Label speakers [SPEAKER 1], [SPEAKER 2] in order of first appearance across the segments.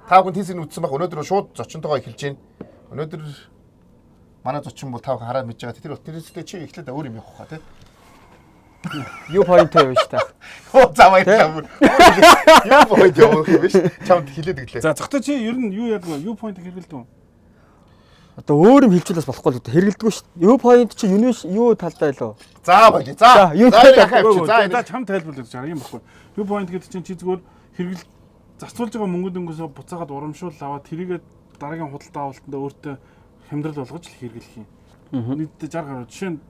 [SPEAKER 1] Та бүхэн тийсийг үтсэн баг өнөөдөр шууд зочинтойгоо эхэлж байна. Өнөөдөр манай зочин бол та бүхэн хараад мэдж байгаа. Тэрээс чи эхлээд өөр юм явах хаа тий.
[SPEAKER 2] Юу point юу шүү дээ.
[SPEAKER 1] Оо заваа юм. Юу point явах юм биш. Чамд хэлээд өглөө.
[SPEAKER 3] За зөвхөн чи ер нь юу яг юу point хэрэгэлдэг юм?
[SPEAKER 2] Одоо өөр юм хэлжүүлээс болохгүй л хэрэгэлдэггүй шүү дээ. Юу point чи юу талдаа илүү?
[SPEAKER 1] За болий. За.
[SPEAKER 2] Юу
[SPEAKER 3] за чам тайлбарлаж чараа юм баггүй. Юу point гэдэг чинь чи зүгээр хэрэгэл зарцуулж байгаа мөнгөдөнгөөсөө буцаагаад урамшуул аваад тэрийгээ дараагийн худалдаа авалтанд өөртөө хямдрал болгож л хэрэглэх юм. Нийтдээ 60 гаруй. Жишээ нь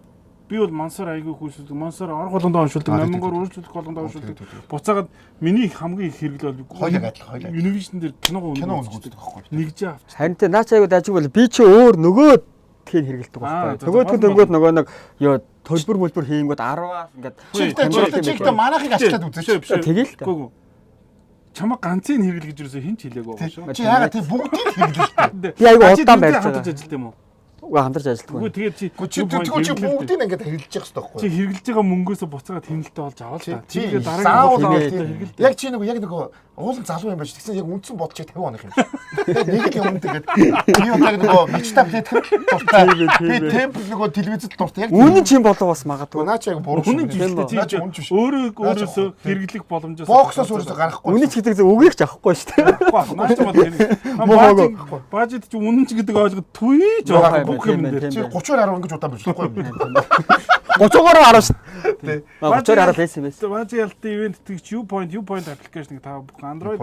[SPEAKER 3] би бол Мансар айгүй хүүсэлдэг. Мансар арга болгондоо уншуулдаг. 8-гаар өөрчлөлт болгондоо уншуулдаг. Буцаагаад миний хамгийн их хэрэглэл бол
[SPEAKER 1] хойлоо.
[SPEAKER 3] Univision дээр кино
[SPEAKER 1] үздэг байхгүй.
[SPEAKER 2] Нэгж авч. Харин тэ наач айгүй дажиг бол би чи өөр нөгөө тхийг хэрэгэлдэг байхгүй. Нөгөөдгөө нөгөө нэг ёо төлбөр хийнгүүд 10-аас ингээд
[SPEAKER 1] чигтээ манайхыг ачлаад үзэж
[SPEAKER 3] шүү.
[SPEAKER 2] Тэгэл
[SPEAKER 3] л чамаа ганцын хэрэгэл гэж юусэн хин ч хэлээгүй байгаа шүү.
[SPEAKER 1] Чи яагаад тийм бүгдийг хэрэгэлдэг?
[SPEAKER 2] Би айгүй удаан байж
[SPEAKER 3] байгаа. Хамтарч ажилт юм уу?
[SPEAKER 2] Угаа хамтарч ажилтдаг.
[SPEAKER 1] Үгүй тэгээд чи бүгдийг ингээд хэрэглэж явах хэрэгтэй байхгүй.
[SPEAKER 3] Чи хэрэглэж байгаа мөнгөөсөө буцаагаад хэмнэлтээ олж аваад та.
[SPEAKER 1] Тэгээд дараагийн хэрэглээ. Яг чи яг нөгөө уулын залуу юм байж тэгсэн яг үндсэн бодчих 50 хоног юм шиг. Тэгээд нэг л юм тэгээд би удаа нөгөө бичтаа хэлэх дуртай. Би темп нөгөө телевизэд дуртай яг.
[SPEAKER 2] Үнэн чинь болоо бас магадгүй.
[SPEAKER 1] Наа чи яг буруу
[SPEAKER 3] үнэн чи өөрөөсөө хэрэглэх боломжоос
[SPEAKER 1] боксоос өөрөөсөө гарахгүй.
[SPEAKER 2] Үнэн ч гэдэг үгийг ч авахгүй шүү дээ.
[SPEAKER 3] Наач юм бол бажет чи үнэн ч гэдэг ойлгоод түий жоох бүх юм дээр
[SPEAKER 1] чи 30-аар 10 ингэж удаан бичлэхгүй юм.
[SPEAKER 2] 30-аар 10 шүү дээ. 30-аар 10 байсан байсан.
[SPEAKER 3] Бажет ялтын ивент тэгч юу point аппликейшнийг та бүх Android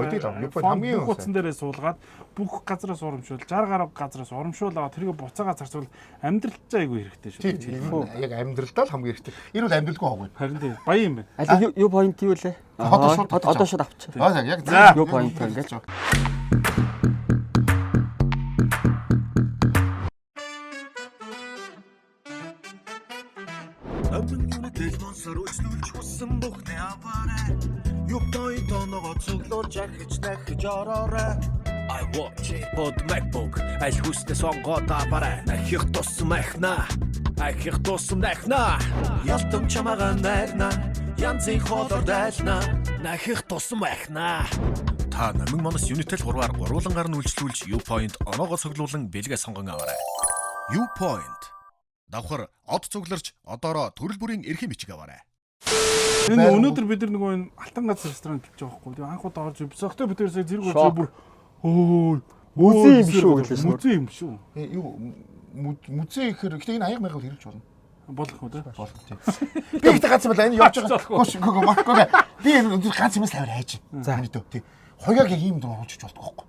[SPEAKER 3] хамгийн утсан дээрээ суулгаад бүх газраас урамшуул 60 гаруй газраас урамшуул аваад тэрийг буцаага зарцуул амьдралд айгүй хэрэгтэй шүү.
[SPEAKER 1] Яг амьдралдаа л хамгийн хэрэгтэй. Энэ бол амьдралгүй хог юм.
[SPEAKER 3] Харин тийм баян юм байна.
[SPEAKER 2] Аль юу point юу лээ? Одоо шууд авчих.
[SPEAKER 1] Яг
[SPEAKER 2] юу point ингэж.
[SPEAKER 4] I watch it под MacBook аль хүснэ сонгоод аваарай нахих туссан махна ахих туссан нахна ялтам чамаага найрна янзын холор дайлна нахих туссан махна та намын манас Unitel 3-аар гурвангаар нь үйлчлүүлж U-Point оноогоо цуглуулan бэлгээ сонгон аваарай. U-Point давхар од цугларч одоороо төрөл бүрийн эрхэм бичиг аваарай.
[SPEAKER 3] Энэ өнөөдөр бид нар нөгөө алтан газар ресторан төлж байгаа байхгүй. Тэгээ анх удаа орж бисогтой бид тэрсээ зэрэг болж бүр
[SPEAKER 2] музей юм шүү гэлээ.
[SPEAKER 3] Музей юм шүү.
[SPEAKER 1] Юу музей гэхээр гэхдээ энэ аяг маяг хэрэгж болно.
[SPEAKER 3] Болох уу те?
[SPEAKER 1] Болох тийм. Би ихтэй ганц юм байна. Энэ явж байгаа. Би энэ ганц юмс тавир хайж байна. За мэдөө тий. Хоёрыг яг ийм дуу оруулчих болдог байхгүй.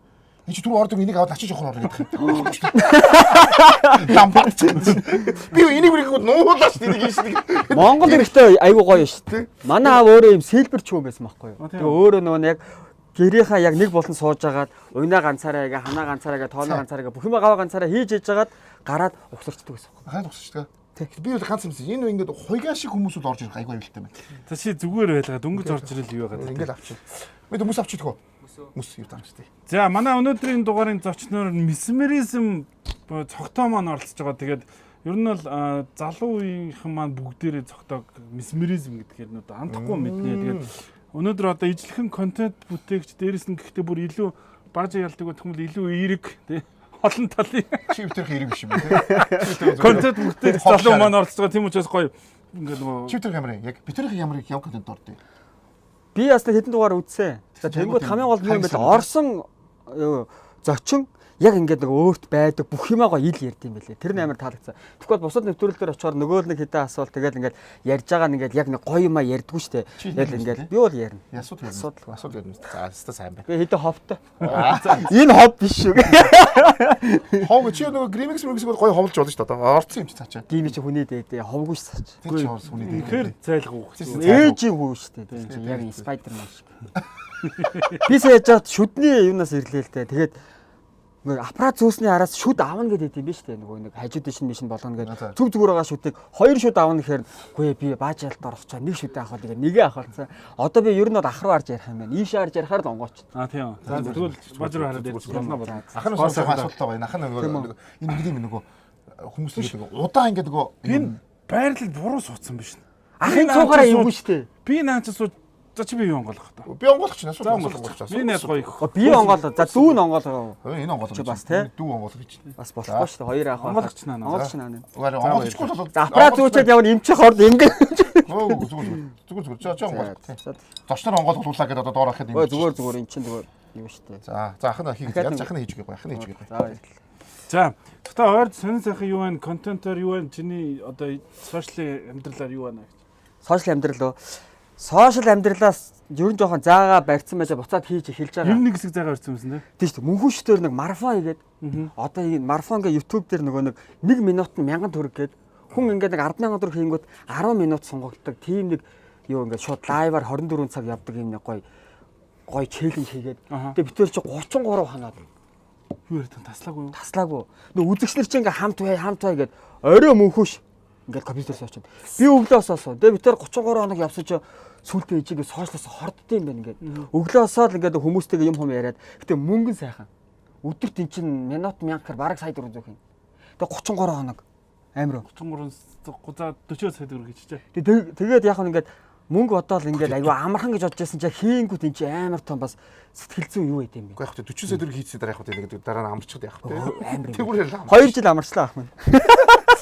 [SPEAKER 1] Энд чи түрүү ордог энийг аваад ачиж явах орно гэдэг юм. Ламбарч. Би энийг бүрийг нуулаа шүү дээ гэж.
[SPEAKER 2] Монгол хэрэгтэй айгуу гоё шүү дээ. Манай аав өөрөө юм сэлбэр ч юм байсан байхгүй юу. Тэгээ өөрөө нөгөө яг гэрийнхаа яг нэг болон сууж агаад уйнаа ганцаараа яга ханаа ганцаараа тооноо ганцаараа бүх юм гаваа ганцаараа хийж ээж агаад гараад ухсарчдаг байсан байхгүй.
[SPEAKER 1] Хаад ухсарчдаг. Би бол ганц юмсэн. Энэ ингээд хоёгаа шиг хүмүүс бол орж ирэх айгүй аюултай байна.
[SPEAKER 3] За чи зүгээр байлгаа дөнгөж орж ирэл юу яагаад.
[SPEAKER 1] Ингээд авчих. Би хүмүүс авчих тгөө. Мөс юу таамжтай.
[SPEAKER 3] За манай өнөөдрийн дугаарын зочноор месмеризм цогтоо маань оролцож байгаа. Тэгээд ер нь бол залуу үеийнхэн маань бүгдээрээ цогтоог месмеризм гэдгээр нь одоо андахгүй мэднэ. Тэгээд өнөөдөр одоо ижлэхэн контент бүтээгч дээрэс нь гэхдээ бүр илүү бажа ялдаг гэх юм бол илүү эерэг тий олон талын
[SPEAKER 1] чи өтөрх эерэг биш юм тий.
[SPEAKER 3] Контент бүтээгч залуу маань оролцож байгаа тийм учраас гоё ингээд нөгөө
[SPEAKER 1] чи өтөрх ямар яг битэрх ямар контент ордог.
[SPEAKER 2] Би бас хэдэн дугаар үзсэн. Тэнгүүд хамгийн гол нь юм бол Орсон зочин яг ингээд нэг өөрт байдаг бүх юмаагаа ил ярьд юм байлээ. Тэр нь амар таалагдсан. Тэгвэл бусад нэвтрүүлгээр очоор нөгөө нэг хэдэн асуулт тэгэл ингээд ярьж байгаа нь ингээд яг нэг гоё юмаа ярьдгүй штэ. Тэгэл ингээд би бол ярина.
[SPEAKER 1] Асуудал ярина. За хэвээр сайн байна.
[SPEAKER 2] Би хэдэн ховтой. Энэ хов биш шүү.
[SPEAKER 1] Хов чи нөгөө гримикс бол гоё ховлж болно штэ. Одоо орцсон юм чи цаачаа.
[SPEAKER 2] Дими чи хүний дээд ховгүй ш цаачаа.
[SPEAKER 1] Тий орс хүний дээд.
[SPEAKER 3] Тэгэхээр зайлгуу.
[SPEAKER 2] Ээжийн хүү штэ. Яг Spider-Man шиг. Би саяжаад шүдний юунаас ирлээ л дээ. Тэгээд аппарат зүүсний араас шүд авна гэдэг юм биш үү? Нөгөө нэг хажууд шин болгоно гэдэг. Зүг зүгээр байгаа шүдийг хоёр шүд авна гэхээр үгүй би баажаалт орохчаа нэг шүд авах гэдэг нэгэ авахсан. Одоо би ер нь бол ах руу харж ярих юм байна. Ийшээ харж ярихаар л онгооч.
[SPEAKER 3] Тийм. За тэгвэл бааж руу хараад ярьж болно байна.
[SPEAKER 1] Ах нь асуудалтай байна. Ах нь нөгөө энэ нэг нөгөө хүмүүс нэг удаа ингэ нөгөө
[SPEAKER 3] энэ байрлал буруу суудсан биш.
[SPEAKER 2] Ахын цуугаараа юмгүй шүү дээ.
[SPEAKER 3] Би наач сууд За чи би юу онгоолох та.
[SPEAKER 1] Би онгоолох чинь асуу.
[SPEAKER 3] За онгоолох. Би нэг гоё.
[SPEAKER 2] Би онгоолоо. За дүү нь онгоолоо.
[SPEAKER 1] Энэ онгоолох.
[SPEAKER 2] Чи бас те.
[SPEAKER 1] Дүү онгоолох гэж.
[SPEAKER 2] Бас болохгүй шүү дээ. Хоёр ах.
[SPEAKER 3] Онгоолох чинь наа.
[SPEAKER 2] Онгоолох чинь наа.
[SPEAKER 1] Угаар онгоолчихгүй бол
[SPEAKER 2] Аппарат зүүчээд явна эмчих хорд ингэ.
[SPEAKER 1] Зүгээр. За онгоолох. Зочноор онгоолгууллаа гэдээ одоо доор ахад юм.
[SPEAKER 2] Зүгээр эн чинь зүгээр юу шүү дээ.
[SPEAKER 1] За ахна хийж яаж ахна хийж өгье. Ахна хийж өгье.
[SPEAKER 3] За та ойр сонин сайхан юу вэ? Контентоор юу вэ? Чиний одоо сошиал амьдралаар юу байна гэж.
[SPEAKER 2] Сошиал амьдрал уу? Сошиал амьдралаас ер нь жоохон заагаа барьсан байж буцаад хийж эхэлж байгаа.
[SPEAKER 3] Ер нь нэг хэсэг зайгаа ирсэн юмсэн те.
[SPEAKER 2] Тийм шүү дээ. Мөнхөштөр нэг марафон хийгээд одоо энэ марафон гээ YouTube дээр нөгөө нэг 1 минут нь 1000 төгрөг гээд хүн ингээд нэг 100000 төгрөг хийнгүүт 10 минут сонгогддог. Тийм нэг юу ингээд шууд лайваар 24 цаг явдаг юм нэг гоё челленж хийгээд тэгээ битүүр чи 33 ханаад
[SPEAKER 3] юу яриад таслаагүй юу?
[SPEAKER 2] таслаагүй. Нөгөө үзэгчнэр чи ингээд хамт бай гэд орой мөнхөш ингээд компьютерс очоод би өглөө осоосоо тэгээ битүүр 33 хоног явсан чи сүултээ ижигээ сошиалаас хорддсон юм байна ингээд өглөө осоод ингээд хүмүүстэйгээ юм яриад гэтээ мөнгөн сайхан өдөрт эн чин минут 1000-аар бараг сая 400 хин. Тэгээ 33 хоног амар.
[SPEAKER 3] 33 за 40 сая төгрөг хийчихэ.
[SPEAKER 2] Тэгээд яг нь ингээд мөнгө одоо л ингээд аюу амархан гэж бодож байсан чи хийнгүүт эн чи амар том бас сэтгэл зүйн юу байд юм бэ?
[SPEAKER 1] Уу яг хөө 40 сая төгрөг хийцээ дараа яг хөө тэгээд дараа нь амарчдаг яг хөө.
[SPEAKER 2] Амар.
[SPEAKER 1] Тэгвэр
[SPEAKER 2] 2 жил амарчлаа ах минь.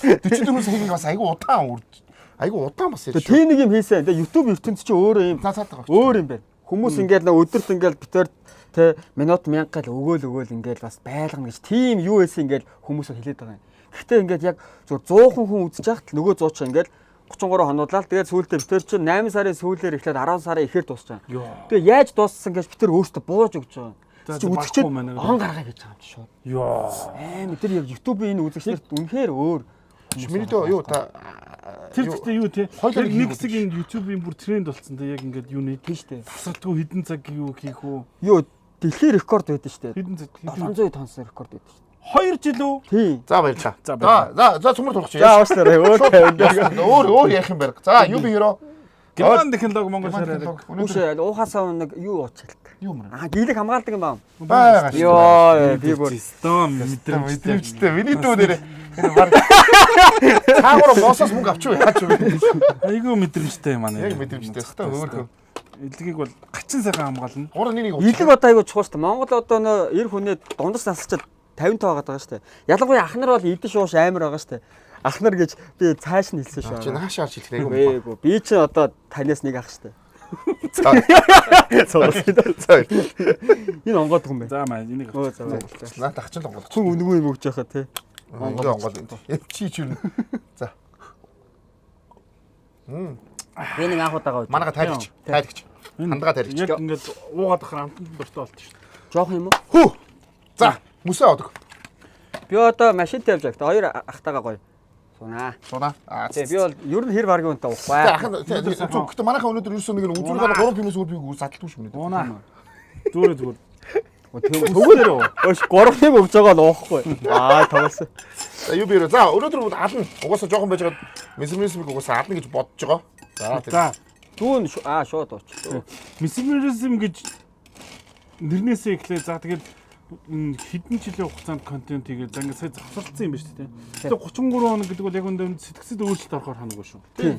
[SPEAKER 1] 44 сая бас айгу удаан үрж. Айгу удаан бас яаж.
[SPEAKER 2] Тэгээ нэг юм хийсэн. Тэгээ YouTube ертөнц чи өөрөө юм.
[SPEAKER 1] Цаад байгаа.
[SPEAKER 2] Өөр юм байна. Хүмүүс ингээд нэг өдөрт ингээд битээр тэ минут 1000 гал өгөөл ингээд бас байлгана гэж тийм юу эсэ ингээд хүмүүсөө хэлээд байгаа юм. Гэхдээ ингээд яг зөв 100 хүн үзэж яхад нөгөө 100 ч ингээд 33 хоноодлаа. Тэгээд сүүлдээ битэр чинь 8 сарын сүүлээр эхлээд 10 сарын эхээр дуусчаа. Тэгээ яаж дууссан гэж битэр өөртөө бууж өгч байгаа. Чи үзэгчд он гаргаа гэж байгаа юм чи шууд.
[SPEAKER 3] Йоо.
[SPEAKER 2] Тэр яг YouTube-ийн үзэгчдэрт үнэхээр өөр.
[SPEAKER 1] Миний дөө юу та
[SPEAKER 3] тэр зүйтэй юу те. Нэг хэсэг энэ YouTube-ийн бүр тренд болсон те. Яг ингээд юу нэ
[SPEAKER 2] тийм штэ.
[SPEAKER 3] тасардгүй хідэн цаг юу хийх үү?
[SPEAKER 2] Юу дэлхийн рекорд байдаг штэ.
[SPEAKER 3] Хідэн цаг
[SPEAKER 2] 700 тонс рекорд байдаг штэ.
[SPEAKER 3] 2 жил үү?
[SPEAKER 2] Тийм.
[SPEAKER 1] За баярлаа. За цөмөр тулах чи.
[SPEAKER 2] За уучлаарай.
[SPEAKER 1] Өөр ярих юм барих. За юу би хөрөө.
[SPEAKER 3] Герман технологи Монгол шаарай.
[SPEAKER 2] Үшээ уухасаа нэг юу уучилт.
[SPEAKER 1] Юу мөр.
[SPEAKER 2] Гийлэг хамгаалдаг юм баа.
[SPEAKER 1] Бага.
[SPEAKER 2] Йоо би бүр
[SPEAKER 3] Стом мэдрэмжтэй.
[SPEAKER 1] Мэдрэмжтэй. Миний дүү нэрээ. Цаагаараа босоос мөнгө авч юу яач вэ?
[SPEAKER 3] Айгүй мэдрэмжтэй юм аа.
[SPEAKER 1] Яг мэдрэмжтэй. Хэвээ өөр.
[SPEAKER 3] Илгийг бол гачин сайхан хамгаална.
[SPEAKER 1] Гурав нэг
[SPEAKER 2] Илэг одоо айгүй чухал шүү дээ. Монгол одоо нөө 90 хүнээ дундас насалчаад 50 таа байгаа шүү дээ. Ялангуяа ахнар бол идэж ууш амар байгаа шүү дээ. Ахнар гэж би цааш нь хэлсэн шүү.
[SPEAKER 1] чи наашаа хэлэх нэг юм.
[SPEAKER 2] Би чи одоо танаас нэг ах шүү дээ. Энэ онгоод хүн байна.
[SPEAKER 3] За маа энийг
[SPEAKER 1] Наад ах чинь л онгол.
[SPEAKER 2] Хүн өнгөө юм өгч яхаа тий.
[SPEAKER 1] Онгол. Чи юу. За.
[SPEAKER 2] Би нэг анхудаага.
[SPEAKER 1] Манайга тайлгч. Хандгаа тайлгч.
[SPEAKER 3] яг ингээд уугаад ахаар амтнд дуртай болт шүү дээ.
[SPEAKER 2] Жоох юм уу?
[SPEAKER 1] Хүү. За, мөсөө авдаг.
[SPEAKER 2] Би одоо машинтай явж байгаа. Хоёр ахтайгаа гоё. Сунаа. Тэгээ би бол ер нь хэр баргийн унтаа уухгүй.
[SPEAKER 1] Ахын зөвхөн манайхаа өнөөдөр ерөөсөө нэг үзүүлгээр 3 пимээс өөр би садалгүй шүү дээ.
[SPEAKER 3] Уунаа. Зүгээр.
[SPEAKER 2] Төгөөр өөш 3 пим өгж байгаа л уухгүй. Тоглосон.
[SPEAKER 1] За юу би за өнөөдөр ална. Угаасаа жоохон байж байгаа месмеризмыг угаасаа ална гэж бодож байгаа.
[SPEAKER 3] За.
[SPEAKER 2] Түүн шууд ууч.
[SPEAKER 3] Месмеризм гэж нэрнээсээ эхлээ. За тэгээд хэдэн жилийн хугацаанд контент хийгээд за ингээд сая завсарлцсан юм байна шүү дээ. Тэгээд 33 хоног гэдэг бол яг үндэ сэтгцэд өөрчлөлт орохоор ханаг шүү.
[SPEAKER 1] Тийм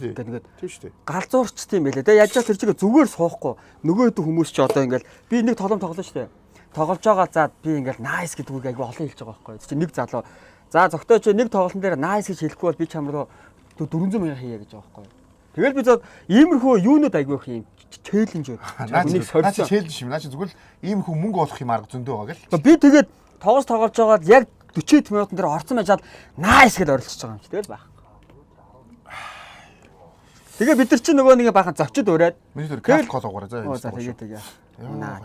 [SPEAKER 1] шүү дээ.
[SPEAKER 2] Галзуурчт юм байлээ. Тэгээ яаж ч тэр чигээ зүгээр суухгүй. Нөгөөдөө хүмүүс ч одоо ингээд би нэг тоглоом тоглоно шүү дээ. Тоглож байгаа за би ингээд nice гэдэг үг айгүй олон хэлж байгаа байхгүй. Чи нэг залуу. За зөгтөө чи нэг тоглолтын дээр nice гэж хэлэхгүй бол би чам руу 400 мянга хийе гэж байгаа байхгүй. Тэгэл би зод иймэрхүү юунууд айгүй их юм челленж үү.
[SPEAKER 1] Нэг сорьсон челленж юм. Наа чи зүгээр л ийм хүн мөнгө олох юм арга зөндөө байгаа гэл.
[SPEAKER 2] Би тэгээд тоглож байгаа яг 40 минутын дээр орцсон байжгаад nice гэж орилчихж байгаа юм чи тэгэл байх. Тэгээ бид нар чи нөгөө нэг бахан зочид ураад
[SPEAKER 1] миний тэр кафе кол угаараа за.
[SPEAKER 2] Тэгээ.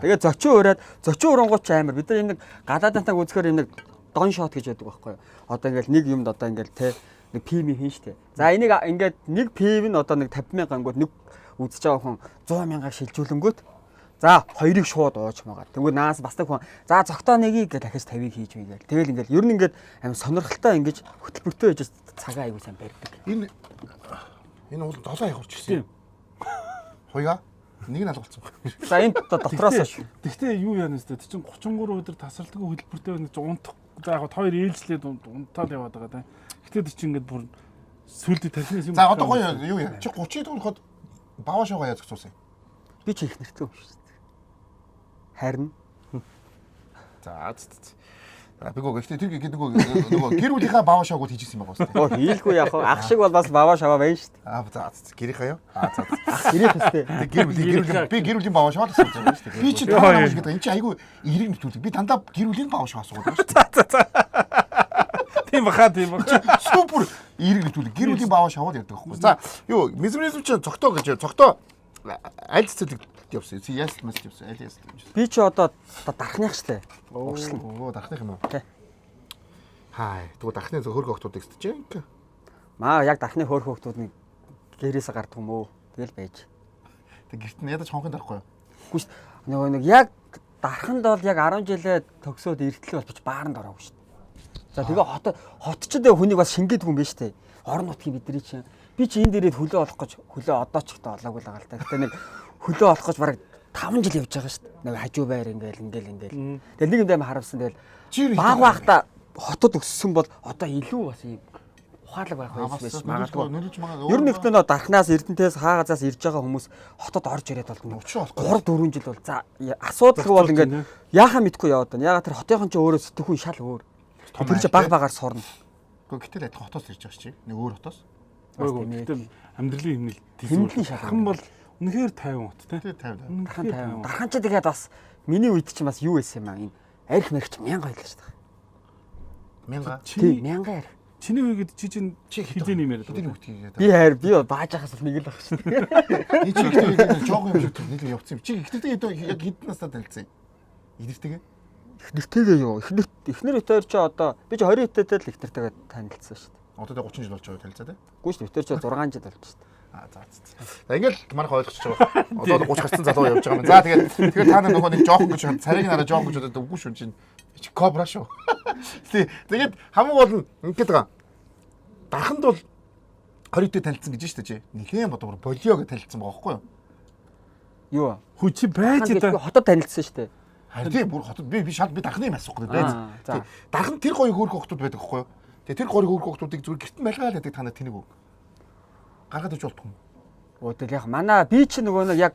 [SPEAKER 2] Тэгээ зочин ураад зочин урангууч амар бид нар энэ гадаадантайг үзэхээр энэ дон шот гэж байдаг байхгүй юу. Одоо ингээл нэг юмд одоо ингээл те нэг пим хийн штэ. За энийг ингээд нэг пив нь одоо нэг 50,000 ангууд нэг үзэж байгаа хүн 100,000-аар шилжүүлэнгүүт за хоёрыг шууд ууж магаа. Тэгвэл наас бас нэг хүн за зогтоо нэгийг дахиад 50-ыг хийж мэйгээл. Тэгэл ингээл ер нь ингээд амар сонирхолтой ингэж хөтөлбөртэй байж цагаа аягүй сайн барьдаг.
[SPEAKER 1] Энэ бол 7 явуулж ирсэн. Хоёга нэг нь алгуулсан байна.
[SPEAKER 2] За энэ дотроос шүү.
[SPEAKER 3] Тэгтээ юу яана вэ? Тэ чинь 33 өдөр тасралтгүй хөтөлбөртэй нэг унтах. За яг хоёр ээлжлээд унтаад яваад байгаа даа. Гэтэ тэр чинь ингээд бүр сүлдө тархинаас юм.
[SPEAKER 1] За одоо гоё юу яа? Чи 30 төгрөгөд баваа шоугаа яаж згцуулсан юм?
[SPEAKER 2] Би ч их нэртэй юм шүү дээ. Харин
[SPEAKER 1] За. Бэгөө гэхдээ тэр нөгөө гэр бүлийнхаа баава шоуг хийжсэн юм байна уу?
[SPEAKER 2] хийлгүй яах вэ? Ах шиг бол бас баваа шаваа байна шүү дээ.
[SPEAKER 1] За. Гэрийнхаа юу? За.
[SPEAKER 2] Гэрээ төстэй.
[SPEAKER 1] Би гэр бүлийн баава шоуг гэсэн юм байна шүү дээ. Би чи таа гэж гэдэг. Энд чи айгүй эерэг нэвтрүүлэг. Би дандаа гэр бүлийн баава шоуг асуугаад байна шүү дээ.
[SPEAKER 3] Тийм баха.
[SPEAKER 1] Супер эерэг нэвтрүүлэг. Гэр бүлийн баава шоуг ярьдаг байхгүй. За, юу, мизмризм чи цогтоо аль цэцэлэг явсан. Яалт мас явсан. Аль яалт юм.
[SPEAKER 2] Би ч одоо дарахных штэ.
[SPEAKER 1] Оо, дарахных юм уу?
[SPEAKER 2] Тий.
[SPEAKER 1] Хай, тэгвэл дарахны хөргө охтууд гэж чинь.
[SPEAKER 2] Маа яг дарахны хөөх хөвгтүүд нэг гэрээсээ гардаг юм уу? Тэгэл байж.
[SPEAKER 1] Тэг гэрт нь ядаж хонхон дарахгүй юу?
[SPEAKER 2] Үгүй шүү. Нөгөө нэг яг дараханд бол яг 10 жилээ төгсөөд эртэл болчих бааранд ороогүй шүү. За тэгээ хотчод хүнийг бас шингээдэг юм биш үү? Орон нутгийн бидний чинь би чи энд ирээд хөлөө олох гэж хөлөө одоо ч ихтэй олоогүй л байгаа л та. Гэтэ нэг хөлөө олох гэж бараг 5 жил явж байгаа шүү дээ. Нэг хажуу байр ингээл. Тэгэл нэг юм дэм харамсан тэгэл баг багта хотод өссөн бол одоо илүү бас юм ухаалаг байх байж магадгүй. Ер нь ихтэй нөө дархнаас Эрдэнтээс хаагазаас ирж байгаа хүмүүс хотод орж ирээд бол 3 4 жил бол за асуудал бол ингээд яахаа мэдгүй яваад байна. Ягаад тэр хотынхон ч өөрөө сэтгхүүн шал өөр. Тэр чинь баг багаар сурна.
[SPEAKER 1] Гэхдээ гэтэл адилхан хотоос ирж байгаа чи. Нэг өөр хотоос.
[SPEAKER 3] Гэтэл амьдралын хэмнэл дархан бол үнэхээр 50 хот тий.
[SPEAKER 2] 50. Дархан ч тэгээд бас миний үед чинь бас юу байсан юм аа. Энэ арх мэрч 1000 байлаа шүү дээ.
[SPEAKER 1] 1000.
[SPEAKER 2] Тийм 1000 арх.
[SPEAKER 3] Чиний үеэд чи хизээ нэмээр л
[SPEAKER 1] үү?
[SPEAKER 2] Би хайр би бааж ахаас нэг л баг шүү дээ.
[SPEAKER 1] Би чи ихтэй жоох юм шиг нийлээ явцсан юм. Чи ихтэй яг хэдэн настай танилцсан? Ихнэртэйгээ?
[SPEAKER 2] Ихнэртэйгээ юу? Ихнэр өтөр чи одоо би чи 20 өтөртэй л ихнэртэйгээ танилцсан шүү дээ.
[SPEAKER 1] Одоо 30 жил болж байгаа танилцаа тий?
[SPEAKER 2] Үгүй шүү дээ. Өтөр чи 6 жил болж шүү дээ.
[SPEAKER 1] За ингээл манайх ойлгочих байгаа. Одоо 30 гарсан залуу явж байгаа юм. За тэгээд та нар нөгөө нэг жоохон гэж царайг нараа жоохон гэж бодоод үгүй шүү чинь. Чи кобра шүү. Тэгээд хамгийн гол нь ингэдэг байгаа. Дарханд бол 20-тэй танилцсан гэж шүү дээ чи. Нэхэн бодомор болио гэж танилцсан байгаа байхгүй юу?
[SPEAKER 2] Юу?
[SPEAKER 3] Хүчи байж та
[SPEAKER 2] хотод танилцсан шүү дээ.
[SPEAKER 1] Харин тийм бүр хотод би шал би дархны юм асуух гэдэг байж. Дархан тэр гоё хөөрхөн хөлтүүд байдаг байхгүй юу? Тэгээд тэр гоё хөөрхөн хөлтүүдийг зүгээр гэртэн байлгаал гэдэг та нар тэнийг үг. Гаргаад иж болтгүй.
[SPEAKER 2] Оо тэгэл яг манай би ч нөгөө нэг яг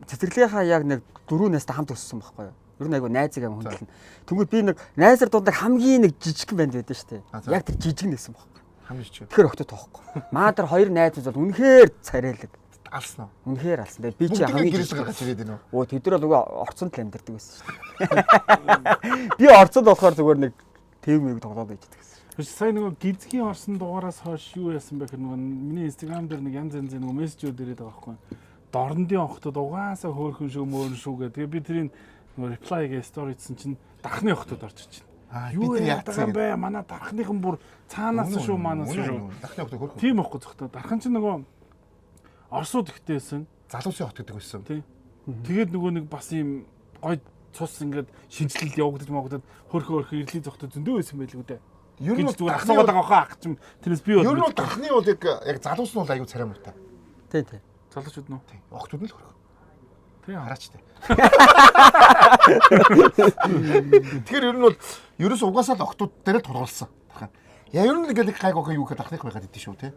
[SPEAKER 2] цэцэрлийнхаа яг нэг 4 настай хамт өссөн байхгүй юу? Ер нь айгу найзыг ам хүндлэн. Тэгвэл би нэг найзар дундаа хамгийн нэг жижигхэн банд байдаг шүү дээ. Яг тэр жижиг нэсэн байхгүй.
[SPEAKER 1] Хамгийн жижиг.
[SPEAKER 2] Тэгэхээр өгтөд тоохгүй. Маа тэр хоёр найзууд бол үнэхээр царайлаг.
[SPEAKER 1] Алсан уу?
[SPEAKER 2] Үнэхээр алсан. Тэгээд би чи хамгийн
[SPEAKER 1] гэрээс гаргаж ирээд байна уу?
[SPEAKER 2] Оо тэд нар нөгөө орцонд л амьдардаг байсан шүү дээ. Би орцонд болохоор зүгээр нэг тэв мэйг тоглоод байж байдаг.
[SPEAKER 3] Сая нөгөө гизгийн орсон дугаараас хойш юу яасан бэ гэхээр нөгөө миний инстаграм дээр нэг янз янзын нөгөө мессежүүд ирээд байгаа байхгүй. Дорндын охтууд угаасаа хөөрхөн шүү мөөрн шүү гэх. Тэгээ би тэрийг нөгөө reply гээ story хийсэн чинь дархны охтууд орж ич чинь. Юу яадаг юм бэ? Манай дархныхан бүр цаанаас шүү манаас шүү.
[SPEAKER 1] Дархны охтууд хөөрхөн.
[SPEAKER 3] Тийм байхгүй зөвхөн. Дархан чинь нөгөө орсууд ихтэйсэн.
[SPEAKER 1] Залуусын хот гэдэг байсан.
[SPEAKER 3] Тийм. Тэгээд нөгөө нэг бас юм гой цус ингээд шинжилэлд явагдаж магадад хөөрхөн ирлий зогтод зөндөө байсан байлгүй дээ.
[SPEAKER 1] Ер нь
[SPEAKER 3] зүгээр асуугаад байгаа хаа ах чинь тэрнээс би бол
[SPEAKER 1] ер нь дархны бол яг залуус нь бол аюу царай муутай.
[SPEAKER 2] Тий.
[SPEAKER 3] Залуучууд нь
[SPEAKER 1] тий. Охтууд нь л хөрх.
[SPEAKER 3] Тий
[SPEAKER 1] хараач тий. Тэгэхээр ер нь бол ерөөс угаасаа л охтууд дээр л тулгуулсан. Дархан. Яа ер нь нэг гайг охин юу гэхэд дархных байгаад идэв шүү тий.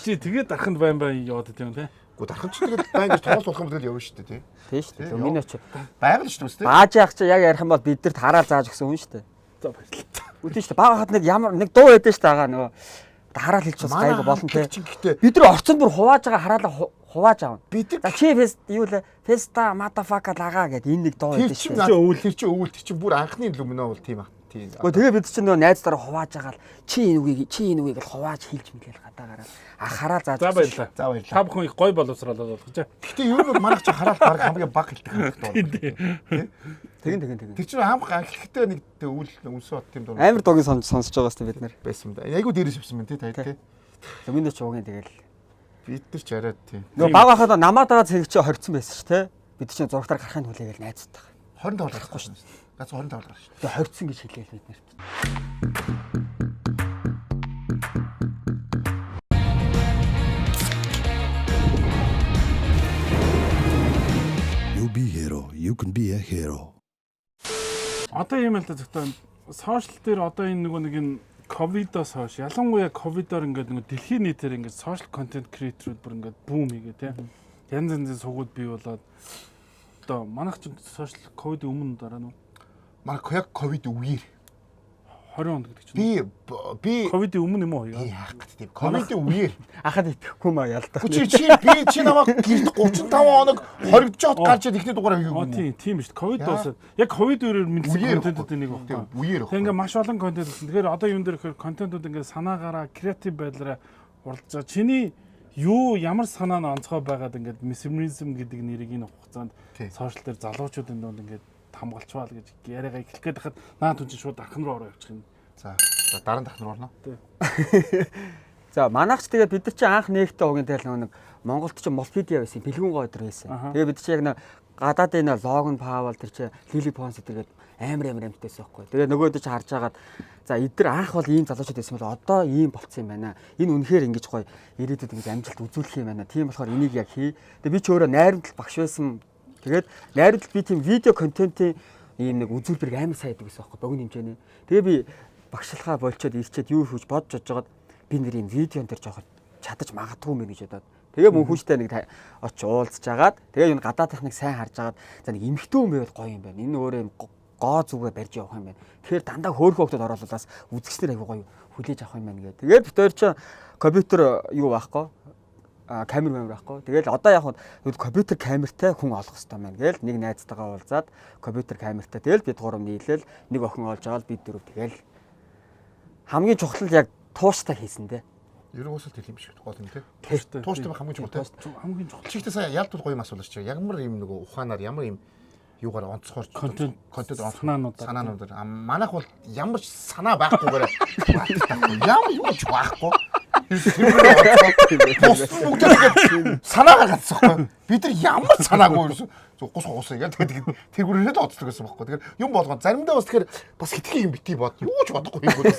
[SPEAKER 3] Чи тэгээд дарханд байн яваад идэв юм тий.
[SPEAKER 1] Гэхдээ дархан ч тэгээд байн гэж тоолох болох юм тэгэл явна шүү дээ тий.
[SPEAKER 2] Тий шүү дээ. Миний ч
[SPEAKER 1] байгаль шүү дээ.
[SPEAKER 2] Бааж яах чи яг ярих юм бол бидэрт хараал зааж өгсөн хүн шүү дээ.
[SPEAKER 3] За баярлалаа.
[SPEAKER 2] Үгүй шүү дээ. Бага хат нэг ямар нэг дуу байдаг шүү дээ агаа нөгөө хараал хэлж бас гайг болно тий. Бид нар орцон бүр хувааж байгаа хараалаа хувааж аав. За чи фест юу лээ феста матафака лага гэдэг энэ нэг дуу байдаг шүү дээ.
[SPEAKER 1] Тэр чи өвөл тэр чи бүр анхны лүмнөө бол тийм аа.
[SPEAKER 2] Тэгээ бид чинь нөгөө найзлаараа хувааж байгаа л чи энэ үгийг л хувааж хэлж мэлээл гадаагаараа хараа зааж.
[SPEAKER 3] За баярлалаа.
[SPEAKER 1] За баярлалаа.
[SPEAKER 3] Та бүхэн их гой боловсруулаад болгож.
[SPEAKER 1] Гэхдээ ер нь манайх чи хараал баг хамгийн баг хэлдэг байна.
[SPEAKER 2] Тэгин.
[SPEAKER 1] Тэр чинь анхлахтай нэг өвөл үнсөө бат тийм дуу.
[SPEAKER 2] Амар дуугийн сонсож байгаа сте бид нар.
[SPEAKER 1] Байсан да. Айгуу дээрээс авсан байна тий та тий.
[SPEAKER 2] Миний ч уугийн тэгэл.
[SPEAKER 1] Бид нар ч арай тий.
[SPEAKER 2] Нөгөө баг хахад намаа дагаа цэрэг чи хоригдсон байсан шүү те. Бид чинь зургатаар гарахын хүлээгээл найзтай.
[SPEAKER 1] 25 гарахгүй шүү. Гац 25 гарах шүү.
[SPEAKER 2] Тэгээ хоригдсон гэж хэлээл бид нарт.
[SPEAKER 4] You be hero, you can be a hero.
[SPEAKER 3] Одоо юм л да зөвхөн сошиал дээр одоо энэ нэг энэ ковидоос хойш ялангуяа ковидоор ингээд нэг дэлхийн нийтээр ингээд сошиал контент креаторууд бүр ингээд бүүм хийгээ тий. янз янзын сувгууд бий болоод одоо манайх ч сошиал ковид өмнө дараа нь
[SPEAKER 1] Манай яг ковид үеэр
[SPEAKER 3] 20 онд гэдэг чинь.
[SPEAKER 1] Би
[SPEAKER 3] Ковидын өмнө юм уу?
[SPEAKER 1] яах гэдэг. Ковидын үеэр
[SPEAKER 2] Ахад итгэхгүй маа ялдах.
[SPEAKER 1] чи намайг гэрд 35 хоног хоригдож жоод гарч ирээд ихний дугаараа хийгээгүй.
[SPEAKER 3] Тийм шүү дээ. Ковид дуусаад яг ковид үеэр мэдсэн контентууд нэг байна.
[SPEAKER 1] Үеэр.
[SPEAKER 3] Тэгээ ингээ маш олон контент болсон. Тэгэхээр одоо юун дээр ихээр контентууд ингээ санаагаараа креатив байдлаараа уралдаж байгаа. Чиний ямар санаа нь онцгой байгаад ингээ месмеризм гэдэг нэрийг энэ хугацаанд сошиал дээр залуучуудын дунд ингээ хамгаалчвал гэж яриагаа эхлэх гээд хахад наад түн чинь шууд ахын руу ороо явчих юм.
[SPEAKER 1] За дараа нь дахин орно.
[SPEAKER 2] За манайхч тэгээд бид нар чи анх нэгтэй угийн тэгэл нэг Монголд чи Молпедиа байсан, бэлгүүн гойдор байсан. Тэгээд бид чи яг нэг гадаад энэ логон Павал тэр чи Лили Понс гэдэг амар амтайсэн байхгүй. Тэгээд нөгөөдөө чи харж агаад за эдгээр анх бол ийм залуучууд байсан бол одоо ийм болцсон юм байна. Энэ үнэхээр ингэж гоё ирээдүйд ингэж амжилт үзүүлэх юм байна. Тийм болохоор энийг яг хий. Тэгээд би ч өөрөө найрамдал багш байсан. Тэгээд найруулалт би тийм видео контентын ийм нэг үзүүлбэрийг амар сайн хийдэг гэсэн байхгүй богино хэмжээний. Тэгээ би багшлахаа болчоод ирчээд юу хийж бодож жагаад би нэр ийм видеон дээр жоохот чадаж магадгүй мэн гэж бодоод. Тэгээ мөн хүчтэй нэг очиж уулзж агаад тэгээ юу гадаад техник сайн харж агаад за нэг эмхтэн хүн байвал гоё юм байна. Энэ өөрөө юм гоо зүгээ барьж явах юм байна. Тэгэхээр дандаа хөөрхөн хөлтөд оруулаас үзэгчдэр аягүй гоё хүлээж авах юм байна гэ. Тэгээд битээр чи компьютер юу байхгүй камер байхгүй. Тэгэл одоо яг компьютер камертай хүн олох хэрэгтэй байна. Гээл нэг найзтайгаа уулзаад компьютер камертай тэгэл бид гурав нийлээл нэг охин олж агаад бид дөрөв тэгэл хамгийн чухал яг тууштай хийсэн дээ.
[SPEAKER 1] Ерөн усалт хэл юм шиг гол юм тий.
[SPEAKER 3] Тууштай
[SPEAKER 1] хамгийн чухал.
[SPEAKER 3] Хамгийн чухал.
[SPEAKER 1] Чихтэй сая ялтууд гоё юм асуулаач чи. Ямар юм нэг ухаанаар ямар юм юугаар онцгоор
[SPEAKER 3] контент
[SPEAKER 1] санаанууд. Манайх бол ямар ч санаа байхгүйгээр ямар юм ч байхгүй. Санаа гаргацсахгүй. Бид нар ямар санаагүй ерөөсө гус яг тэргүүрээ дооцдог гэсэн байхгүй. Тэгэхээр юм болгоо заримдаа бас тэгэхээр бас хитгэн юм битий бод. Юу ч бодохгүй юм бол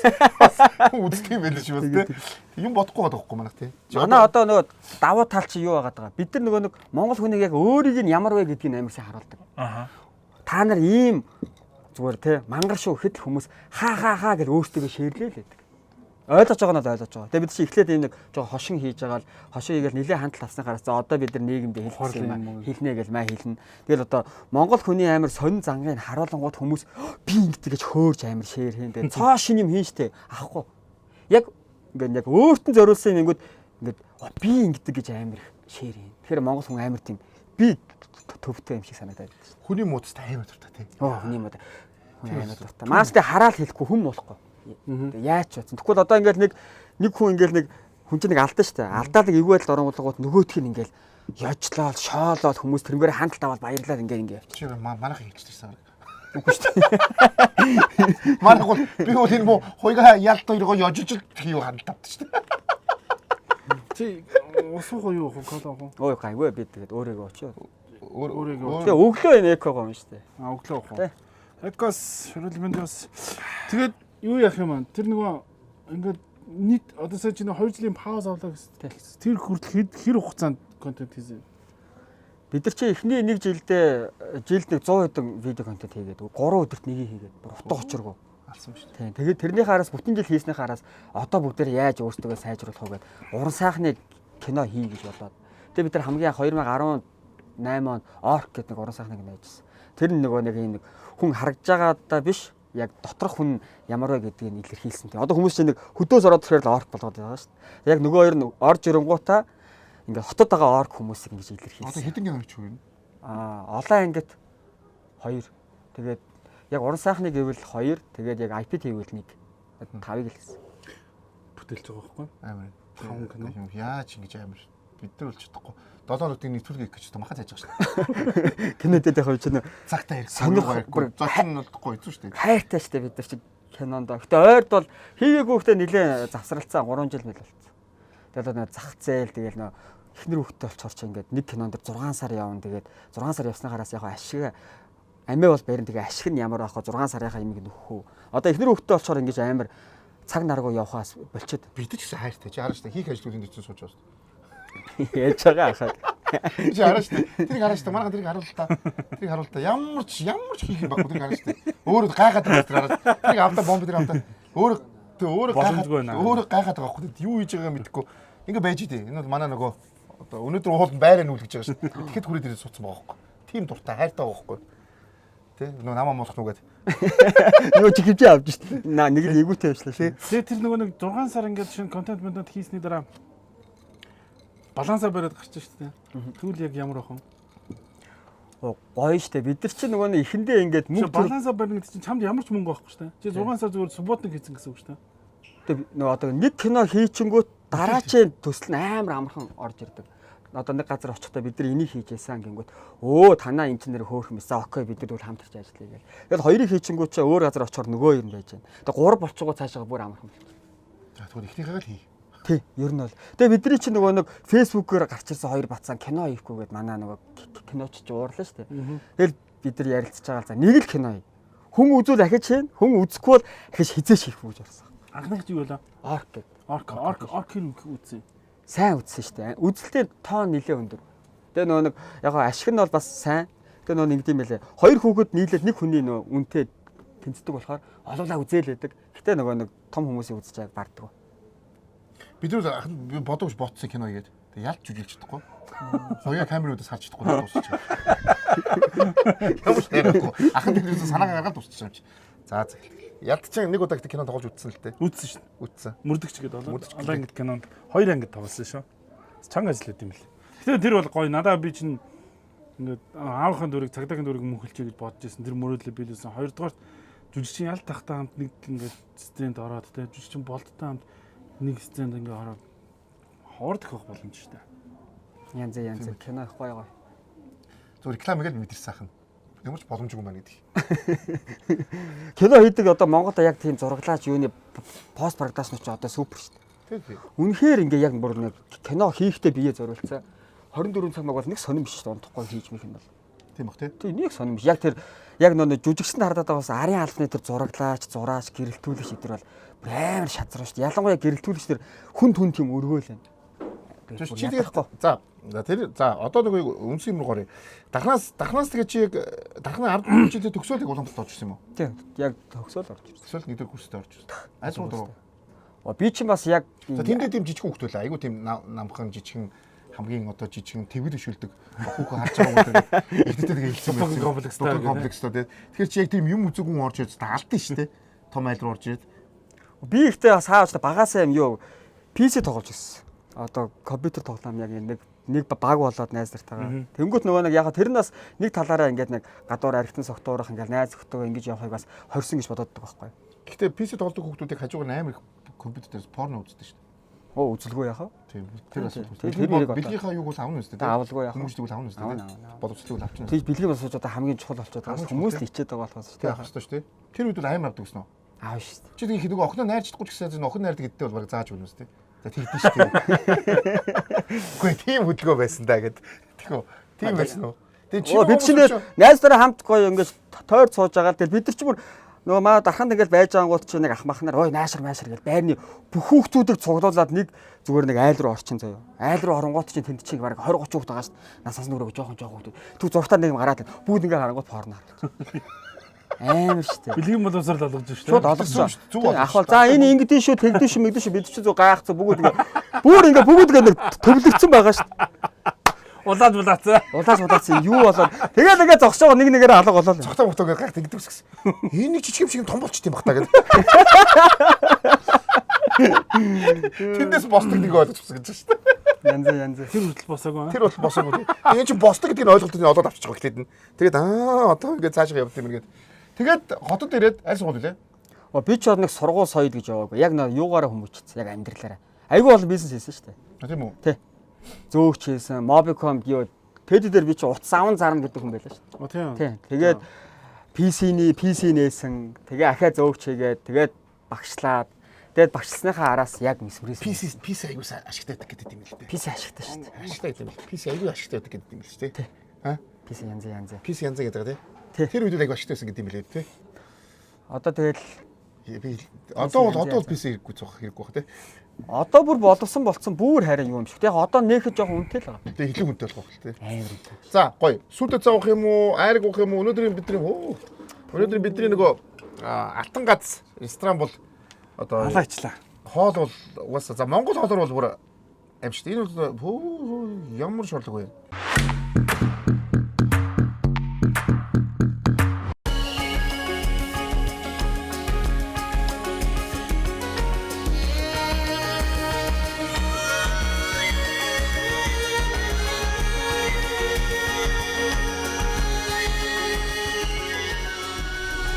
[SPEAKER 1] үздэг юм байл шүү дээ. Юм бодохгүй байхгүй манайх тий.
[SPEAKER 2] Манай одоо нөгөө давуу тал чи юу байгаад байгаа. Бид нар нөгөө нэг монгол хүнийг яг өөрийг нь ямар вэ гэдгийг амар сайн харуулдаг. Та нар ийм зүгээр тий мангар шүү гэхэд хүмүүс хаа гэж өөртөө шеэрлээ л байдаг. Ойлгож байгаа нь ойлгож байгаа. Тэгээ бид чи эхлээд ийм нэг жоо хошин хийж байгаа л хошин хийгээл нэлээд хандлт авсныхаараа за одоо бид нар нийгэмдээ хэлнэ гэж маа хэлнэ. Тэгэл одоо монгол хүний амар сонин зангыг харуулангууд хүмүүс би ингэдэг гэж хөөрж амар шеэр хийн. Тэгээ цоо шин юм хийн штэ авахгүй. Яг ингээд яг өөртөө зориулсан юм ингүүд ингээд би ингэдэг гэж амар шеэр хийн. Тэгэхээр монгол хүн амар тийм би төвтэй юм шиг санагдаад байна.
[SPEAKER 1] Хүний муудтай амар дуртай тий.
[SPEAKER 2] Хүний мууд. Амар дуртай. Маастай хараал хэлэхгүй хүм болохгүй. Яач вэ? Тэгвэл одоо ингээл нэг хүн ингээл нэг хүн чинь нэг алдаа штэ. Алдаалаг эвгүй байдал оронгуулгууд нөгөөдх нь ингээл ёжлол, шоолол хүмүүс тэрнгээр хандлт аваад баярлаад ингээ явчих.
[SPEAKER 1] Чи манайх хийчихсэн.
[SPEAKER 2] Үгүй штэ.
[SPEAKER 1] Манайх бол би бол энэ муу хойгаа ялт хоёроо ёжиж хийв хандлт авдаг штэ.
[SPEAKER 3] Чи усуу юу хоколоо хоо.
[SPEAKER 2] Ой гайгүй би тэгээд өөрийгөө очиод.
[SPEAKER 3] Өөрийгөө.
[SPEAKER 2] Тэгээ өглөө энэ экого юм штэ.
[SPEAKER 3] Өглөө хоо. Экос шүрэлмэндээс тэгээд юу яах юм аа? Тэр нөгөө ингээд нийт одоо сая чинь 2 жилийн пауз авлаа гэсэн. Тэр хүртэл хэр хугацаанд контент хийсэн?
[SPEAKER 2] Бид нар чи эхний нэг жилд нэг 100 хэдэн видео контент хийгээд 3 өдөрт нэгийг хийгээд утга учиргүй
[SPEAKER 1] алсан шүү дээ.
[SPEAKER 2] Тийм. Тэгээд тэрнийхээ араас бүтэн жил хийснийхээ араас одоо бүгдээр яаж өөрсдөө сайжруулах вэ гэдэг уран сайхны кино хий гэж бодоод. Тэгээд бид нар хамгийн 2018 онд Orc гэдэг нэг уран сайхны кино хийжсэн. Тэр нөгөө нэг юм нэг хүн харагдж байгаадаа биш яг доторх хүн ямар вэ гэдгийг илэрхийлсэн. Тэгээ одоо хүмүүс чинь нэг хөдөөс ороод ирэхээр л орк болгоод байгаа шүү дээ. Яг нөгөө хоёр нь орж ирэнгуутаа ингээд хотод байгаа орк хүмүүсийг ингэж илэрхийлсэн.
[SPEAKER 1] Одоо хэдэн гэмч юу вэ?
[SPEAKER 2] Олон ангит 2. Тэгээд яг уран сайхны гэвэл 2, тэгээд яг IP гэвэл 1. 5-ыг л гэсэн.
[SPEAKER 3] Бүтээлж байгаа байхгүй?
[SPEAKER 1] Амар.
[SPEAKER 3] 5 кино.
[SPEAKER 1] Яаж ингэж амар. Бид нар бол чадахгүй. 7 өнөختийн нэвтрүүлэг гэж одоо махаж яаж байгаа шүү дээ.
[SPEAKER 2] Кинодэд яг чинь
[SPEAKER 1] цагтаа ирэх сонирхолтой. Зочин нь болохгүй эзэн шүү дээ.
[SPEAKER 2] хайртай шүү дээ бид нар чинь кинонд. Гэтэ ойрд бол хийгээгүй хөтэ нэлээ завсралцсан 3 жил мэл болсон. Тэгээд одоо зах зээл тэгээд нөө эхнэр хүүхдтэй болцоор чи ингээд нэг кинонд 6 сар явна. Тэгээд 6 сар явсныхаараас яг ашиг амиа бол барин тэгээ ашиг нь ямар байх вэ? 6 сарынхаа юмыг нөхөө. Одоо эхнэр хүүхдтэй болцоор ингэж амар цаг наргуу явахаас болчиход
[SPEAKER 1] бид ч гэсэн хайртай. Чи хараа шүү дээ. Хийх ажлуудын дээр чинь сууж байгаа шүү дээ.
[SPEAKER 2] Яаж байгаа ахаа.
[SPEAKER 1] Чи хараа шүү дээ. Тэрийг хараа шүү дээ. Манайхан тэрийг харуул та. Тэрийг харуул та. Ямар ч хийх юм байхгүй. Тэрийг хараа шүү дээ. Өөрөө гайхаад байгаа тэр хараа. Тэрийг автаа бомб тэрийг автаа. Өөрөө гайхаад байгаа байхгүй. Юу хийж байгааг мэдэхгүй. Ингээ байж дээ. Энэ бол манай нөгөө одоо өнөөдөр ууланд байраа нүүлгэж байгаа шүү. Тэгэхэд хүрээд ирээд суудсан байгаа байхгүй. Тим дуртай хайртай байгаа байхгүй. Тэ нөө намаа молох нүгээд.
[SPEAKER 2] Юу ч хэмжээ авч шүү. Нэг л ээгүүтэй явчлаа шүү.
[SPEAKER 3] Тэгээ тэр нөгөө нэг 6 сар ингээд шинэ контент мэдээд хийсний дараа балансаа бариад гарч шүү дээ. Тэгвэл яг ямар ах вэ?
[SPEAKER 2] Гоё штэ. Бид нар чинь нөгөө нэг эхэндээ ингээд
[SPEAKER 3] мөнгө балансаа барина гэдэг чинь чамд ямар ч мөнгө байхгүй шүү дээ. Чи 6 сар зүгээр субботник хийсэн гэсэн үг шүү дээ.
[SPEAKER 2] Тэгээ нөгөө одоо нэг кино хийчихэнгүүт дараачийн төсөл нь амар амархан орж ирдэг. Одоо нэг газар очихдоо бид нар энийг хийжээсэн гингүүт танаа инженер хөөх юмсан окей бид нар тэгвэл хамтарч ажиллая гэл. Тэгэл хоёрыг хийчихэнгүүт чи өөр газар очихоор нөгөө юм байж байна. Тэгээ гурав болчихгоо цаашаа бүр амархан болж байна.
[SPEAKER 1] За тэгвэл ихнийхээ л хий.
[SPEAKER 2] Тий, ер нь бол. Тэгээ бидний чи нөгөө нэг фэйсбүүкээр гарч ирсэн хоёр бацаан кино хийхгүйгээд манаа нөгөө киноч чи уурлаа шүү дээ. Тэгэл бид нар ярилцж байгаа за нэг л кино хий. Хүн үзүүл ахиж хийн, хүн үзэхгүй бол ахиж хизээш хийх гэж орсон.
[SPEAKER 3] Анхных чи юу вэ?
[SPEAKER 2] Арк гэдэг.
[SPEAKER 3] Арк үзье.
[SPEAKER 2] Сайн үзсэн шүү дээ. Үзэлтийн тоон нэлээ өндөр. Тэгээ нөгөө нэг яг ашиг нь бол бас сайн. Тэгээ нөгөө нэг юм байлээ. Хоёр хүүхэд нийлээд нэг хүний нөгөө үнтэй тэнцдэг болохоор олоолаа үзээл байдаг. Гэтэ нөгөө нэг том хүмүүсийн үзэж байгааг барддаг.
[SPEAKER 1] Бид нар бодогч ботсон кино хийгээд тэг ялч жүжиглж чадахгүй. Хоёроо камеруудаас харж чадахгүй дуусчих. Ямар ч ярихгүй. Ахын телевизээс санаагаа гаргаад дуусчих юм чи. За ялтчаа нэг удаа гэдэг кино тоглож үзсэн л дээ.
[SPEAKER 3] Үзсэн шүү дээ.
[SPEAKER 1] Үзсэн.
[SPEAKER 3] Мөрдөгч гэдэг болоо. Одоо ингэж кинонд 2 ангид тоглосон шүү. Чанга ажил хийм бэл. Тэгэхээр тэр бол гоё. Надаа би чинь ингээд аавынхаа дүрийг цагдаагийн дүрийг мөнхөлчээ гэж бодож ирсэн. Тэр мөрөөдлөө биелүүлсэн. Хоёрдугаар жүжигчин ялт тахтай хамт нэг ингээд стенд ороод те жүжигчин болттой хамт нэг стенд ингээд ороод хоорд их боломж шүү дээ.
[SPEAKER 2] Янз кино их гоё.
[SPEAKER 1] Зүгээр рекламыг л мэдэрсэн ахын. Ямар ч боломжгүй маань гэдэг.
[SPEAKER 2] Кино хийдэг одоо Монголд яг тийм зураглаач юуны пост продакшн ч одоо супер шүү дээ.
[SPEAKER 1] Тийм.
[SPEAKER 2] Үнэхээр ингээ яг бүр нэг кино хийхдээ бие зориулсан. 24 цаг маг бол нэг сонирм биш шүү дээ. Унтахгүй хийж мэх юм бол.
[SPEAKER 1] Тийм бах тий.
[SPEAKER 2] Тийм нэг сонирм биш. Яг тэр яг нөө жүжигчэнд хардаад байгаас арын албаны тэр зураглаач, зураач, гэрэлтүүлэгч эдэр бол амар шазруу шүү дээ. Ялангуяа гэрэлтүүлэгч тэр хүн тийм өргөөл байна.
[SPEAKER 1] Чи тэгэхгүй. За одоо нэг үнс юм руу горё. Дахнаас тэгээ чи яг дахны 10 жилийн төгсөөлийг Улаанбаатарт орж ирсэн юм уу?
[SPEAKER 2] Тийм. Яг төгсөөл орж ирсэн.
[SPEAKER 1] Төгсөөл нэгдүгээр курстэй орж ирсэн. Айс руу дөрөв.
[SPEAKER 2] Би чинь бас яг
[SPEAKER 1] тэндээ тийм жижиг хүүхдүүд л айгу тийм намхан жижигэн хамгийн одоо жижигэн тэгвэл өшүүлдэг хүүхэн харж байгаа хүмүүс ихтэй тэгээ хэлсэн байсан. Комплекстай. Тэгэхээр чи яг тийм юм үзэггүй орж ирээд алдсан шүү дээ. Том айл руу орж ирээд.
[SPEAKER 2] Би ихтэй бас хааж багасаа юм юу PC тоглож ирсэн. Одоо компьютер тоглоом яг нэг баг болоод найз нартайгаа. Тэнгүүт нөгөө нэг яг тэр нь бас нэг талаараа ингээд нэг гадуур архитан согтуурах ингээд найз өгтөөгөө ингэж явахыг бас хорсон гэж боддог байхгүй.
[SPEAKER 1] Гэхдээ PC тоглодог хүүхдүүдийг хажуугаар амар их компьютерээс порно үздэг шүү дээ.
[SPEAKER 2] Үзэлгүй яхаа.
[SPEAKER 1] Тийм. Тэр бас бэлгийнхаа юуг бол авна үстэй.
[SPEAKER 2] Авалгүй яхаа.
[SPEAKER 1] Хүмүүжлэг бол авна үстэй. Боловсролыг авчихна.
[SPEAKER 2] Тэг бэлгийн бас одоо хамгийн чухал болчиход байгаа. Хүмүүс л ичээд байгаа болохоос
[SPEAKER 1] шүү дээ. Авах хэрэгтэй шүү дээ. Тэр үед бол амар авдаг гэсэн үү?
[SPEAKER 2] Аав шүү дээ.
[SPEAKER 1] Чи тэгээ нөгөө охиноо найрч чадахгүй ч гэсэн охин найрдаг гэдэгтэй бол баг зааж өгнө үстэй. За тэгдэж шүү дээ. Үгүй тийм хөдөлгөөн байсан да гэд. Тэхөө. Тийм байсан уу?
[SPEAKER 2] Тэг чи бид чинь найз дараа хамт гоё ингэж тойр сууж байгаа. Тэг бид нар ч бүр нөгөө маа дархан тэгэл байж байгаангууд чи нэг ах махнаар ой наашар гэл байрны бүх хүүхдүүдийг цуглуулад нэг зүгээр нэг айл руу орчин заяа. Айл руу оронгууд чи тэнд чиг бараг 20 30 хүүхд байгаа шүү дээ. Насаас нүрэг жоохон хүүхд. Түг зургатаар нэг юм гараад бүгд ингээ харангууд порно харж. Амар шүү дээ.
[SPEAKER 3] Бэлгийн боловсрол олгож шүү дээ.
[SPEAKER 2] Шууд олгосон. Ах бол за энэ ингэдэж шүү тэгдэж шүү мэгдэж шүү бид чи зүг гайхацсан бүгд ингээ нэг төвлөгцсөн байгаа шүү дээ. Улаацсан юу болоод тэгээд ингээ зогсож байгаа нэг нэгээр алга болоо.
[SPEAKER 1] Цогтой мөхтөг гайхт ингэдэг гэсэн. Энэ нэг жижиг юм шиг том болчих тийм бах та гэдэг. Тэндээс босдог нэг ойлгочихсон гэж шүү дээ.
[SPEAKER 2] Янз.
[SPEAKER 3] Тэр хүртэл босоогүй.
[SPEAKER 1] Тэр бол босоогүй. Энэ чинь босдог гэдгийг ойлголтыг олоод авчих байгаа гэхлээд. Тэгээд одоо ингээ цаашаа явд юм гээд. Тэгээд хотод ирээд аль сургууль үлээ?
[SPEAKER 2] Би ч нэг сургууль соёл гэж яваагүй. Яг юугаараа хүмүүжчихсэн. Яг амьдралаараа. Айгүй бол бизнес хийсэн шүү дээ.
[SPEAKER 1] Тийм үү?
[SPEAKER 2] Тий. Зөөгч хийсэн, Mobicom юу тэд дээр би чи утас аван зарна гэдэг хүн байлаа шүү дээ. Тийм. Тэгээд PC нээсэн. Тэгээ ахаа зөөгч хийгээд тэгээд багшлаад. Тэгээд багшлсныхаа араас яг мисмрээс
[SPEAKER 1] PC аягүй ашигтай байдаг гэдэг юм л дээ.
[SPEAKER 2] PC ашигтай шүү дээ.
[SPEAKER 1] Ашигтай гэдэг юм. PC аягүй ашигтай байдаг гэдэг юм л шүү дээ. Ха?
[SPEAKER 2] PC янз.
[SPEAKER 1] PC янз гэдэг тий. Тэр үед аягүй ашигтайсэн гэдэг юм лээ тий.
[SPEAKER 2] Одоо тэгэл
[SPEAKER 1] одоо PC хэрэггүй цоох хэрэггүй бах тий.
[SPEAKER 2] Одоо бүр боловсон болцсон бүр харин юу юм шиг. Яг одоо нээхэд жоохон үнэтэй л байгаа.
[SPEAKER 1] Тэгээ илүү үнэтэй болох байх тий.
[SPEAKER 2] Амар үнэтэй.
[SPEAKER 1] За гоё. Сүлдө цаавах юм уу? Айрг уух юм уу? Өнөөдрийн бидний нөгөө Алтан гац ресторан бол одоо
[SPEAKER 3] алаачлаа.
[SPEAKER 1] Хоол бол угаасаа за Монгол хоолор бол бүр амжтай. Энэ бол ямар шорлог вэ?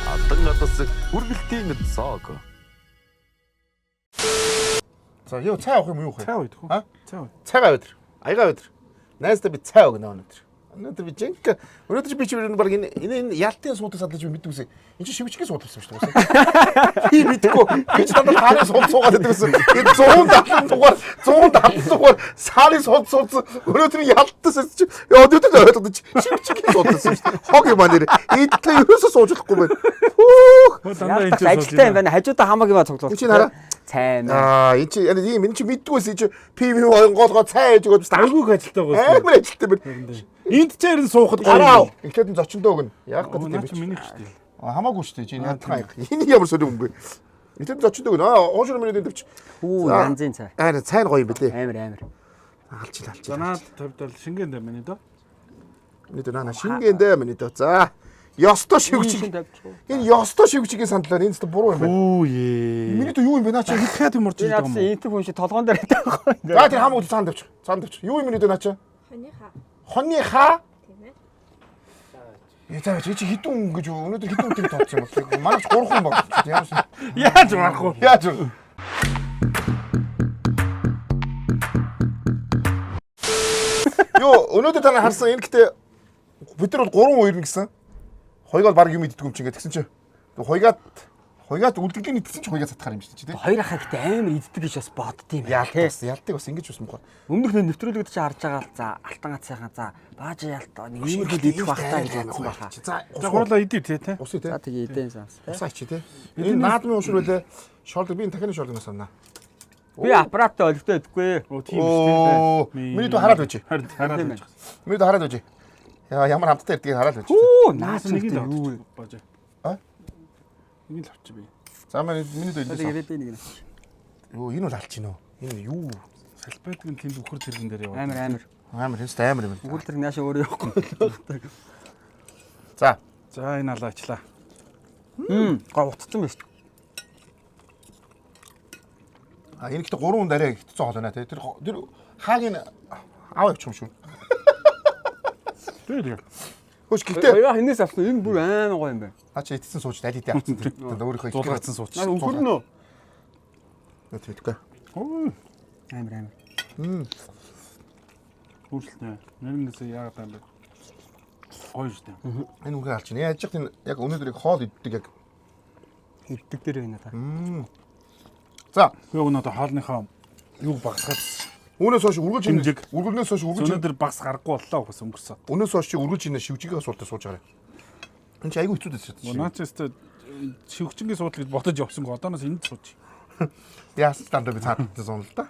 [SPEAKER 5] Атангатас үргэлтийн цааг.
[SPEAKER 1] За ёо цай авах юм юу вэ?
[SPEAKER 3] Цай уух уу?
[SPEAKER 1] А?
[SPEAKER 3] Цай уух.
[SPEAKER 1] Цайгаа өдөр. Аяга өдөр. Найстай би цай өгнө өнөдөр. Өнөдөр би жинк өнөдөр би чимээр баг энэ ялтын суудыг садлаж мэддэгсэн. Энэ чи шивчгийн суудалсан шүү дээ. Би мэдгүй. Би ч надад хааны сууд суугаад байдагсэн. Энэ 170 дугаар сарын сууд өнөдөр ялтаас чи өнөдөр ойлгоод чи шивчгийн суудалсан шүү дээ. Хог юм аа нэр. Эдгээр ерөөсөө сууж болохгүй байна.
[SPEAKER 3] Дандаа энэ
[SPEAKER 2] Ажилтай юм байна. Хажуудаа хамаагүй ба цуглуулсан.
[SPEAKER 1] Чи нараа.
[SPEAKER 2] Цайн.
[SPEAKER 1] Энэ чи энэ чи мэддгүйсэн чи пив гоолгоо цай ээж өгөөд
[SPEAKER 3] айгүйх ажилтай байгаа.
[SPEAKER 1] амар ажилтай байна.
[SPEAKER 3] Энд ч ярин суухад
[SPEAKER 1] Араа. Эхлээд нь зочиндоо өгнө. Яг гэдэг юм
[SPEAKER 3] наа
[SPEAKER 1] би.
[SPEAKER 3] чи миний шүү дээ.
[SPEAKER 1] Хамаагүй шүү дээ. Чи ядхан аяг. Энэ ямар сони юм бэ? Эхлээд зочиндоо өгнө. Уушрын миний дэвч.
[SPEAKER 2] Үу янзын цай.
[SPEAKER 1] Аа цай нь гоё юм бэлээ.
[SPEAKER 2] Амар.
[SPEAKER 1] Алчил.
[SPEAKER 3] За наад тавьдал шингэн дээ миний доо.
[SPEAKER 1] Миний дэ наа шингээндээ миний дөө. За. Ёстой шивчиг. Энэ ёстой шивчигийн сандлаар энэ зөв буруу юм байна.
[SPEAKER 3] Оо ээ.
[SPEAKER 1] Миний дэ юу юм бэ наа чи?
[SPEAKER 3] Дахиад юм орж ирдэг юм уу?
[SPEAKER 2] Интэг хүн шиг толгоон дээр байдаг байхгүй.
[SPEAKER 1] За тэр хамаагүй цаан давч. Цаан давч. Юу юм миний дэ наа чи? Хоньны хаа?
[SPEAKER 6] Тийм
[SPEAKER 1] Яа
[SPEAKER 6] ээ.
[SPEAKER 1] за чи хитэн гэж өнөөдөр хитэн тэр тооцсон юм бол манайч 3 хүн баг. Ямар
[SPEAKER 3] Яаж марахгүй?
[SPEAKER 1] яаж Йоо өнөөдөр та нар харсан энэ гэтээ бид нар бол 3-2 гэсэн. Хоёгоо баг юм иддэг юм чи ингээд тэгсэн чи. Хоёгаад үлдгэлийн идсэн чи хоёгаа сатахаар юм шүү дээ.
[SPEAKER 2] Хоёр ахаа гэдэг амар иддэг гэж бас боддtiin байна.
[SPEAKER 1] Ялтыг бас ингэж ус мөхөө.
[SPEAKER 2] Өмнөх нь нэвтрүүлэгд чи харж байгаа л за алтан гацсайхан за бааж ялтаа нэг юм хэд идэх бахтаа гэж бодсон баха.
[SPEAKER 1] За
[SPEAKER 3] Хурлаа идэв тий.
[SPEAKER 1] усыг те.
[SPEAKER 2] За тэгээ эдэн санс.
[SPEAKER 1] Усаач те. Энэ наадмын ушир үлээ шоолдог би энэ дахины шоолгоноос санаа.
[SPEAKER 2] Би аппараттай олигтой идэхгүй.
[SPEAKER 3] Оо тийм шүү дээ.
[SPEAKER 1] Миний дөө хараад байж.
[SPEAKER 3] Хараад байж.
[SPEAKER 1] Миний дөө хараад байж. Яа ямар хамттай ирдгийг хараад байж.
[SPEAKER 2] Оо
[SPEAKER 3] Наас
[SPEAKER 2] наас
[SPEAKER 3] нэг
[SPEAKER 2] нэг
[SPEAKER 3] л
[SPEAKER 2] юу.
[SPEAKER 3] бааж.
[SPEAKER 1] А?
[SPEAKER 3] Нэг л авчих би.
[SPEAKER 1] За миний дөө
[SPEAKER 2] Тэгээд
[SPEAKER 1] ирдээ.
[SPEAKER 2] ирээд нэг.
[SPEAKER 1] Юу энэ бол алж гинөө. Энэ юу?
[SPEAKER 3] Салбайтгийн тэнд үхэр тэрэн дээр яваа.
[SPEAKER 2] Амар.
[SPEAKER 1] Амар хэвээр амар юм.
[SPEAKER 2] Өгөр тэр наашаа өөрөө явахгүй.
[SPEAKER 1] За.
[SPEAKER 3] За энэ алаачлаа.
[SPEAKER 2] Гоо утцсан байна шүү.
[SPEAKER 1] А энэ ихтэй 3 хүн дараа ихтсэн хоолойна те. Тэр хаагийн аав явчих юм шүү.
[SPEAKER 3] Тэгээ.
[SPEAKER 1] Хөөш гэтээ.
[SPEAKER 2] Хоёроо хинээс авсан энэ бүр амар гоё юм байна.
[SPEAKER 1] А чи эдсэн сууж аль хэдийн авсан. Өөрийнхөө
[SPEAKER 3] Зулгаацсан сууч.
[SPEAKER 2] Наа өгөрнө.
[SPEAKER 1] Тэгтээ.
[SPEAKER 2] Амар.
[SPEAKER 3] Хүрэлтнэ. Нэрнээс яагаад юм бэ? Гоё шүү дээ.
[SPEAKER 1] Энэ үгээ алж байна. Яаж яах яг өнөөдөр хоол иддэг яг.
[SPEAKER 2] Иддэг дээр байна та.
[SPEAKER 1] За.
[SPEAKER 3] Би өнөөдөр хоолныхоо юг багсгаад
[SPEAKER 1] Үүнээс хойш үргэлж
[SPEAKER 3] Хэмжиг.
[SPEAKER 1] үргэлнээс хойш үргэлж
[SPEAKER 3] өнөөдөр багс гарахгүй боллоо бас өнгөрсөн.
[SPEAKER 1] өнөөс хойш чи үргэлж энэ шивжигээ суултаа сууж байгаа. Энэ чи айгүй хэцүү дэс.
[SPEAKER 3] Наачстай шивгчингийн суудлыг ботож явсангүй одооноос энд сууч.
[SPEAKER 1] Яас тандаа би цаатсан сон л да.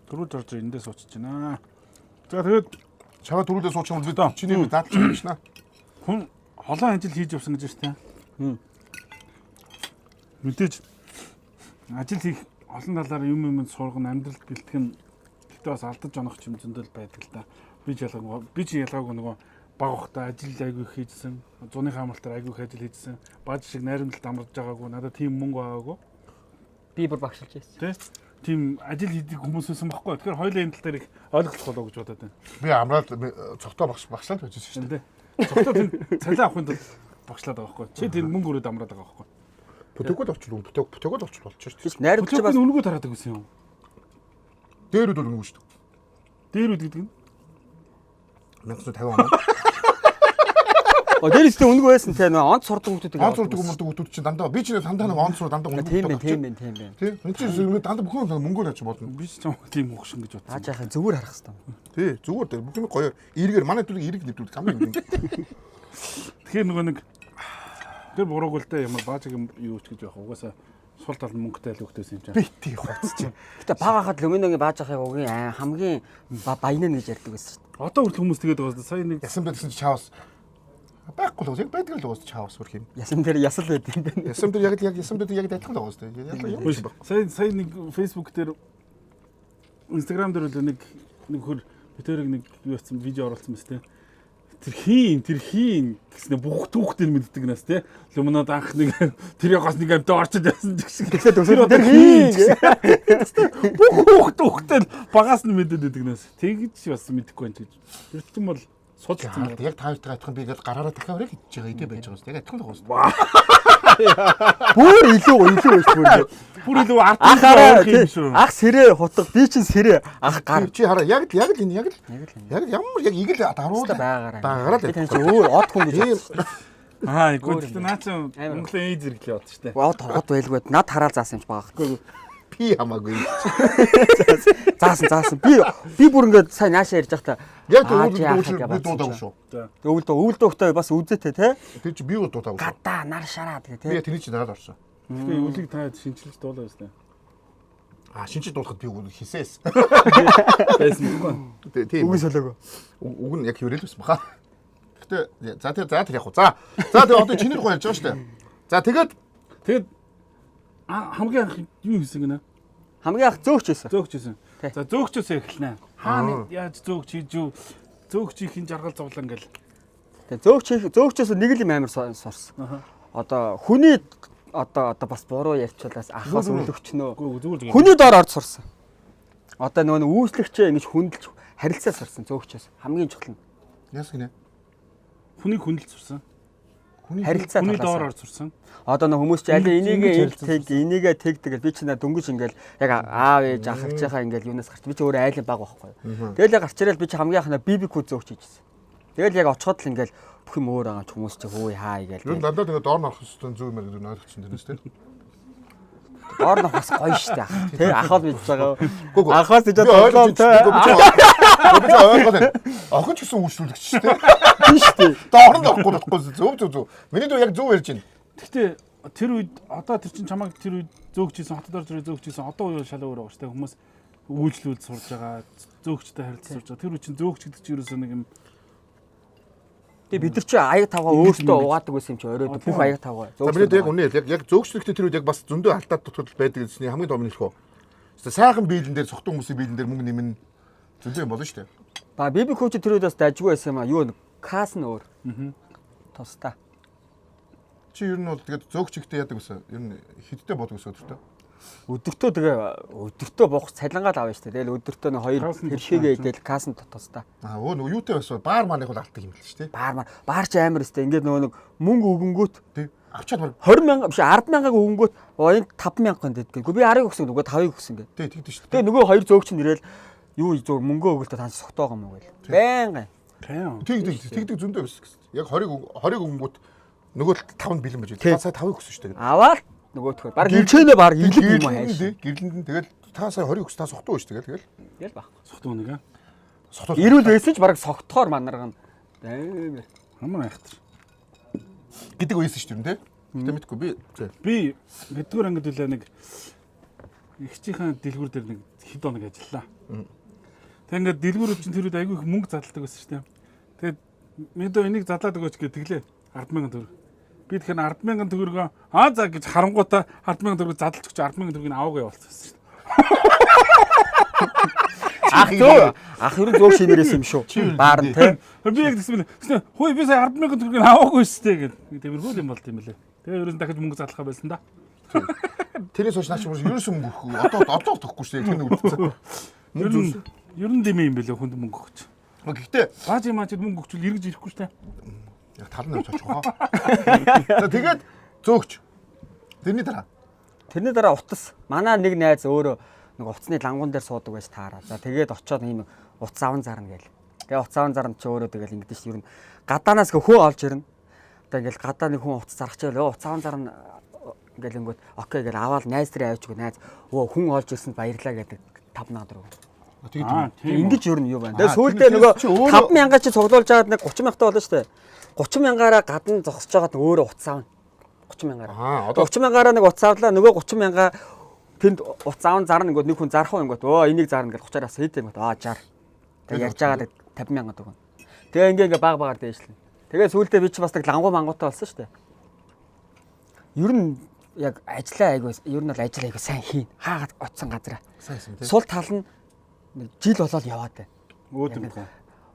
[SPEAKER 3] Түрүүд орж эндээ суучих чинь. За тэгээд
[SPEAKER 1] Чагаа дөрүүдээ суучих юм бид
[SPEAKER 3] Доо.
[SPEAKER 1] чиний даад чинь байна.
[SPEAKER 3] хүн холон ажил хийж явсан гэж байна тийм. Мэдээж ажил хийх олон талаар юм сургана амьдралд бэлтгэн гэхдээ бас алдаж онох юм зөндөл байдаг л да. Би ч ялгаагүй нөгөө баг ухта ажил айгүй хийжсэн. Зуны хаамалтаар айгүй ажил хийжсэн. Бааж шиг найрамдалд амарч байгаагүй. Надад тийм мөнгө аваагүй.
[SPEAKER 2] Би бүр багшилж байсан.
[SPEAKER 3] Тэ? Тийм ажил хийдэг хүмүүс байсан байхгүй. Тэгэхээр хоёулаа энэ тал дээр их ойлголцох болоо гэж бодоод байна.
[SPEAKER 1] Би амраад цогтоо багшлаад байж шүү дээ.
[SPEAKER 3] Тэ. Цогтоо тийм цалин авахын тулд багшлаад байгаа байхгүй. Чи тийм мөнгө өрөөд амраад байгаа байхгүй.
[SPEAKER 1] Бүтэгэл орчлоо. Бүтэгэл орчл болчих шүү дээ.
[SPEAKER 2] Биш найрууд чи бас
[SPEAKER 3] өнгөө тараадаг гэсэн юм.
[SPEAKER 1] Дээрүүд бол өнгө шүү дээ.
[SPEAKER 3] Дээрүүд гэдэг нь
[SPEAKER 1] 1950 он.
[SPEAKER 2] дээрээс тэ өнгө байсан те нөө онц сурдаг хүмүүстэй.
[SPEAKER 1] Онц сурдаг хүмүүс чинь дандаа би чинь дандаа нэг онц сурдаг дандаа
[SPEAKER 2] Тийм
[SPEAKER 1] өнгө.
[SPEAKER 2] байна.
[SPEAKER 1] Тий. Энэ чинь дандаа бүх юм мөнгөөр ачиж болно.
[SPEAKER 3] би ч тийм хөгшин гэж бодсон.
[SPEAKER 2] Ааж яхаа зүгээр харах хэрэгтэй.
[SPEAKER 1] Тий. Зүгээр дээ. Бүх юм гоё. Эргээр манай төлөв эрэг нэвтрүүлдэг хамгийн юм.
[SPEAKER 3] Тэгэхээр нөгөө нэг тэр бурууг л дээ ямар бааж юм юу ч гэж явах. Угаасаа сул тал мөнгөтэй л өгдөөс юм чинь.
[SPEAKER 1] Би тий хуц чинь.
[SPEAKER 2] Гэтэ баг хахад лүминогийн бааж яхахыг угийн хамгийн баянаа гэж ярьдаг байсан шүү дээ.
[SPEAKER 3] Одоо хүртэл хүмүүс тэгээд байгаа. Сая нэг
[SPEAKER 1] Ясан бэ гэсэн чи чаавс. Байхгүй л яг байдаг л уус чаавс үрх юм.
[SPEAKER 2] Ясан дээр ясал байдаг юм байна.
[SPEAKER 1] Ясан дээр яг ясан дээр яг адилхан л байгаа уус. Яг юм.
[SPEAKER 3] сая нэг Facebook дээр Instagram дээр л нэг хөр битэрэг нэг юу яцсан видео оруулсан мэт те. Тэр хийн гэснээр бүх түүхтэй мэддэг нас те. Лумнад анх нэг тэр ягаас нэг амт орчод байсан гэх шиг.
[SPEAKER 2] Тэгэхээр төсөө тэр хийн.
[SPEAKER 3] Бүх түүхтэй багаас нь мэддэг нас. Тэгж бас мэдэхгүй байна гэж. Тэр чинь бол судалсан.
[SPEAKER 1] Яг та хоёртойгоо адилхан би ингээд гараараа дахиад хийж байгаа идэ байж байгаа шүү. Яг адилхан л байгаа шүү.
[SPEAKER 2] Бүр илүү байж бүр.
[SPEAKER 3] Бүр илүү арт юм шүү.
[SPEAKER 2] Ах сэрээ хутга би чинь сэрээ ах гар.
[SPEAKER 1] Чи хараа яг л энэ ямар яг игэл даруулаа байгаараа
[SPEAKER 2] Би тань чи өөр од хүн гэж бодсон.
[SPEAKER 3] Аа, гэхдээ наа чи Монголын эй зэрэглээ бод штэ.
[SPEAKER 2] Од байлгүй над хараал заасан юм ч байгаа.
[SPEAKER 1] би хамаагүй.
[SPEAKER 2] Заасан. Би бүр ингээд сайн наашаа ярьж байхдаа
[SPEAKER 1] Яг дуудаагүй шүү.
[SPEAKER 2] Өвөл дуугтай бас үзээтэй те.
[SPEAKER 1] Тэр чи би дуудаагүй.
[SPEAKER 2] Гадаа нар шараа тэгээ те.
[SPEAKER 1] Би тэрний чи надад орсон.
[SPEAKER 3] Тэгээ өвлийг та шинжилж дуулаа өстэй.
[SPEAKER 1] Шинжил дуулахад би хийсээс.
[SPEAKER 3] Байсан юм.
[SPEAKER 1] Тийм.
[SPEAKER 2] Үгүй солиогоо.
[SPEAKER 1] Уг нь яг хөврөлс баха. Гэтэ за тэр яг уу. За тэгээ одоо чиний рүү ярьж байгаа шүү дээ. За тэгээд
[SPEAKER 3] хамгийн анх юу хийсэн гинэ?
[SPEAKER 2] Хамгийн анх зөөгчээсэн.
[SPEAKER 3] За зөөгчөөсөө эхэлнэ. Хаана яаж зөөгч хийж юу? Зөөгч ихийн жаргал зовлон гэл.
[SPEAKER 2] Тэгээ зөөгчөөс нэг л юм амар сорсон. Одоо хүний одоо бас буруу ярьчлаас ахаас өлөгчнөө. Хүний доор орж сурсан. Одоо нөгөө үүслэгчээ ингэж хүндэлж харилцаа сурсан зөөгчөөс хамгийн чухал нь.
[SPEAKER 1] Яс гинэ.
[SPEAKER 3] Хүнийг хүндэлж сурсан.
[SPEAKER 2] Харилцаа
[SPEAKER 3] хүний доор орж сурсан.
[SPEAKER 2] Одоо нэг хүмүүс чи аль энийгээ тэгдэг би чи дөнгөж ингээл яг аав ээж ах ээжийнхаа ингээл юунаас гарч би чи өөрөө айлын баг байхгүй. Тэгэл яг гарч ирэл би чи хамгийн анхнаа бибикүү зөөгч хийжсэн. Тэгэл яг очиход л ингээл бүх юм өөр байгаа ч хүмүүс чи хөөе хаа игээл.
[SPEAKER 1] Юу дандаа тэгээ доор нарах хэвчээ зөө мэр гэдэг ойлгочихсон тэрнээс тийм.
[SPEAKER 2] Доор нарах бас гоё штэ ах. Тэ ахаад бич байгаа. Ахаас гэж бодлоо тэ.
[SPEAKER 1] Би ойлгоод байна. Охин ч гэсэн үйлчлүүлэгч шүү дээ.
[SPEAKER 2] Тийм шүү дээ.
[SPEAKER 1] Доор нь орохгүй зөв. Миний дөө яг зөв ярьж байна.
[SPEAKER 3] Гэхдээ тэр үед одоо тэр чин чамайг тэр үед зөөгчсэн хотод орж ирээ зөөгчсэн одоо уу шалаа өөр байгаа шүү дээ. Хүмүүс үйлчлүүлж сурж байгаа, зөөгчтэй харилцаж сурж байгаа. Тэр үед чин зөөгч гэдэг чинь ерөөсөө нэг юм.
[SPEAKER 2] Тэгээ бид нар чи аяг тавгаа өөртөө угаадаг байсан юм чи оройд бүх аяг тавгаа.
[SPEAKER 1] За миний яг үнэ яг зөөгчлөлтөд тэр үед яг бас зөндөө алдаад дутагдал байдаг гэсний хамгийн том нь хэлэхөө. Сайхан биелэн дээр сухтун хүмүүсийн биелэн дээр мөнгө нэмэн зөндөө юм болно шүү дээ.
[SPEAKER 2] Ба биби коуч тэр үед бас дажгүй байсан юм а. Юу кас нь өөр. Тустай.
[SPEAKER 1] Чи ер нь бол тэгээд зөөгч ихтэй яадаг гэсэн. Ер нь хидтэй бодог гэсэн өдөртөө.
[SPEAKER 2] Өдөртөө буух цалингаал авна шүү дээ. Тэгэл өдөртөө нэг хоёр хэршээгээ идэл касн тустай.
[SPEAKER 1] Нөгөө юутай байсан баар маань их бол алддаг юм л шүү дээ.
[SPEAKER 2] Баар ч амар өстэй. Ингээд нөгөө нэг мөнгө өгөнгүүт
[SPEAKER 1] тий. Авчаад
[SPEAKER 2] 20,000 биш 10,000-ыг өгөнгүүт энэ 5,000 дэдгээ. Гэхдээ би 10-ыг өгсөн нөгөө 5-ыг өгсөн гэ.
[SPEAKER 1] Тий тэгдэж шүү.
[SPEAKER 2] Тэгээ нөгөө хоёр зөөгч нь ирээл юу зөв мөнгө өгөлтөө тань согтоогоо юм уу гээл. Байнга.
[SPEAKER 1] Тэгдэг зөндөө байсан гэсэн. Яг 20 өгөнгүүт нөгөө 5-нд бэлэн байж байгаа. Та сая 5-ыг өгсөн шүү дээ.
[SPEAKER 2] Аваад нөгөөтгөө баг гэрчэнэ баг илэг юм аа хайш.
[SPEAKER 1] Гэрлэнд нь тэгэл та сая 20 өгс та сохтуу шүү дээ.
[SPEAKER 2] Тэгэл баг.
[SPEAKER 3] Сохтуу нэг аа.
[SPEAKER 2] Ирүүл байсан ч баг согтохоор манаргана. Амар.
[SPEAKER 3] Амар айхтар.
[SPEAKER 1] Гэдэг байсан шүү дээ. Тэ мэдгүй
[SPEAKER 3] би гэдгээр ангид үлээ нэг ихчийнхэн дэлгүүр дээр нэг хэд хоног ажиллаа. Тэг ингээд дэлгүүрүүд чинь тэр үед айгүй их мөнгө задалдаг байсан шүү дээ. Тэгээд мэдээ энийг задлаад өгөөч гэх тэглээ 10,000 төгрөг. Би тэгэхээр 10,000 төгрөгөө за гэж харангуйтаа 10,000 төгрөг задлж өгч 10,000 төгрөгийг аваагаа явуулсан шүү дээ.
[SPEAKER 2] Ах юу зөөх шинээрээс юм шүү. Баар нь те.
[SPEAKER 3] Би яг тэгсэн мэлээ. Хөөе би сая 10,000 төгрөгийг аваагүй шүү дээ гэдэг. Тиймэрхүү юм болт юм бэлээ. Тэгээ ерөөс дахиж мөнгө задлахаа байсан да.
[SPEAKER 1] Тэрээс хойш наач ерөөс мөнгө өгөхгүй. Одоо төгөхгүй шүү дээ. Тэр нэг үлдсэн.
[SPEAKER 3] Ер нь дэмээ юм бэлээ хүнд мөнгө өгч.
[SPEAKER 1] Гэхдээ
[SPEAKER 3] бааж мөнгө өгчвөл эргэж ирэхгүй шүү дээ.
[SPEAKER 1] Яг тал нь очиж хоо. Тэгээд зөөгч. Тэрний дараа
[SPEAKER 2] утас. Манай нэг найз өөрөө нэг утасны лангуун дээр суудаг байж таараа. За тэгээд очиод ийм утас аван зарна гээл. Тэгээ утас аван зарна чи өөрөө тэгэл ингэдэж шүү. Ер нь гадаанаас хөө олж ирнэ. Одоо ингээл гадаа нэг хүн утас зарах чийл утас аван зарна ингээл ингүүт окей гэл аваад найз дээр авчихгүй найз хүн олж ирсэнд баярлаа гэдэг 5,000 төгрөг. Ингэж ер нь юу байна. Тэгээ сүүлдээ нөгөө 5,000 чи цуглуулж аваад нэг 30,000 таа болно шүү дээ. 30,000-аараа гадна зогсож байгаад өөрөө утас авна. 30,000-аараа. Одоо 30,000-аараа нэг утас авлаа. Нөгөө 30,000-аа тэнд утас аван зарна ингээд нэг хүн зарах уу ингээд энийг зарна гэж 30-аас хэд юм бэ? 60. Тэгээ ярьж байгаа 50,000 төгрөг. Тэгээ ингээ баг дээшлэн. Тэгээ сүүлдээ би чи бас нэг лангуу мангуутай болсон шүү дээ. Ер нь яг ажиллаа айгуу ер нь бол ажил айгуу сайн хийн. Хаагаад оцсон газараа. Сул тал нь нэг жил болоод яваад байна.
[SPEAKER 3] Өөдөн.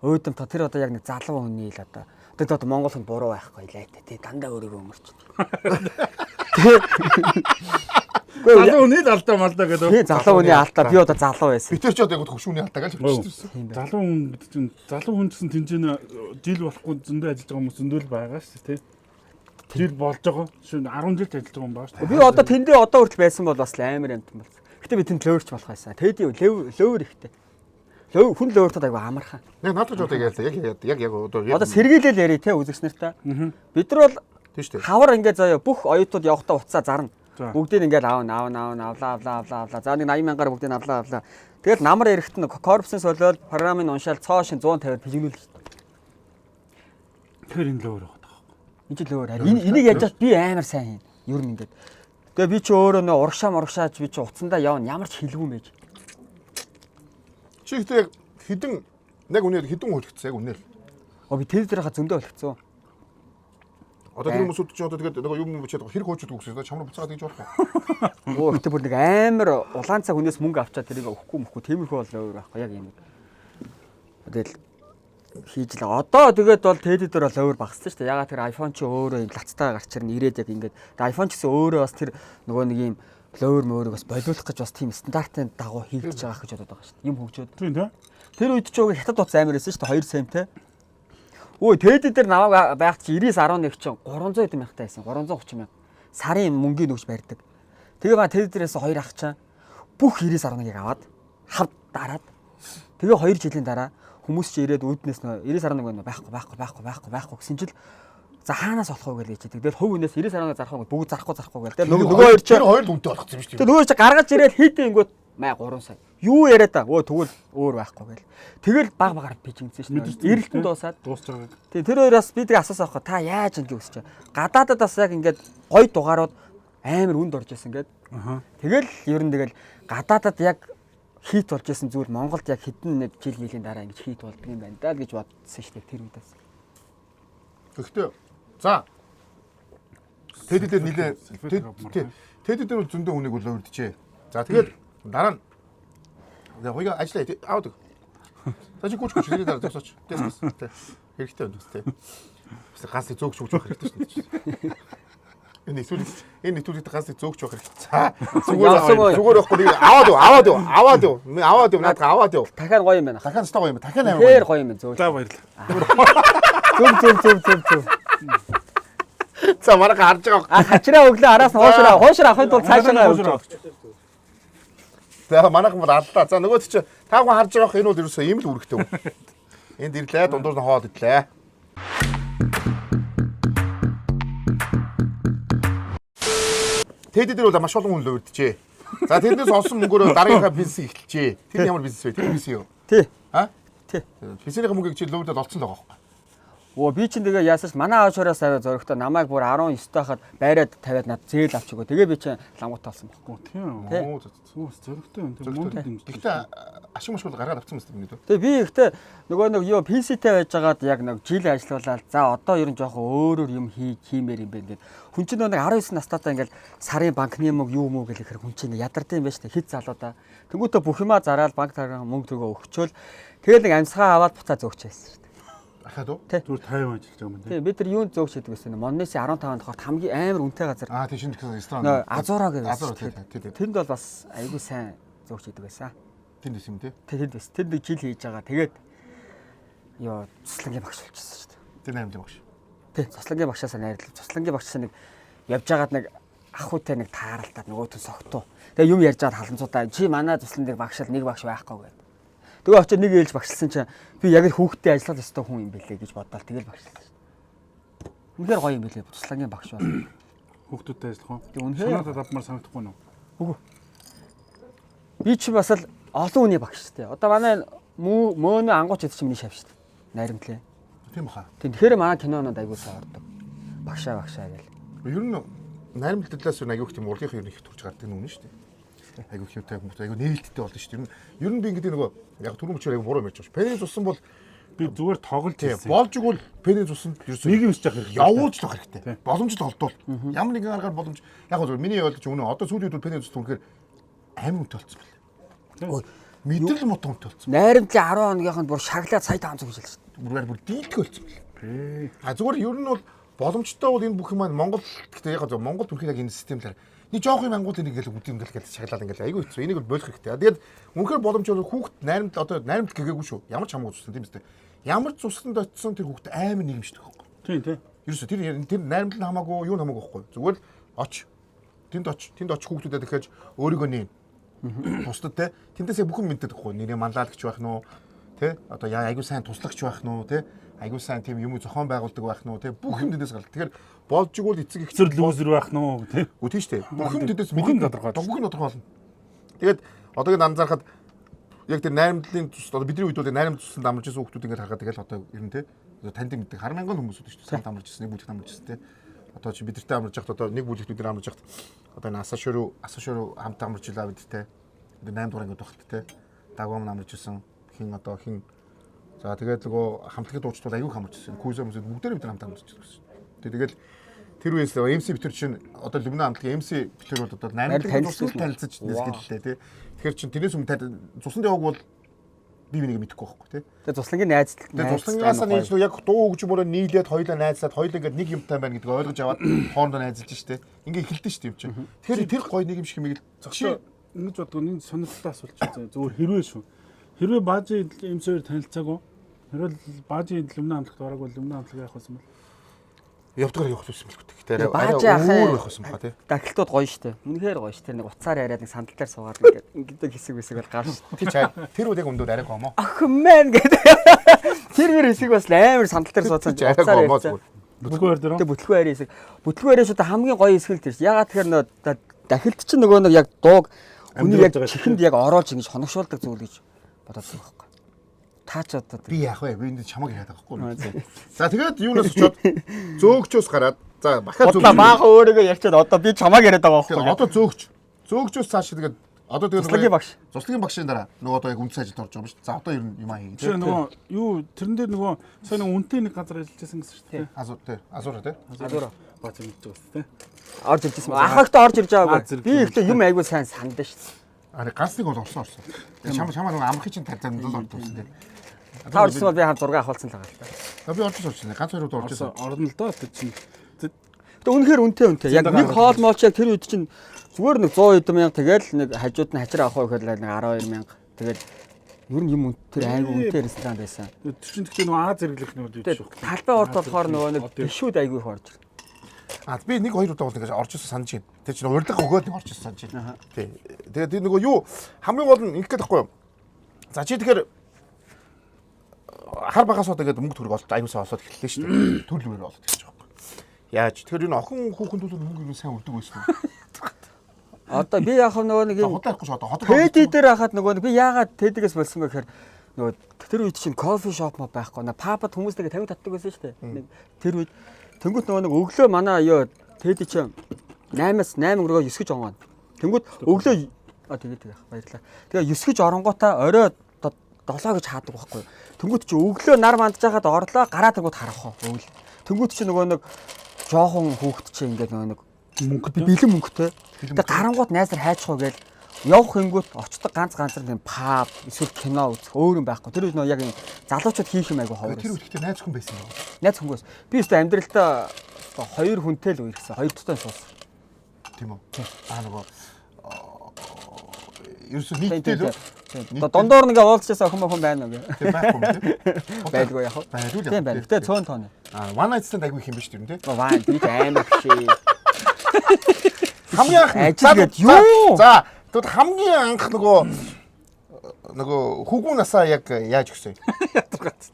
[SPEAKER 2] Өөдөм та тэр одоо яг нэг залуу хүний л одоо Монгол хүн буруу байхгүй лайтай тий дандаа өөрийгөө өнгөрч.
[SPEAKER 3] Залуу хүний алдаа малдаа гэдэг.
[SPEAKER 2] Тий залуу хүний алдаа би одоо залуу байсан.
[SPEAKER 1] Би тэр ч одоо хөвшүүний алдаа гэж хэлчихсэн.
[SPEAKER 3] Залуу хүн гэдэг чинь залуу хүн гэсэн тэнцэнэ жил болохгүй зөндөө ажиллаж байгаа хүмүүс зөндөө л байгаа шүү дээ тий. Жил болж байгаа. Шин 10 жилд ажиллаж байгаа юм байна шүү дээ.
[SPEAKER 2] Би одоо тэндээ одоо хүртэл байсан бол бас амар амтан болсон. Гэтэ би тэнд лөөрч болох байсан. Тэд лөөр ихтэй. Хүн лөөртөд айгу амархан.
[SPEAKER 1] Яг надад ч одоо яг одоо
[SPEAKER 2] сэргийлэл яри те үзэгч нартай. Бид нар бол
[SPEAKER 1] тийм шүү дээ.
[SPEAKER 2] хавар ингээд заяа бүх оюутнууд явахдаа уцаа зарна. Бүгдийг ингээд авлаа. За нэг 80,000-аар бүгдийг авлаа. Тэгэл намар эрэхт нь корпусын солиод програмын уншаал цоошин 150 пижигнүүл шүү дээ.
[SPEAKER 3] Тэр энэ лөөр байгаа таа.
[SPEAKER 2] Энд л өөр харин энийг яаж чад би амар сайн хийн. Юу юм ингээд. Тэгээ би чи өөрөө нөө урагшааж би чи уцандаа явна ямар ч хэлгүй юм байж.
[SPEAKER 1] Чи ихтэй хідэн яг үнээр хідэн хөлөгцсөн яг үнээр.
[SPEAKER 2] Би тэр дээрээ зөндөө өлгцөө.
[SPEAKER 1] Одоо тэр хүмүүсүүд чи одоо тэгээд нөгөө юм бичээд хэрэг хөөчдөг гэсэн. Чамраа буцаагаад гэж болох.
[SPEAKER 2] Гэтэ бүр нэг амар улаан цаг хүнээс мөнгө авчаад тэрийг өгөхгүй тиймэрхүү бол өөр байхгүй яг юм. Тэгэл хийж л одоо тэгээд бол TED дээр бол өөр багссан шүү дээ. Ягаад тэр iPhone чи өөрөө юм лацтаа гарч ирнэ ирээд яг ингээд iPhone ч гэсэн өөрөө бас тэр нөгөө нэг юм лөөр мөөрөг бас болиулах гэж бас тийм стандартын дагуу хийгдэж байгаа гэж бодоод байгаа шүү дээ. Юм хөгжөөд.
[SPEAKER 3] Тийм тий.
[SPEAKER 2] Тэр үед ч уг хятад утас амар байсан шүү дээ 2 центтэй. Өө TED дээр наваа байхад чи 90-11 чинь 300 хэдэн мянгтай байсан. 330 мянга. Сарын мөнгөний өгч барьдаг. Тэгээ ба TED дээрээс 2 ах чаа бүх 90-11-ыг аваад хавд дараад тэгээ 2 жилийн дараа хүмүүс чи ирээд үүднээс 90-11 байхгүй гэсэн чил за хаанаас болох вэ гэж хэлдэг. Тэгэл хувь хүнээс 90-11 зарах уу бүгд зарахгүй гэл. Тэгэл нөгөө хоёр чи
[SPEAKER 1] хоёр л үнэтэй болгоцсон юм шүү дээ.
[SPEAKER 2] Тэг нөгөө чи гаргаж ирээл хийдэн ингүүт маа 3 сая. Юу яриад та? Тэгвэл өөр байхгүй гэл. Тэгэл баг пижигнсэн шүү дээ. Ирэлтэн дуусаад
[SPEAKER 3] дуусч байгаа.
[SPEAKER 2] Тэг тэр хоёроос би тэг асуусан байхгүй та яаж ингэ үсэж байгаа. Гадаадад бас яг ингээд гой дугаарууд амар үнд орж исэн гээд. Тэгэл ер нь тэгэл гадаадад яг хит болж исэн зүйл Монголд яг хэдэн жил жилийн дараа ингэж хит болдго юм байна да гэж бодсон шүү дээ тэр үедээс.
[SPEAKER 1] Гэхдээ за TED дээр нилээ TED дээр зөндөө хүнийг бол өрдөжээ. За тэгээд дараа нь хоёроо ажиллаа аваад. За чи гүч тэгээд дараа зогсооч. Тэс хэрэгтэй байна үстэй. Бас ганц зөөгч өгч байх хэрэгтэй шүү дээ. Энэ нэвтрүүлэгт ганц зөөгч байх хэрэгтэй. За зүгээр байхгүй аваад юу. Надад аваад юу.
[SPEAKER 2] Дахиад гоё юм байна.
[SPEAKER 1] Дахиад өстой гоё юм. Дахиад амар.
[SPEAKER 2] Тэр гоё юм байна зөөгч.
[SPEAKER 3] За баярлалаа.
[SPEAKER 2] Зүг.
[SPEAKER 1] За марга харж байгаа.
[SPEAKER 2] Хачраа өглөө араас нь хуушраа авахын тулд цаашаа явж.
[SPEAKER 1] За манайхан бол аллаа. За нөгөөд чи та хүн харж байгаа энэ бол ерөөсөө ийм л үүрэгтэй юм. Энд ирлээ дундуур нь хоол идлээ. TED дээр бол маш олон хүн л урджээ. За тэрнээс олсон мөнгөөр дараагийнхаа бизнес эхэлчихээ. Тэр ямар бизнес вэ? Тэр бизнес юу?
[SPEAKER 2] Тий.
[SPEAKER 1] Тий. Бизнесийн мөнгөийг чи лөвдөд олцсон л байгаа байхгүй.
[SPEAKER 2] Би чинь тэгээ яасаж манай аашаараас аваа зөрөгтэй намайг бүр 19 тахад байраад тавиад над зээл авч өгөө. Тэгээ би чинь лангуут олсон байхгүй.
[SPEAKER 3] Тийм. Зөрөгтэй юм. Тэр мөнгө юм.
[SPEAKER 1] Гэхдээ ашиг маш бол гаргаад авсан мэт юм гэдэг.
[SPEAKER 2] Тэгээ би ихтэй нөгөө нэг юу PC-тэй байжгаад яг нэг жил ажиллаулаад за одоо ер нь жоохон өөрөөр юм хиймээр юм байна гэд. Хүн чинь нэг 19 настайдаа ингээл сарын банкны мөнгө юу мүү гэх хүн чинь ядардаг юм байна шүү дээ. Хэд залуудаа. Тэнгүүтээ бүх юмаа зараад банк тараа мөнгө төгөө өгчөөл тэгэл нэг амьсгаа аваад буцаа зөөгчээсэн шүү дээ.
[SPEAKER 1] Ахаад уу?
[SPEAKER 3] Зүгээр 50 ажиллаж байгаа юм байна.
[SPEAKER 2] Тийм бид нар юунд зөөгч хийдэг гэсэн юм. Моннеси 15 дахорт хамгийн амар үнэтэй газар.
[SPEAKER 1] Тийм шинэ ресторан.
[SPEAKER 2] Азура гэдэг.
[SPEAKER 1] Азура.
[SPEAKER 2] Тэнд бол бас айгүй сайн зөөгч хийдэг байсан.
[SPEAKER 1] Тэнд юм тий.
[SPEAKER 2] Тэнд байсан. Тэнд нэг жил хийж байгаа. Тэгээд ёо цуслангийн багш болчихсон шүү дээ.
[SPEAKER 1] Тэр 8 багш.
[SPEAKER 2] Тий, цуслангийн багшаасаа найрлав. Цуслангийн багшаасаа нэг явж байгаад нэг ах үтэй нэг тааралтаад нөгөөтөө согтуу. Тэгээ юм ярьж байгаа халамцуудаа чи манай цуслан дээр багшаал нэг багш байхгүй гэдэг. Тэгээ очиод нэг ээлж багшилсан чинь би яг л хүүхдтэй ажиллах ёстой хүн юм бэлээ гэж бодоод тэгэл багшилсан. Үнэхээр гоё юм бэлээ. Цуслангийн багш бол.
[SPEAKER 3] Хүүхдүүдтэй ажиллах уу?
[SPEAKER 2] Тэг үнэхээр
[SPEAKER 3] санаатад авмаар санагдахгүй нь.
[SPEAKER 2] Үгүй. Би чи бас л олон хүний багш шүү дээ. Одоо манай мөөнө ангууч эд чинь миний шав шүү дээ. Найрамдлаа.
[SPEAKER 1] Тийм баха.
[SPEAKER 2] Тэгэхээр манай кинонод аягуулсаа ордог. Багшаа гэл.
[SPEAKER 1] Ер нь найрамд талаас нь аягүй их тийм урлагийнх ер нь их турж гардаг нь үнэ шүү дээ. Айгуу хөвтэй хүмүүс айгуу нээлттэй болно шүү дээ. Ер нь би ингэдэг нөгөө яг түрүүн мөчөр айгуу буруу ярьж байгаа. Пенис усан бол
[SPEAKER 3] би зүгээр тоглож
[SPEAKER 1] байсан. Болж игэл пенис усан ерөөсөө
[SPEAKER 3] нэг юм хийж явах хэрэгтэй.
[SPEAKER 1] Явуулж авах хэрэгтэй. Боломжтой холдвол. Ямар нэгэн аргаар боломж яг зөв миний ойлж өгнө. Одоо сүүлийн үед пенис ус түнхээр амин үнэтэй болцсон байна. Мэдрэл мотомтой болсон.
[SPEAKER 2] Найрамдлын 10 хоногийнх нь бүр шаглаад сая 500 гэж хэлсэн.
[SPEAKER 1] Бүр дийлдэх болсон бэл. Зүгээр ер нь бол боломжтой бол энэ бүх юм маань Монгол гэхдээ яг Монгол бүрхийг яг энэ системээр нэг жоох юм ангууд энийг ингээл үгүй ингээл шаглаад ингээл айгүй хэцүү. Энийг бол болох хэрэгтэй. Тэгээд үнэхээр боломж бол хүүхд найрамд одоо найрамд гэгээгүй шүү. Ямар ч хамаагүй цуссан тийм үстэй. Ямар цусанд очисон тэр хүүхд амар нийгэмшдэг байхгүй.
[SPEAKER 3] Тийм.
[SPEAKER 1] Ерөөсө тэр найрамд нь хамаагүй юу хамаагүй байхгүй. Зүгээр л оч. Тэнд оч хүүхдүүдэд дахиад өөрийгөө нэм. Тусдад те. Тэндээсээ бүх юм мэддэг байхгүй. Нэрээ манлайлагч байх нь уу? Тэ? Одоо айгүй сайн туслагч байх нь уу? Тэ? Айгүй сайн тийм юм зохион байгуулдаг байх нь уу? Тэ? Бүх юм тэндээс гардаг. Тэгэхээр болж игэл эцэг их
[SPEAKER 3] Хэцэр лүүзер байх нь уу тий.
[SPEAKER 1] Үгүй тийш дээ. Бүх юм тэндээс
[SPEAKER 3] Бүх юм тодорхой.
[SPEAKER 1] Бүх юм тодорхой болно. Тэгээд одоогийн анзаарахад яг тэр найрамдлын тус одоо бидний үед бол найрамд туссанд амарч ирсэн хүмүүс ингээд харахад тэгэл одоо ер нь те танд мэддэг хар мянган хүмүүс үү шүү дээ. Санд амарч ирсэн, нэг бүлэгт амарч ирсэн те. Одоо чи бидэртэй амарч яхад одоо нэг бүлэгт бид нар амарч яхад одоо энэ асашөрөө хамт амарч илаа бид те. Одоо 8 дугаар ингээд багт те. Дагвам амарч ирсэн. Хин за тэгээд нөгөө хамтлагийн дуучид бол аюух амарч ирсэн. Күүзэ хүмүүсд бүгдээрээ бид нар хамт амарч ирсэн. Тэгэл тэр үеэс MC битэр чинь одоо Лүбнан хамтлагийн MC битэр бол одоо 8 тусал танилцаж нэсгэлээ тий. Тэгэхээр чин тэрнээс өмнө цусланд яваг бол би бинийг мэдэхгүй байхгүй тий.
[SPEAKER 2] Тэгээ цуслагын найзлалт.
[SPEAKER 1] Тэгээ цуслагаасаа нийлж яг дуу гэж мөрөө нийлээд хоёлаа найзлаад хоёлаа ингээд нэг юмтай байна гэдгийг ойлгож аваад хоорондоо найзалж штэ. Ингээ эхэлдэж штэ юм чинь. Тэгэхээр тэр гоё нэг юм шиг мэгэл
[SPEAKER 3] Чи ингэж бодгоо энэ сонирхолтой асуулт чинь зөвхөн хэрвээ шүү. Хэрвээ баажийн MC-ээр танилцаагүй. Хэрвээ баажийн Лүбнан хамтлагт ороогүй Лүбнан хамтлаг яах вэ юм бэ?
[SPEAKER 1] явдгаар явах байсан мэл гэдэг. Тэр
[SPEAKER 2] Баажи
[SPEAKER 1] өөр байх байсан ба тий.
[SPEAKER 2] Дахилтууд гоё штэ. Үнэхээр гоё штэ. Нэг уцаар яриад нэг сандал дээр суугаад ингээд хэсэг бол гарч.
[SPEAKER 1] Тэр үеийг өндөр арай гомоо.
[SPEAKER 2] Ах мэн гэдэг. Тэр мөр хэсэг бас амар сандал дээр суудсан.
[SPEAKER 1] Арай гомоо зүгээр.
[SPEAKER 3] Бүтлгүүр дээр.
[SPEAKER 2] Тэгээ бүтлгүй арай хэсэг. Бүтлгүй арайш одоо хамгийн гоё хэсэг л тэр. Ягаад тэгэхээр нөө дахилт чинь нөгөө нэг яг дууг хүний яг чихэнд яг оруулж ингэж хоногшуулдаг зүйл гэж бодоод байгаа байхгүй. Таач одоо
[SPEAKER 1] би яах вэ? Би энд чамаг яриад байгаа байхгүй. За тэгээд юунаас очоод зөөгчөөс гараад за бахаа
[SPEAKER 2] зөөгч. Баахан өөрийгөө ярьчаад одоо би чамаг яриад байгаа байхгүй.
[SPEAKER 1] Одоо зөөгчөөс цааш тэгээд одоо
[SPEAKER 2] тэгээд
[SPEAKER 1] цуслагийн багшийн дараа нөгөө одоо яг үндсэн ажилд орж байгаа юм шүү дээ. За одоо ер нь юм аа хийгээд.
[SPEAKER 3] Тэгээ нөгөө юу тэрэн дээр нөгөө сайн нэг үнэтэй нэг газар ажиллаж байсан гэсэн шүү дээ.
[SPEAKER 1] Азуура тий.
[SPEAKER 3] Азуура. Баач мэдж байгаа тий.
[SPEAKER 2] Орж ирж байсан. Ахагт орж ирж байгаагүй. Би ихтэй юм айгүй сайн сандаа шүү дээ.
[SPEAKER 1] Ари ганцыг бол орсон. Чамаа нөгөө амрахын чинь тарзанд л ордог юм дээ.
[SPEAKER 2] Та орсон бол би хамт зураг авахулсан л байгаа л та.
[SPEAKER 1] Би орж ирсэн. Ганц хоёр удаа орж ирсэн.
[SPEAKER 3] Орно л доо тэр чинь.
[SPEAKER 2] Тэг үнэхээр үнэтэй. Яг нэг хоол моолч яг тэр үед чинь зүгээр нэг 100 эд мянга тэгэл нэг хажууд нь хачир авах вэ гэхээр нэг 12 мянга. Тэгэл ер нь юм тэр айгүй үнэтэй ресторан байсан.
[SPEAKER 3] Тэр чинь тэгтээ нөгөө А зэрэглэх нэг үү шүү.
[SPEAKER 2] Талбай урд болохоор нөгөө нэг гişүүд айгүй их орж ирсэн.
[SPEAKER 1] Би нэг хоёр удаа бол ингэж орж ирсэн санаж байна. Тэр чинь урилга өгөөд орж ирсэн санаж байна. Тий. Тэгээд тэр нөгөө юу хамгийн гол нь ингэх гээд байхгүй юу? За чи тэгэхээр хар багасаа тэгээд мөнгө төрөг олж аюусаа олоод эхэллээ шүү дээ. Төрлөөр олоод эхэлж байгаа юм. Яаж тэгэхээр энэ охин хүүхэнд бол мөнгө юу сайн өрдөг байсан юм.
[SPEAKER 2] Одоо би яг нөгөө нэг юм
[SPEAKER 1] худлахгүй шүү одоо
[SPEAKER 2] Тэди дээр хахад нөгөө би яагаад Тэдигээс болсон бэ гэхээр нөгөө тэр үед чинь кофе шоп ма байхгүй. Папад хүмүүстэйгээ тамиг татдаг байсан шүү дээ. Тэр үед тэнгуут нөгөө нэг өглөө манай ёо Тэди чинь 8-аас 8 өргөө 9 гэж онгоо. Тэнгуут өглөө тэгээд баярлалаа. Тэгээ 9 гэж оронгуудаа орой 7 гэж хаадаг байхгүй. Тэнгуут чи өглөө нар мандж байгаад орлоо гараа тэнгуут харах уу. Тэнгуут чи нөгөө нэг жоохон хүүхэд чи ингээд нөгөө нэг мөнгөтэй бэлэн мөнгөтэй. Тэгээ гарангууд найзар хайчих уу гээл явах хингүүт очдог ганцар тийм паб эсвэл кино үзэх өөр юм байхгүй. Тэр үед нөгөө яг энэ залуучууд хийх юм айгу ховор.
[SPEAKER 1] Тэр үед ихтэй найз хүн байсан юм.
[SPEAKER 2] Найз хүнгээс би өөртөө амьдралдаа 2 хүнтэй л үерхсэн. 2 тутаа суусан.
[SPEAKER 1] Тийм үү. Нөгөө ерөөсөө нийтдээ л
[SPEAKER 2] дондоор нэг уулзчихсан охин байна уу гэ.
[SPEAKER 1] Тийм байхгүй юм тийм.
[SPEAKER 2] Байдгүй яах вэ?
[SPEAKER 1] Байдгүй л.
[SPEAKER 2] Тийм байна. Гэтэ цөөн тооны.
[SPEAKER 1] One night stand айгүй их юм биш тийм тийм.
[SPEAKER 2] Ваа би амар бишээ.
[SPEAKER 1] Хамгийн анх
[SPEAKER 2] ажилгээд юу?
[SPEAKER 1] За тэгвэл хамгийн анх нөгөө хүүгүүн насаа яг яаж өгсөн юм?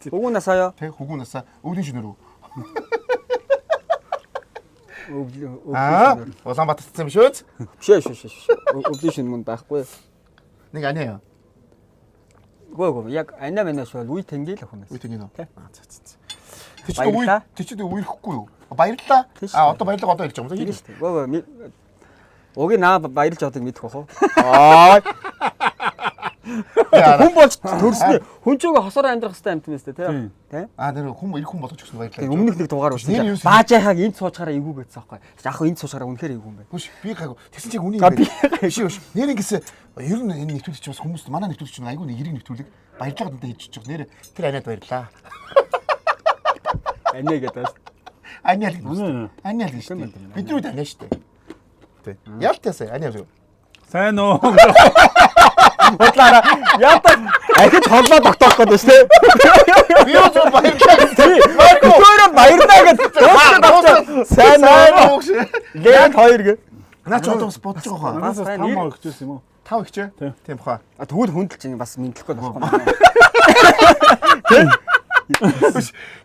[SPEAKER 2] Хүүгүүн насаа ёо.
[SPEAKER 1] Тэг хүүгүүн насаа өвлийн шинээр үү? Улаанбаатар цэцэн биш үү?
[SPEAKER 2] Биш. Өвлийн шинэ мөн байхгүй.
[SPEAKER 1] Нэг аниа.
[SPEAKER 2] Гөө яг анаа манаас бол үе тэнгийл охин байсан.
[SPEAKER 1] Үе тэнгийл үү?
[SPEAKER 2] За.
[SPEAKER 1] Тэг чи үерхгүй юу? Баярлалаа. Одоо баярлалаа одоо хэлж байгаа юм
[SPEAKER 2] шүү дээ. Гөө Уг наа баярлж авдаг мэдэх бах уу? Аа. Хүн болж төрснөө хүн ч үгүй хосоор амьдрах хэрэгтэй амт юм өстэй тий.
[SPEAKER 1] Нэр хүн ирэх хүн болгож өгсөн баярлалаа.
[SPEAKER 2] Өмнөх нэг дугаар үзсэн. Баажахаг энд суучаараа эвгүй гэсэн аахгүй. Яг хөө энд суучаараа үнэхээр эвгүй юм байна.
[SPEAKER 1] Хүш би гайгүй. Тэгсэн чиг үнийг. Биш. Нэр ингэсэн Ер нь энэ нэвтрүүлэгч бас хүмүүс манай нэвтрүүлэгч нь айгүй нэг эрэг нэвтрүүлэг баярлалаа гэдэг хийж байгаа. Нэр тэр аниад баярлаа.
[SPEAKER 2] Ани гэдэг.
[SPEAKER 1] Аниад гэдэг. Аниад гэж шүү дээ. Бидний үед аниа шүү дээ. Тэ. Яалтаасаа аниад юу?
[SPEAKER 3] Сайн уу?
[SPEAKER 2] Бодлоо яатаа ахиж холбоо тогтоох гэдэг шүү дээ.
[SPEAKER 1] Би юу баярлалаа.
[SPEAKER 2] Марко баярлаа гэдэг. Сайн уу? Лээд 2 гэ.
[SPEAKER 1] Наа ч одоо бас бодож байгаа хаа.
[SPEAKER 3] Нас 5 маа өгчөөс юм уу?
[SPEAKER 1] 5 ихчээ. Тийм баха.
[SPEAKER 2] Тэгвэл хүндэлж ин бас мэдлэхгүй байхгүй.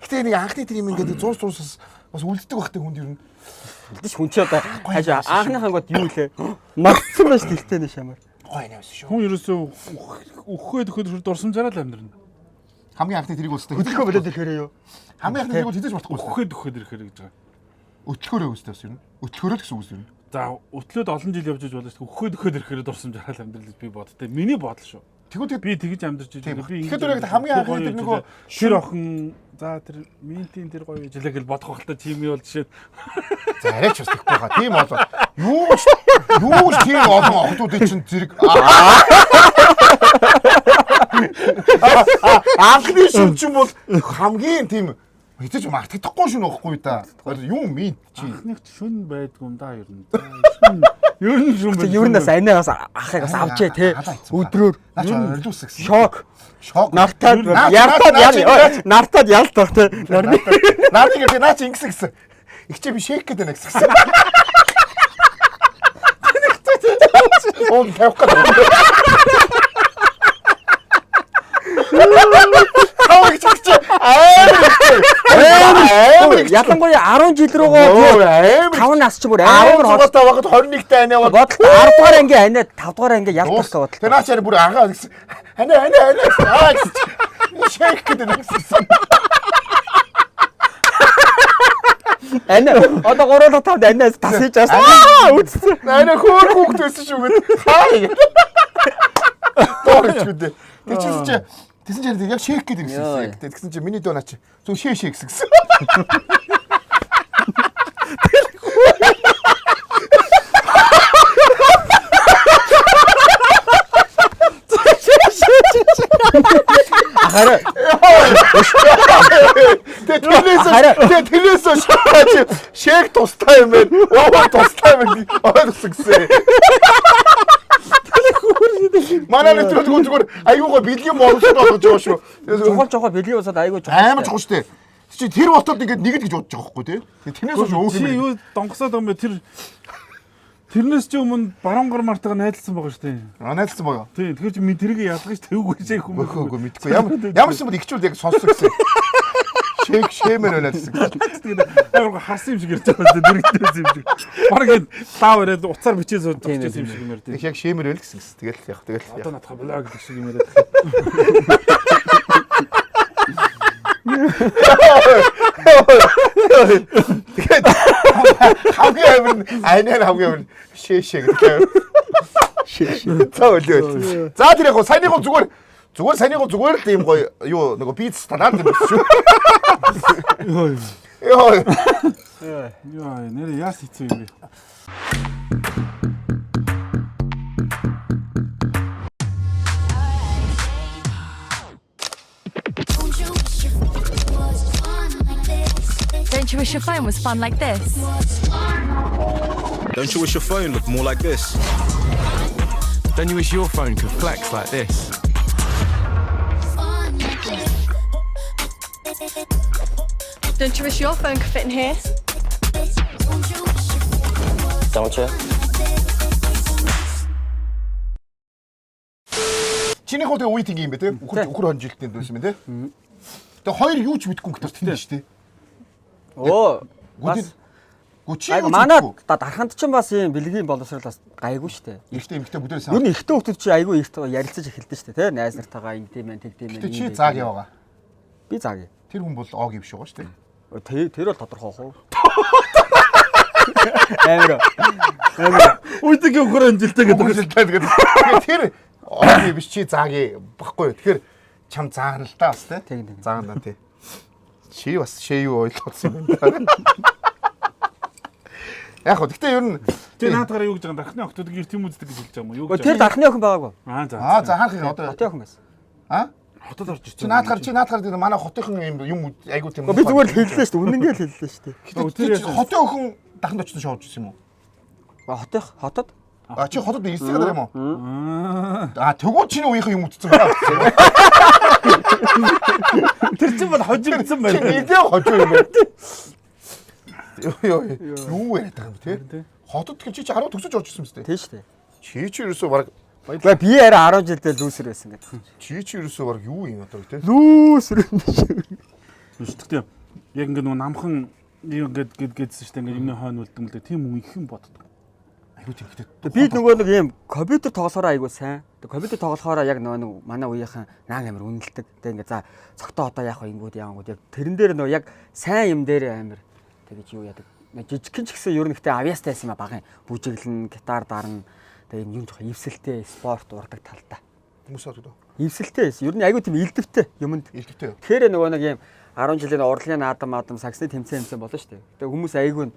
[SPEAKER 1] Гэтэ нэг анхны тэр юм ингээд 100-100-аас бас үлддэг багтай хүнд ер нь.
[SPEAKER 2] Үлдэж хүн чи одоо хажаа анхныхаа гот юу лээ? Магтсан байж тэлтэй нэ шамаар.
[SPEAKER 1] Гой нэ шүү.
[SPEAKER 3] Хүн ерөөсөө өгөхөд дурсамжаараа л амьдрна.
[SPEAKER 1] Хамгийн анхны тэрийг устдаа.
[SPEAKER 2] Хөдөлгөө болоод ирэхээр юу?
[SPEAKER 1] Хамгийн анхны тэрийг хизээж болохгүй.
[SPEAKER 3] Өгөхөд ирэхээр гэж байгаа.
[SPEAKER 1] Өтлөхөөрөө үстэй бас ер нь. Өтлөхөөрөө гэсэн үг юм.
[SPEAKER 3] За өтлөөд олон жил явж болно шүү. Өгөхөд ирэхээр дурсамжаараа л амьдрал гэж би боддтой. Миний бодол шүү.
[SPEAKER 1] Тэгвэл
[SPEAKER 3] Би тэгж амьдарч байгаа. Би
[SPEAKER 1] Тэгэхээр хамгийн анхны тэр нөгөө
[SPEAKER 3] тэр охин за тэр минтийн тэр гоё жилэг л бодох байх л та чими бол жишээ.
[SPEAKER 1] За арайч бас тэгхгүй хаа. Тийм болоо. Юу ч тийм олон охтуудын чинь зэрэг анхны шин ч юм бол хамгийн тийм хэзээ ч мартагдахгүй шүү нөхгүй да. Юу минт чи.
[SPEAKER 3] Анхных шүн байдгүй юм да ер нь. Ер нь шүн байдаг.
[SPEAKER 2] Ер нь бас анаа бас ахыг бас авчээ те. Өдрөөр
[SPEAKER 1] Наач орилуусах гэсэн.
[SPEAKER 2] шок.
[SPEAKER 1] Шок.
[SPEAKER 2] Нартаад нартаад ялтах те.
[SPEAKER 1] Наад ингэ наач ингэсэн гэсэн. Игчээ би шейк гэдэг нэг гэсэн. Он тавих гэдэг.
[SPEAKER 2] Ялангуяа 10 жил рүүгээ 5 нас ч бүр амар
[SPEAKER 1] 10 цугатаа багт 21-тэй анаа бол
[SPEAKER 2] бодол 10 дугаар анги анаа 5 дугаар анги ялтах бодол.
[SPEAKER 1] тэр наачаар бүр агаа гэсэн. Анаа гэсэн. Шейк гэдэг нэг гэсэн.
[SPEAKER 2] Анаа одоо 3-5 анаас тасаж байсан. Үтсэн.
[SPEAKER 1] Анаа хөөр хүүхд байсан шүү гэд. Хаа. Тоорч гэдэг. Тэр чинь Тэсэн чинь яг шейк гэдэг юм. Тэгсэн чинь миний дөө наач. Зүг шейк гэсэн.
[SPEAKER 2] Ахаараа
[SPEAKER 1] тэрнээс шейк тустай юм байна. Оо тустай юм ойлгосон гэсэн. Манай нэвтрүүлэг зүгээр айгуугаа бэлгийн боловсрол болгож байгаа шүү.
[SPEAKER 2] жохол бэлгийн усаад айгуу
[SPEAKER 1] амар чухал шүү дээ. Чи тэр ботод ингээд нэг л гэж бодож байгаа байхгүй тий. Тэрнээс хойш өөр
[SPEAKER 3] чи
[SPEAKER 1] юм.
[SPEAKER 3] юу донгосоод юм бэ? Тэрнээс ч өмнө баруун гар мартагаа найдалсан байгаа шүү дээ.
[SPEAKER 1] Найдалсан байгаа.
[SPEAKER 3] Тийм. Тэгэхээр чи тэрийг ялгаж тавьгүй шээ хүмүүс.
[SPEAKER 1] Үгүй мэдгүй. Ямар ч юм бол ихчүүл яг сонсох гэсэн. Шеймэр байна гэсэн.
[SPEAKER 3] Тэгээд амар харсан юм шиг ярьж байгаа шүү дээ. Дэрэгтэй юм шиг. Бараг энэ лав ирээд уцаар бичээ сууж байгаа юм шиг юм ярьдаг.
[SPEAKER 1] Яг шеймэр байл гэсэн. Тэгэл яг тэгэл.
[SPEAKER 3] Одоо надхаа блог гэх шиг юм яриад.
[SPEAKER 1] Тэгээд хамгийн амин айнаар хамгийн амин шээшээ гэдэг. Шээшээ. За тэр яг саяны гоо зүгээр л ийм гоё юу нөгөө биц стандарт юм шүү.
[SPEAKER 3] Яа, нэр яас хийцүү юм бэ?
[SPEAKER 6] Don't you wish your phone was fun like this?
[SPEAKER 4] Don't you wish your phone looked more like this? Don't you wish your phone could flex like this?
[SPEAKER 6] Don't you wish your phone could fit in here?
[SPEAKER 7] Don't you?
[SPEAKER 1] Чиний хөө тэгээ үеийн юм бэ те? Үхэр хонжилтын дүүс юм те? Тэгээ хоёр юу ч мэдгүй гэдэг тийм шүү дээ.
[SPEAKER 2] Оо. Бас
[SPEAKER 1] Гүчи
[SPEAKER 2] айгу манай дарханд ч бас юм бэлгийн боловсрол бас гайгүй штэ.
[SPEAKER 1] Ихтэй эмхтэй бүдээр
[SPEAKER 2] Юу н ихтэй хүмүүс чи айгу их ярилцаж эхэлдэж штэ тий найз нартайгаа ингэдэм байх тэгдэм байх.
[SPEAKER 1] Тэг чи зааг яваа.
[SPEAKER 2] Би зааг.
[SPEAKER 1] Тэр хүн бол ог юм шиг байгаа шүү
[SPEAKER 2] Тэр
[SPEAKER 1] дээ.
[SPEAKER 2] бол тодорхой хоо. Амар.
[SPEAKER 3] Үйдэг өгөр анжилтаа гэдэг.
[SPEAKER 1] Тэр ог юм биш чи зааг баггүй. Тэгэхээр чам заана л та бас тий. Заана тий. Чи бас шээ юу ойлгосон юм байна. Яг хөө гэхдээ ер нь
[SPEAKER 3] Тэ наадаараа юу гэж байгаа дархны охтууд гэр тэм үздэг гэж хэлж байгаа юм уу? Юу гэж?
[SPEAKER 2] Тэр дархны охин байгаагүй.
[SPEAKER 3] Аа за.
[SPEAKER 1] за хаанхыг одоо
[SPEAKER 2] Хотын охин байсан.
[SPEAKER 3] Хотод орж
[SPEAKER 1] чи наадгаар дээр манай хотынхан юм айгуу тийм.
[SPEAKER 2] Би зүгээр хэллээ шүү дээ. Үнэнгээ л хэллээ шүү дээ.
[SPEAKER 1] Тэр хотын охин даханд очсон шоуж ирсэн юм уу?
[SPEAKER 2] Хотод?
[SPEAKER 1] Чи хотод ирсэн гэдэг юм уу? Тэгвэл чиний үеийнхэн юм утсан байна.
[SPEAKER 3] Тэр чинь бол хожигдсан байна.
[SPEAKER 1] Нилээ хожоо юм байна. Юу яриад байгаа юм те? Хотод чи 10 төгсөж орж ирсэн юм тест.
[SPEAKER 2] Тийм шүү дээ.
[SPEAKER 1] Чи ерөөсөө баг
[SPEAKER 2] Гэхдээ би арай 10 жилдээ лүүсэр байсан гэдэг.
[SPEAKER 1] чи ерөөсөө баг юу юм одоо те?
[SPEAKER 2] Лүүсэр юм биш.
[SPEAKER 3] Гэхдээ яг ингэ нөгөө намхан ингээд гэдсэн шүү дээ. Ингээд юмны хойно үлдэмлээ. Тийм үе их юм боддог.
[SPEAKER 1] Айгуу тийм гэдэг.
[SPEAKER 2] Би нөгөө нэг юм компьютер тоглохоор айгуу сайн. Компьютер тоглохоор яг нөгөө манай үеийнхэн нааг амир үнэлдэг. Тэг ингээ за цогтоо одоо яах вэ ингэүүд яангууд яг тэрэн дээр нөгөө яг сайн юм дээр амир тэгэж юу яадаг. Жижигхэн ч гэсэн ер нь ихтэй авьяастай байсан юм багын. Бүжиглэн, гитар дарна. Тэг юм жоохон ивсэлтэй спорт урдаг талтай.
[SPEAKER 1] Хүмүүсээ одоо
[SPEAKER 2] Ивсэлтэй байсан. Ер нь айгуу тийм илдэвтэй юмд.
[SPEAKER 1] илтгэвтэй.
[SPEAKER 2] Тэгэхээр нөгөө нэг юм 10 жилийн урлагийн наадам саксны тэмцээн болно шүү дээ. Тэг хүмүүс айгуу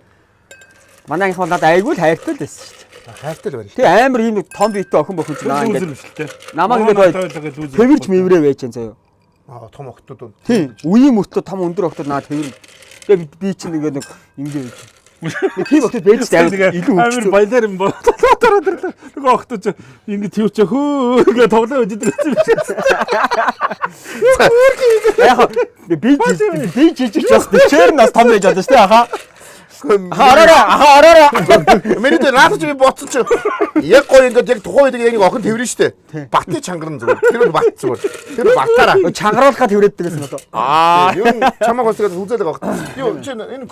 [SPEAKER 2] манай анх бол надад айгуу л хайртай л байсан шүү дээ.
[SPEAKER 1] Хайртай л байна.
[SPEAKER 2] Тэг амар юм том биетэй охин бохин наа
[SPEAKER 3] Лүүзер
[SPEAKER 2] ингээд
[SPEAKER 3] биш л те.
[SPEAKER 2] намайг ингээд тэрвэрч мэмрээ байж гэн заяа.
[SPEAKER 1] Том охтууд.
[SPEAKER 2] Тийм. Үеийн мөртөө том өндөр охтууд наа тэрвэр. Тэгээ би чинь ингээд нэг ингэж тийм охтууд байж байгаа илүү
[SPEAKER 3] амар
[SPEAKER 2] хөвчтэй.
[SPEAKER 3] баялаар юм боо. Нөгөө охтууд ингэ твч хөө ингэ тоглоо үжидэг гэсэн юм.
[SPEAKER 2] Яг би жижиг ч бас бичээр нас том байж байгаа шүү дээ аха. Араараа.
[SPEAKER 1] Миний дээр наадч би ботсон чи яг гоё ингээд яг тухайн үед яг нэг охин тэрвэрэн штэ. Баты чангарна зүгээр. Тэр нь бат зүгээр. Тэр батаараа.
[SPEAKER 2] Чангаруулахад тэрвэрэддэг гэсэн одоо.
[SPEAKER 1] Юу чамаг усгаад үзэл байгаа охин. Юу чи энэ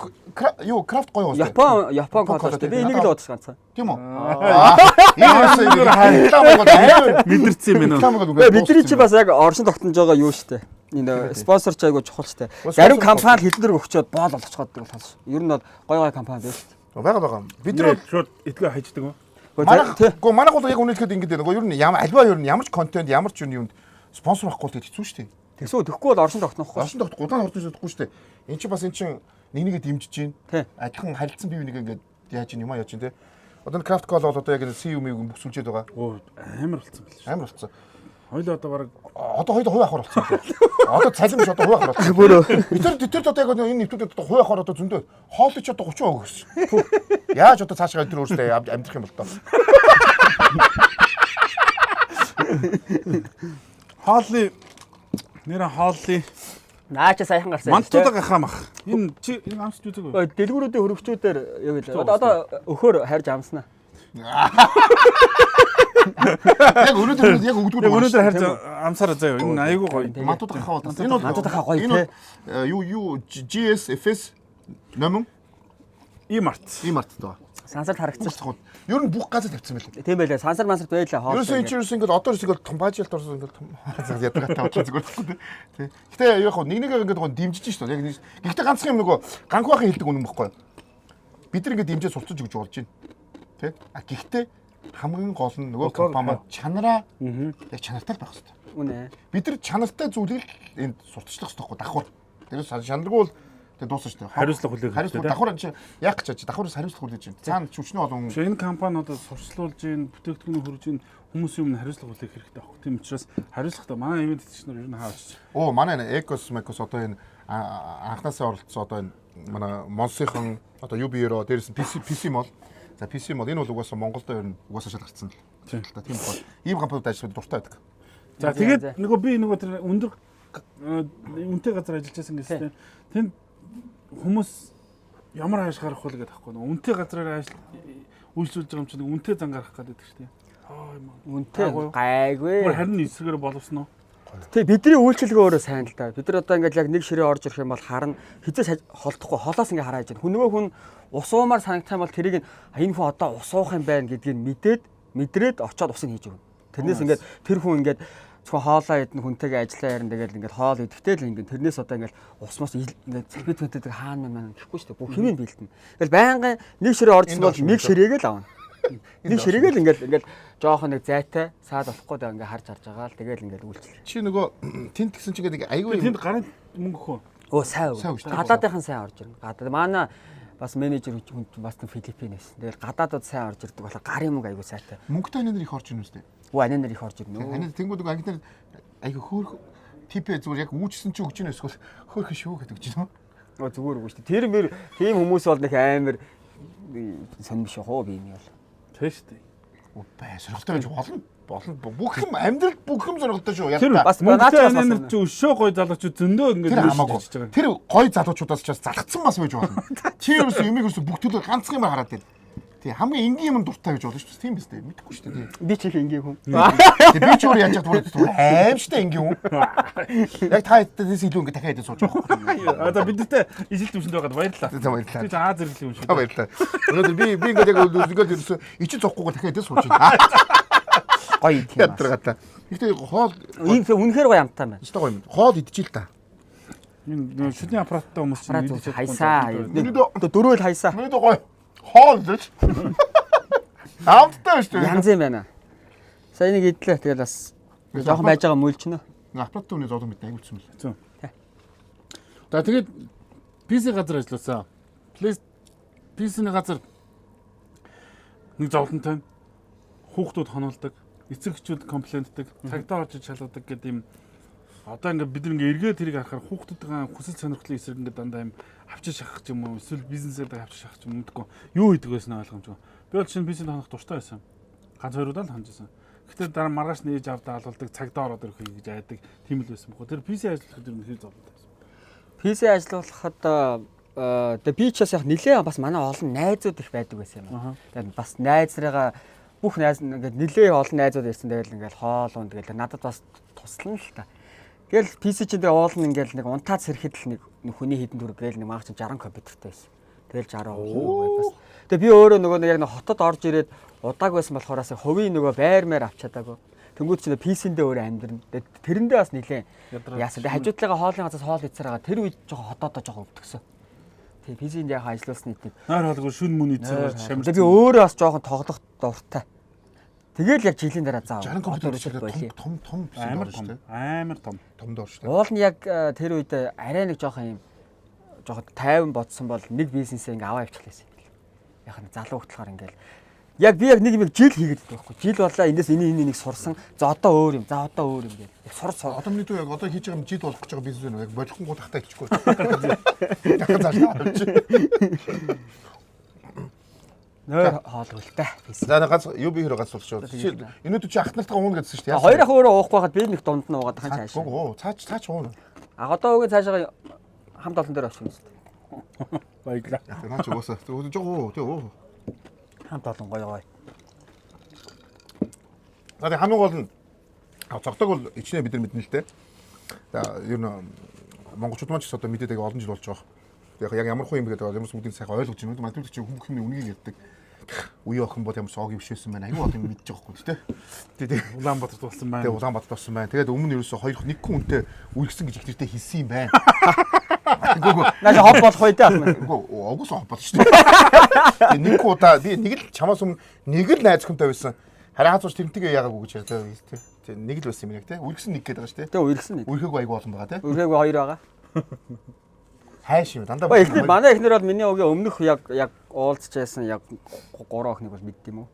[SPEAKER 1] юу крафт гоё уустай.
[SPEAKER 2] Япон колоч дээ. Би энийг л удаа ганцхан.
[SPEAKER 1] Тийм үү? Энэ хайрлаа.
[SPEAKER 3] Мэдэрсэн юм байна.
[SPEAKER 2] Бидний чи бас яг оршин тогтнож байгаа юу штэ. Энэ спонсор ч айгу чухал штэ. Зарим компани хилэн дээр өгчөөд боол олгоцгоод байгаа тал. Ер нь бол гоё компани байна штэ.
[SPEAKER 1] байгаа. Бид нар
[SPEAKER 3] шууд итгэж хайждаг юм.
[SPEAKER 1] манайх бол яг үнэлэхэд ингэж байна. Ер нь альва ер нь ямар ч контент ямар ч юунд спонсор авахгүй л хэцүү штэ.
[SPEAKER 2] Тэгсүү тэхгүй бол оршин тогтнохгүй.
[SPEAKER 1] Оршин тогтох удаан орж ирсэхгүй штэ. Энд чи бас эн чин нэг нэгэ дэмжиж гин. Адилхан харилцсан бие бинийг ингэж яаж юм яаж гин те. Одоо крафт кол бол одоо яг CU-ийг бүсүүлжээд байгаа.
[SPEAKER 3] Оо амар болцсон байл.
[SPEAKER 1] Амар болцсон.
[SPEAKER 3] Хоёул одоо баг
[SPEAKER 1] Одоо хоёул хувь ахаар болцсон. Одоо цалин биш одоо хувь ахаар болцсон. Бид одоо яг энэ нэвтрүүлэгт одоо хувь ахаар одоо зөндөө хоолой ч одоо 30% өгсөн. Яаж одоо цаашаа өдөр өөртөө амьдрах юм бол тоо.
[SPEAKER 3] хоолны нэр хоолны
[SPEAKER 2] Наача сайхан гарсан.
[SPEAKER 3] мантуудаа гахаамах. Энэ чи энэ амсч үзэг үү?
[SPEAKER 2] Дэлгүүрүүдийн хөрөгчүүдээр юу гэлээ. Одоо өхөр харьж амснаа.
[SPEAKER 1] Яг өнөөдөр яг өгдгүүд
[SPEAKER 3] Өнөөдөр харж амсараа заяа. Энэ айгуу гоё.
[SPEAKER 1] мантууд гахаа бол. Энэ бол
[SPEAKER 2] Мантууд гахаа гоё те.
[SPEAKER 1] Юу GS FS номон
[SPEAKER 3] Имарт.
[SPEAKER 1] имарт тоо.
[SPEAKER 2] Сансарт харагдсан шүү.
[SPEAKER 1] Ер нь бүх газар тавьсан байл.
[SPEAKER 2] Тийм байлаа. Сансар мансарт байлаа хоол.
[SPEAKER 1] Ерөөсөө энэ чинь ингээд одоо ч ингээд том бажиалт орсон ингээд том ядгатай болчихсон зүгээр байхгүй тий. Гэтэ яг нэг ингээд гоо дэмжиж шүү дээ. Яг гэхдээ ганцхан юм нөгөө ганх байхын хэлдэг үнэн байхгүй. Бид нар ингээд дэмжиж сурцаж өгч болж байна. Тий. А гэхдээ хамгийн гол нь нөгөө компани чанараа яг чанартай байх хэрэгтэй.
[SPEAKER 2] Үнэ.
[SPEAKER 1] Бид нар чанартай зүйлийг энд сурталчлах хэрэгтэй байхгүй давхар. Тэгэхээр чанаргүй бол тэг дуусна шүү дээ.
[SPEAKER 3] Хариуцлага хүлээх
[SPEAKER 1] хэрэгтэй. Давхар чи яг гэж давхараас хариуцлага хүлээж байна. Цаана хүчний олон
[SPEAKER 3] Энэ компани одоо сурчлуулж ийн бүтээгдэхүүнээ хөрж ийн хүмүүсийн өмнө хариуцлага хүлээх хэрэгтэй байхгүй. Тийм учраас хариуцлагатай манай ивент эцэгчнэр ер нь хаач.
[SPEAKER 1] Оо манай Экос одоо энэ анхнаасаа оролцсон одоо энэ манай Монсынхан одоо UB-ро дээрээс нь PC мол. За PC мол энэ бол угаасаа Монголд ер нь угаасаа шалгацсан. Тийм бол ийм компаниуд ажиллах дуртай байдаг.
[SPEAKER 3] За тэгээд нөгөө би нөгөө тэр өндөр үнэтэй газар ажиллаж байсан гэсэн. Тэнд хүмүүс ямар хааш гарах вэ гэдэг байхгүй. Үнэтэй газраар үйлчлүүлж байгаа юм чинь үнэтэй зан гарах гэдэг шүү дээ.
[SPEAKER 2] Үнэтэй гайгүй.
[SPEAKER 3] Харин эсрэгээр боловсон уу?
[SPEAKER 2] Тэг бидний үйлчлэгээ өөрөө сайн л да. Бид нар одоо ингээд яг нэг ширээ орж ирэх юм бол харна хизээс холдохгүй холоос ингээд хараад байна. Нөгөө хүн ус уумаар санагтах юм бол тэрийг энэ хүн одоо ус уух юм байна гэдгийг мэдрээд очиод усыг хийж өгнө. Тэрнээс ингээд тэр хүн ингээд зөвхөн хоолоо идэх хүнтэйгээ ажиллаа ярина тэгэл ингээд хоол идэхтэй л ингээд тэрнээс одоо ингээд усмаас ингээд царпид хүнтэйг хаана маань гэхгүй шүү дээ. Бүх хэмээн бэлдэнэ. Тэгэл байнгын нэг ширээ оржсэн бол нэг ширээгээ л авна. Нэг ширээгээ л ингээд жоохон нэг зайтай саад болохгүй даа ингээд харж байгаа л тэгэл ингээд үйлчлээ.
[SPEAKER 1] Чи нөгөө тент гэсэн чинь ингээд айгүй
[SPEAKER 3] Тэнд гарын мөнгө хөө.
[SPEAKER 2] Оо сайн үү. Гадаадынхан сайн орж ирнэ. Гадаад манай бас менежер хүн бас Филиппинээс. Тэгэл гадаадд сайн орж ирдэг болохоор гарын мөнгө айгуу сайтай.
[SPEAKER 1] Мөнгөтэй анинаар их орж ирнэ үстэй.
[SPEAKER 2] Өө анинаар их орж ирнэ.
[SPEAKER 1] Анин тэнгууд ангинаар айгуу хөөх типээ зүгээр яг үүчсэн чи өгч ийн эсвэл хөөх шүү гэдэг ч юм.
[SPEAKER 2] Зүгээр үгүй шүү дээ. Тэр мэр тийм хүмүүс бол нэг амар сонирм шүү хоо би юм бол.
[SPEAKER 3] Тийм шүү дээ.
[SPEAKER 1] Бай сонирхолтой байж болно. Бүх юм амьдрал бүх юм сонирхолтой шүү. Яг
[SPEAKER 3] Тэр
[SPEAKER 1] та.
[SPEAKER 3] бас мөнгөтэй чи өшөө гой залуучууд зөндөө ингээд
[SPEAKER 1] Тэр хамаагүй. Тэр гой залуучуудаас ч бас залхацсан бас байж болно. Чи ерөөсөө юмыг ерөөсөө бүх төлөв ганцхан юм хараад байл. Тий хамгийн энгийн юм дуртай байж болно шүү дээ. Тийм биз дээ. Мэдхгүй шүү дээ.
[SPEAKER 2] Би ч их энгийн хүн.
[SPEAKER 1] Тий би ч өөр яаж чадвар аимштай энгийн хүн. Яг та хэдээс илүү ингэ дахиад сууж байгаа.
[SPEAKER 3] Одоо бидэртээ ижил төвшөнд байгаад баярлалаа.
[SPEAKER 1] За баярлалаа.
[SPEAKER 3] Би Аа зэрэглэх юм шүү.
[SPEAKER 1] Баярлалаа. Өнөөдөр би ингээд яг ингээд ерөөсөө ичил цохгүй дахиад сууж байна.
[SPEAKER 2] Гоё тийм.
[SPEAKER 1] Ядрагатай. Гэхдээ хоол
[SPEAKER 2] үнэхээр гоё амттай байна.
[SPEAKER 1] өстой гоё юм. Хоол идчихэл та.
[SPEAKER 3] Энэ шүдний аппараттай хүмүүс чинь
[SPEAKER 2] Аппарат хайсаа.
[SPEAKER 1] Өнөөдөр
[SPEAKER 2] Дөрөөл хайсаа.
[SPEAKER 1] өнөөдөр гоё. Хоол гэж. Амттай шүү дээ.
[SPEAKER 2] Янз юм байна. Сая нэг идлээ. Тэгэл бас жоохон байж байгаа мөлчнө.
[SPEAKER 1] Аппарат түүний зодон мэт ангилсан мэл.
[SPEAKER 3] За тэгээд PC газар ажилласан. PC-ний газар нэг зовлонтой хүүхдүүд хонолдог, эцэгчүүд комплентдэг, цагдаа орж шалгадаг гэдэг юм. Одоо ингээд бид нэг эргээ тэрийг харахаар хүүхдүүдийн хүсэл сонирхлын эсрэг ингээд дандаа юм авчиж шахах юм уу, эсвэл бизнесээр авчиж шахах юм мэдгүй. Юу хийдэг байсан ойлгомжгүй. Би бол чинь PC-ний хонох дуртай байсан. Ганц хоёр удаа л хонжсэн. Гэхдээ дараа маргааш нээж авдаа алуулдаг, цагдаа ороод ирэх гэж айдаг. Тийм л байсан бохоо. Тэр PC ажиллахад ер нь хэр зовлонтой байсан.
[SPEAKER 2] PC ажиллахад тэгээ би ч бас яг нилээ бас манай олон найзууд их байдаг байсан юм. Тэгээд бас найзрыгаа бүх найз ингээд нилээ олон найзууд ирсэн. Тэгэл ингээд хоол унд тэгэл надад бас туслана л та. Тэгэл PC чинь тэгээ уулна ингээд нэг унтаад сэрэхэд л нэг хүний хідэн дүр гээл нэг маа чи 60 компьютертэй байсан. Тэгэл 60 бас. Тэгээ би өөрөө нөгөө яг нэг хотод орж ирээд удааг байсан болохоороо хувийн нөгөө байрмаар авч чадаагүй. Тэнгүүд чинь PC-ндээ өөрөө амьдрна. Тэрэндээ бас нилээ яасан. Тэгээ хажуудлага хоолны газаас хоол ицээр байгаа. Тэр үед жоохон хотоодоо жоохон өвдгсөн. Тэгээ PC-нд яг ажилласан нийтийг
[SPEAKER 3] Наар хоолгүй шүн мөн ицээр шамж.
[SPEAKER 2] би өөрөө бас жоохон тоглох дуртай. Тэгэл яг жилийн дараа заав.
[SPEAKER 1] 60 компьютер шиг том
[SPEAKER 3] Амар том.
[SPEAKER 1] том доор шүү дээ.
[SPEAKER 2] Уул нь яг тэр үед арай нэг жоохон юм жоохон тайван бодсон бол нэг бизнесээ ингээ аваа явчихлаа юм. Яг нь залуу хөтлөхөр ингээл яг би яг нэг юм жил хийгээд байдаг байхгүй. Жил боллоо эндээс энийг сурсан. За одоо өөр юм. За одоо өөр юм гээл. Сур.
[SPEAKER 1] Одоо миний дүү яг одоо хийж байгаа юм жид болох гэж байгаа бизнес байна. Яг болохгүй тахтаа ичихгүй. Дахиад заашаа авчих.
[SPEAKER 2] Нөр хоолгуултай.
[SPEAKER 1] За ганц юу би хэрэг ганц болчихоо. Өнөөдөр чи ах нартаа уuna гэдсэн шүү дээ.
[SPEAKER 2] Хоёр ах өөрөө уухгүй байхад би нэг дунд нь уугаад хаан цааш.
[SPEAKER 1] Оо цаач уuna.
[SPEAKER 2] А одоо үгүй цаашаа хамт олон дээр очив юм шүү дээ.
[SPEAKER 3] Баярлаа.
[SPEAKER 1] Наач уусаа. Тэгвэл жоо тий оо.
[SPEAKER 2] Хамт олон гоё.
[SPEAKER 1] За хамгийн гол нь цогтойг бол ичнээ бид нар мэднэ л дээ. За ер нь монголчууд маань ч одоо мэдээд байгаа олон жил болж байгаа. Яг ямар хөө юм бэ гэдэг ямар сүмдийн сайхан ойлгож байна. Мадгүй чи хүмүүс юмны үнийг ярьдаг. Үе охин бол ямар сог юм шээсэн байна. Аюу одоо мэдж байгаа хгүй тий.
[SPEAKER 3] Улаанбаатарт болсон байна.
[SPEAKER 1] Тэгээ Улаанбаатарт болсон байна. Тэгээд өмнө ерөөсө хоёр нэг хүн үнтэй үлгсэн гэж ихтэй хэлсэн юм байна. Гүг.
[SPEAKER 2] Наа хоп болох бай таа.
[SPEAKER 1] Огоос хоп бол шүү дээ. Нэг удаа би нэг л чамаас өмнө нэг л найз хүнтэй байсан. Харин хаач тэрнтэйгээ яагаагүй гэж ярьдаг тий. Нэг л байсан юм яг тий. Үлгсэн нэг гэдэг байгаа шүү дээ.
[SPEAKER 2] Тэгээ үлгсэн нэг.
[SPEAKER 1] Үрхээгүй аягүй олон байгаа тий.
[SPEAKER 2] Үрхээгүй хоёр байгаа.
[SPEAKER 1] Хайш юм дандаа.
[SPEAKER 2] Эхнэр манай эхнэр бол миний өгийн өмнөх яг уулзчихсан яг 3 охиныг бол мэддэм үү?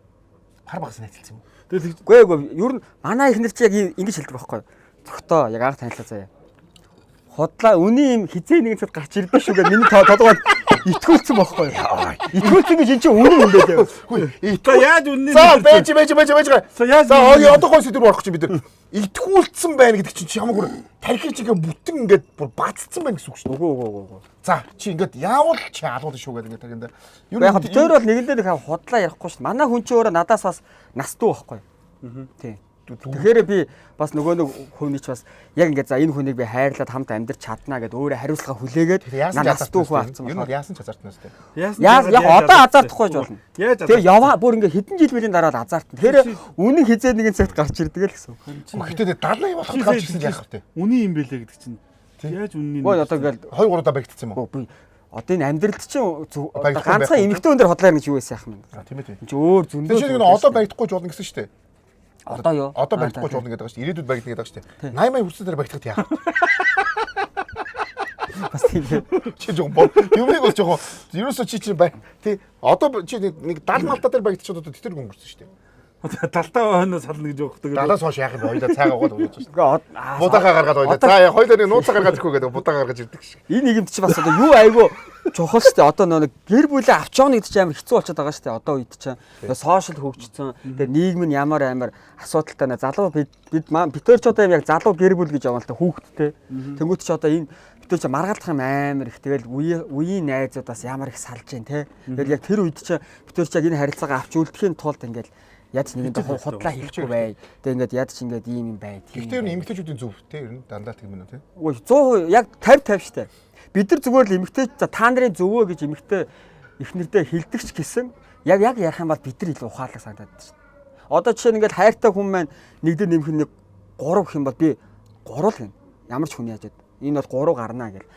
[SPEAKER 1] Хар багс найзалсан юм.
[SPEAKER 2] Үгүй ер нь манай эхнэр чи яг ингэж хэлдэг байхгүй юу? Зөвхтөө яг анх танилцаа заяа. Худлаа үний юм хизээ нэгэн цад гарч ирдэ шүү гэж миний толгойд итгүүлсэн байхгүй юу? Итгүүлсэн гэж эн чинь үнэн юм байлээ.
[SPEAKER 3] Итэ яаж үнэн
[SPEAKER 1] За байж. За одоо хойс дээр орох чи бид нар итгүүлсэн байна гэдэг чинь хамаагүй тархич ингээ бүтэн ингээд бүр баццсан байна гэсэн үг шүү дээ.
[SPEAKER 2] Үгүй.
[SPEAKER 1] За чи ингээд яавал чи алуулна шүү гэдэг ингээд тарианда.
[SPEAKER 2] Яг тэр бол нэгэндээ нэг худлаа ярихгүй шүү дээ. Манай хүн чи өөрөө надаас бас настуу байхгүй юу? Тийм. Тэгэхээр би бас нөгөө нэг хүний ч бас яг ингээд за энэ хүнийг би хайрлаад хамт амьдарч чаднаа гэд өөрөө хариуцлага хүлээгээд настуу хүн авцсан
[SPEAKER 1] байна.
[SPEAKER 2] байна.
[SPEAKER 1] Яасан ч азартнаас тээ.
[SPEAKER 2] Яг одоо азартахгүй ч болно.
[SPEAKER 3] Яаж
[SPEAKER 2] Тэгээ яваа бүр ингээ хэдэн жил мөрийн дараа л азартна. Тэгэхээр үнэн хизээ нэгэн цагт гарч ирдэг л гэсэн.
[SPEAKER 1] Гэхдээ 70 болох гарч ирсэн яах вэ?
[SPEAKER 3] Үнэн юм бэлээ гэдэг чинь. Яаж үнэн юм?
[SPEAKER 2] Ой одоо ингээл
[SPEAKER 1] 2 3 удаа баригдсан юм уу?
[SPEAKER 2] би одоо энэ амьдралд чинь ганцхан эмэгтэй хүн дээр хотлоо гэж юу байсан яах юм.
[SPEAKER 1] Тийм ээ.
[SPEAKER 2] Энд чи өөр зөндөө.
[SPEAKER 1] Тэгэхээр нэг одоо баригдахгүй ч болно гэсэн шүү дээ.
[SPEAKER 2] Одоо юу?
[SPEAKER 1] Одоо баригдахгүй ч болно гэдэг байгаа шүү дээ. Ирээдүйд баригдана гэдэг байгаа шүү дээ. 80 хүрсэн дээр баригдахад яах вэ?
[SPEAKER 2] Бас тийм.
[SPEAKER 1] Чи жоохон юмыг бол жоохон ерөөсөө чи бай. Тий. Одоо чи нэг 70 малтаа дээр багтчиход одоо тэтэр өнгөрсөн шүү дээ.
[SPEAKER 3] Талтаа хойноос сална гэж явах гэдэг.
[SPEAKER 1] Далаас хойш яах юм бэ? Хоёлаа цайгаа угаад өгч шүү дээ.
[SPEAKER 2] Аа.
[SPEAKER 1] Будаагаа гаргаад хоёлаа. За хоёлаа нэг нууцаа гаргаад ирэхгүй гэдэг будаагаа гаргаж ирдэг шиг.
[SPEAKER 2] Энэ нийгэмд чи бас одоо юу айгүй чухал шүү дээ. Одоо нэг гэр бүлээ авч явах гэдэг чинь амар хэцүү болчиход байгаа шүү дээ. Одоо үед чинь сошиал хөгжсөн. Тэгээ нийгэм нь ямар асуудалтай нэ залуу бид тэр ч одоо яг залуу гэр бүл гэж яваал та хүүхэдтэй. Тэнгүүт ч одоо энэ бид ч маргаалдах юм амар их. Тэгэл үеийн найзуудаас ямар их салж जैन те. Тэгэл яг тэр үед чинь бид ч яг энэ харилцаагаа авч үлдэхийн тулд ингээл яаж нэгэнд худлаа хийхгүй бай. Тэгээ ингээд яаж ч ингээд ийм юм бай.
[SPEAKER 1] Гэхдээ ер нь эмэгтэйчүүдийн зөв те ер нь дандаа тийм үү те.
[SPEAKER 2] Үгүй 100% яг 50 штэ. Бид нар зүгээр л эмэгтэй та нарын зөвөө гэж эмэгтэй эхнэрдээ хилдэгч гэсэн яг ярих юм бол бид нар илүү ухаалаг санагдаад байна штэ. Одоо жишээ нь ингээд хайртай хүн маань нэгдэр нэмэх нэг 3 гэх юм бол би 3 л гэнэ. Ямар ч хүн яаж энэ бол 3 гарнаа гэл.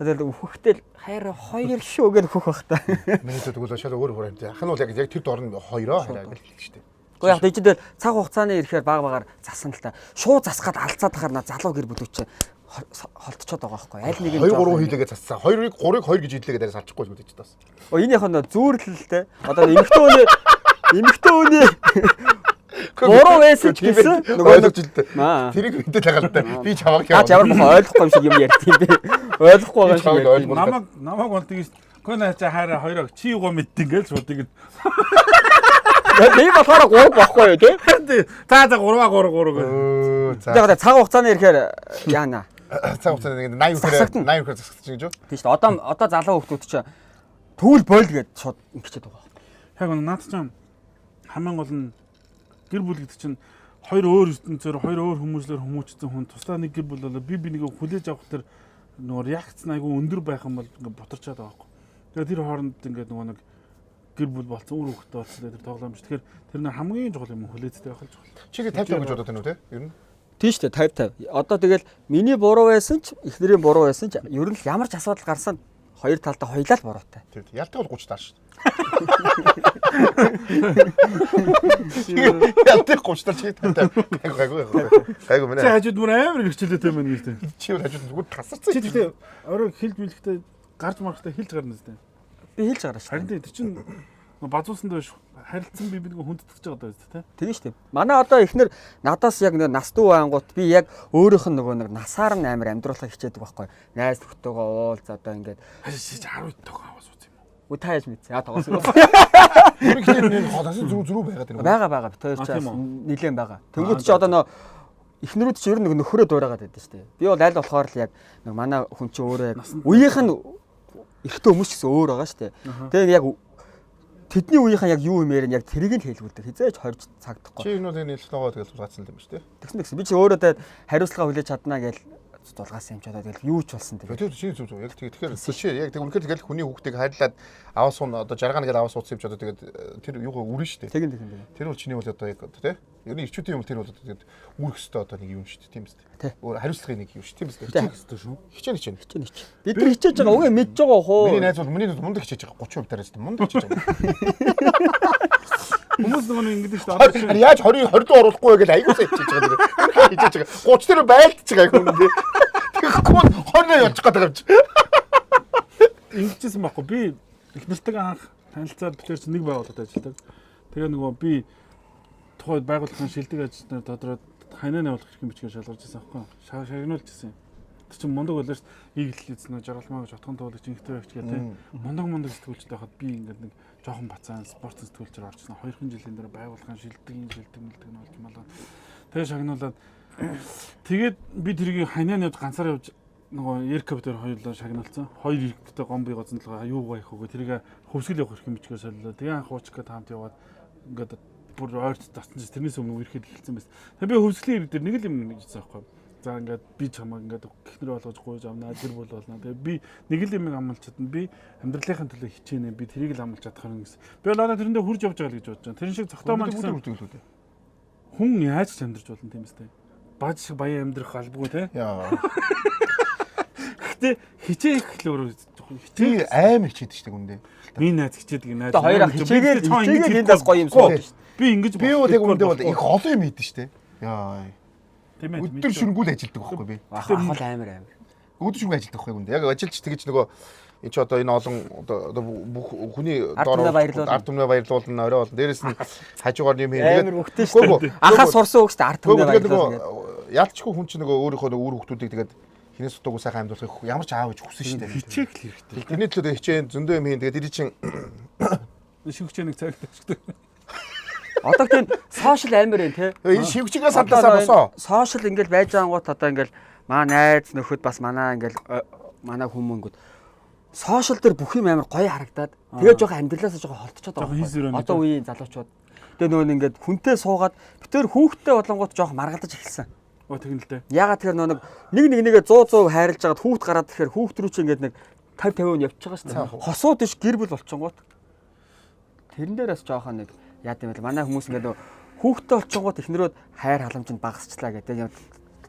[SPEAKER 2] Тэгэл өөхөхтэй хайр 2 шүү гэж өөхөх бах та.
[SPEAKER 1] Миний тэгвэл шал өөр өөр юм. Ах нь бол яг тэр дорн 2-оо хараа гэж хэлж штэ.
[SPEAKER 2] Гэхдээ яг дижитал цаг хугацааны ирэхээр баг засан л та. Шууд засгаад алцаад тахаар залуу гэр бүлүүч холтчоод байгаа байхгүй. Аль нэг нь
[SPEAKER 1] 2-3 хийлээгээ зассан. 2-ыг 3-ыг 2 гэж хэллээгээ дараа салчихгүй юм гэж таас.
[SPEAKER 2] Энэ яг нь зүүрлэлтэй. Одоо эмэгтэй хүний Бороо байсан ч гэсэн
[SPEAKER 1] нөгөө нэг тэрийг мэдээд байгаа л та. Би чамаг
[SPEAKER 2] яаж ямар ойлгохгүй юм шиг юм ярьд юм бэ? Ойлгохгүй байгаа шиг ярьд.
[SPEAKER 3] Намаг бол тэгээс кона ча хараа хоёроо чи юугаа мэдтий гэж шууд ингэ.
[SPEAKER 2] Би болохоор 3 байхгүй юу тий?
[SPEAKER 3] За 3 гэх.
[SPEAKER 2] Тэгээд цаг хугацааны ирэхээр яана.
[SPEAKER 1] Цаг хугацааны 80 80 засчихж юу?
[SPEAKER 2] Тийм шүү дээ. Одоо залуу хүмүүс ч төвл бойл гэж шууд ингэчээд байгаа.
[SPEAKER 3] Яг наад чинь хамгийн гол нь гэр бүл гэдэг чинь хоёр өөр ертөнцөөр хоёр өөр хүмүүслэр хүмүүжсэн хүн туслаа нэг гэр бүл болоо би нэг хүлээж авах тэр нөгөө реакц айгүй өндөр байх юм бол ингээд бутарчаад байгаа байхгүй. Тэгээд тэр хооронд ингээд нөгөө нэг гэр бүл болсон үр хөвгтэй болсон тэр тоглоомч. Тэгэхээр тэр нэг хамгийн чухал юм хүлээцтэй байх л чухал.
[SPEAKER 1] Чи 50 гэж бодод байна уу те? Ер нь.
[SPEAKER 2] Тийм шүү дээ 50. Одоо тэгэл миний буруу байсан ч эхнэрийн буруу байсан ч ер нь ямар ч асуудал гарсан хоёр талдаа хоёлаа л буруутай.
[SPEAKER 1] Тэр ялтай бол 30 тааш. Ялтай 30 таар чи тантай. Гайгүй мэнэ.
[SPEAKER 3] Чи хажууд мөр амар хичээлээтэй байна гэж тийм.
[SPEAKER 1] Чи хажууд зүгээр тасарсан.
[SPEAKER 3] Чи тэгтээ орой хэлж мэлэхдээ гарч марахтай хэлж гарна зү.
[SPEAKER 2] Би хэлж гараа шүү.
[SPEAKER 3] Харин тийм чинь базуусанд биш харилцсан би нэг хүндэтгэж байгаа даа зү те.
[SPEAKER 2] Тийм шүү дээ. Манай одоо эхнэр надаас яг нэг нас дүү ангууд би яг өөрийнх нь нөгөө нэг насаар нь амар амьдруулах хичээдэг байхгүй. Найз нөхдөөгөө уулз одоо ингээд
[SPEAKER 3] чи 10 төгөө аваас үз юм уу?
[SPEAKER 2] Үгүй тааж мэд. Яа тоогоос.
[SPEAKER 1] Нэг холоос зүрүү байгаад байна.
[SPEAKER 2] Байгаа бид хоёр ч нилээн байгаа. Тэнгүүд чи одоо нөө эхнэрүүд чи ер нь нөхрөө дуурайгаад байдаг шүү дээ. Би бол аль болохоор л яг нэг манай хүн чи өөрөө яг үеийнх нь эртөө хүмүүс ч гэсэн өөр байгаа шүү дээ. Тэгээд яг тэдний үеийнхэн яг юу юм ярин яг тэрийг л хэлгүүлдэг. Хизээж хорж цагдахгүй.
[SPEAKER 1] Чи энэ бол энэ хэллэгоо тэгэл зулгаацсан юм шүү дээ.
[SPEAKER 2] Тэгсэн. Би чи өөрөө дээд хариуцлага хүлээж чаднаа гэж зулгаасан юм ч одоо тэгэл юу ч болсон тэр.
[SPEAKER 1] Тэр чи зүг яг тэгэхээр чи яг тэг үнэхээр тэгэл хүний хүүхдийг хайрлаад аваас уу одоо жаргана гэж аваас ууцсан юм ч одоо тэгээд тэр юугаа үрэн шүү дээ.
[SPEAKER 2] Тэгин.
[SPEAKER 1] Тэр бол чиний бол одоо яг тий. Ер нь ирчүүдийн юм тэр бол тэгээд үүрэх хөстөө одоо нэг юм шүү дээ. Тийм үстэй. Өөр хариуцлагын нэг юм шүү. Тийм үстэй.
[SPEAKER 2] Хичээх
[SPEAKER 1] хөстөө шүү. Хичээн.
[SPEAKER 2] Бид нар хичээж байгаа уг мэдж байгаа хөө.
[SPEAKER 1] Миний найз бол миний мундаг хичээж байгаа 30% тараас мундаг хичээж байгаа.
[SPEAKER 3] Хүмүүс нөгөө ингэдэг шүү дээ.
[SPEAKER 1] Харин яаж 20 дуу оруулахгүй вэ гэж айгуусаа хичээж байгаа нэр. Хичээж байгаа. 30 дээр байлтж байгаа юм дээ. Тэгэхгүй 20 явчих гэдэг юм чи.
[SPEAKER 3] Ингэжсэн байхгүй. Би их нартайгаа анх танилцаад битэр чи нэг байгууллагад ажилладаг. Тэгээ нөгөө би тухайд байгууллагын шилдэг ажилтнаар додроод ханаа явуулах хэрэг бичгээ шалгарч байсан байхгүй. Шагнуулж ирсэн. Тэр чинь мундаг болоо шүү. Ийгэл эзнэ жаргалмаа гэж утган туулагч инхтэй байх ч гэдэг. Мундаг сэтгүүлчтэй хахад би ингээд нэг жоохон бацаан спорт сэтгүүлчээр орчихсон. 2 жилийн дараа байгууллагын шилдэг нь болж малаа. Тэгээ шагнуулаад тэгээд би тэрийг ханаа явж ганцаар явж нөгөө Ерков дээр хоёулаа шагналцсан. 2 эрэгтэй гомбой гоцнолгоо юу гайх вэ? Тэрийг хөвсгөл явах хэрэг мичгээ солилоо. Тэгээ анх хуучгаа таамт яваад ингээд бүр ойрт татсан чинь тэрнээс өмнө үерхэд эхэлсэн байсан. Тэгээ би хөвсгөлийн хэрэг дээр нэг л юм нэгжсэн байхгүй. За ингээд би чамаа ингээд гихнэр болгож гуйж авнаа гэр бүл болно. Тэгээ би нэг л юм амлаж чадна. Би амьдралынхаа төлөө хичээнэ. Би тэрийг л амлаж чадах юм гэсэн. Би бол одоо тэрэндээ хурж явж байгаа л гэж бодож байна. Тэр шиг цогтоо маань гэсэн хүн яаж ч амьдарч болно тийм үстэй. Бааж шиг баян амьдрах албагүй те.
[SPEAKER 1] Яа.
[SPEAKER 3] Гэтэ хичээх л өөрөө
[SPEAKER 1] хичээ амар хичээдэг шүү дээ үндэ.
[SPEAKER 3] Би найз хичээдэг найз.
[SPEAKER 2] Одоо хоёроо хичээгээд эндээс гоё юм сууж шүү.
[SPEAKER 3] Би ингэж
[SPEAKER 1] би юу тэг үндэ бол их олон юм хийдэж шүү дээ. Яа.
[SPEAKER 3] Тийм ээ.
[SPEAKER 1] Өдөр шүнгүүл ажилдаг байхгүй би.
[SPEAKER 2] Ахал амар.
[SPEAKER 1] Өөдөж хүн ажилддаг байхгүй гүнд. Яг ажиллаж тэгэж нөгөө энэ ч одоо энэ олон одоо бүх хүний ард түмнээ баярлуулна орой болно. Дээрээс нь хажуугаар юм
[SPEAKER 2] хийгээд амар хөвгтэй шүү дээ. Анхаас сурсан үгс ард түмнээ баярлуулна.
[SPEAKER 1] Яалтчгүй хүн чинь нөгөө өөрийнхөө үр хөвгтүүдийг тэгээд хинээс утгаагүй сайхан амьдруулах ямар ч аав ээж хүсэн шүү дээ.
[SPEAKER 3] Хичээх л хэрэгтэй.
[SPEAKER 1] Тэрний төлөө хичээн зөндөө юм хийн. Тэгээд ир чинь
[SPEAKER 3] шивгчээ нэг цагт тавьчихдаг.
[SPEAKER 2] Одоо тийм сошиал амар юм те.
[SPEAKER 1] Энэ шивгчгээ садласаа босоо.
[SPEAKER 2] Сошиал ингээл байж байгаангууд одоо ингээл маа найз нөхөд бас манаа ингээл манай хүмүүнгүүд сошиал дээр бүх юм амар гоё харагдаад тэгээ жоохон амьдралаасаа жоохон холдчиход байгаа. Одоо үеийн залуучууд. Тэгээ нөгөө ингээд хүнтэй суугаад битээр хүүхдтэй болонгууд жоохон маргалдаж эхэлсэн.
[SPEAKER 3] Тэгнэлтэй.
[SPEAKER 2] Ягаад тэгэхээр нэг нэгээ 100% хайрлаж байгаад хүүхд гараад тэгэхээр хүүхд рүү чи ингээд нэг 50-50 явж байгаа шүү дээ. Хосууд иш гэр бүл болчингууд. Тэрэн дээрээс жоохон нэг яа гэвэл манай хүмүүс ингээд хүүхдтэй болчингууд эхнэрүүд хайр халамжинд багасчлаа гэдэг.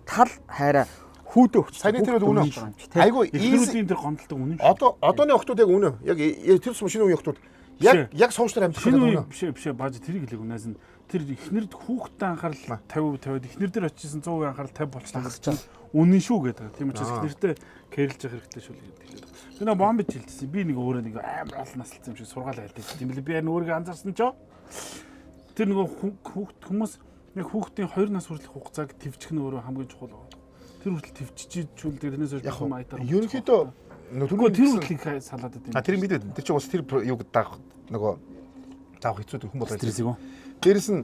[SPEAKER 2] Тал хайраа хүүдээ өгч.
[SPEAKER 1] Саяны тэр бол үнэ. Айгу
[SPEAKER 3] эхнэрүүдийн тэр гомдолтой үнэ.
[SPEAKER 1] Одооны охтууд яг үнэ. Яг тэр шинэ үеийн охтууд яг сошиал амьд
[SPEAKER 3] шинэ биш бааж тэрийг хэлээг үнээс нь тэр эхнэрд хүүхдтэй анхаарал 50 эхнэр дээр очижсэн 100% анхаарал 50 болчихсон. Үнэн шүү гэдэг. Тийм учраас эхнэртэй кэрлж явах хэрэгтэй шүү гэдэг. Би нэг бомб хэлчихсэн. Би нэг өөрөө нэг амар олон насалсан юм шиг сургаал айлдаг. Тийм л би яг өөрийгөө анзаарсан ч тэр нэг хүмүүс яг хүүхдийн 2 нас хүртэлх хугацааг твчих нь өөрөө хамгийн чухал байна. Тэр хүртэл твччихжүүл тэрнээс өөр юм айтаа.
[SPEAKER 1] Ерөнхийдөө
[SPEAKER 3] нөгөө тэр хүртэл салаад байдаг.
[SPEAKER 1] Тэр мэдээд тэр чинь бас тэр юг даах нөгөө заах хэцүү хүн болоо.
[SPEAKER 3] Стрессийг үү?
[SPEAKER 1] Дээрэс нь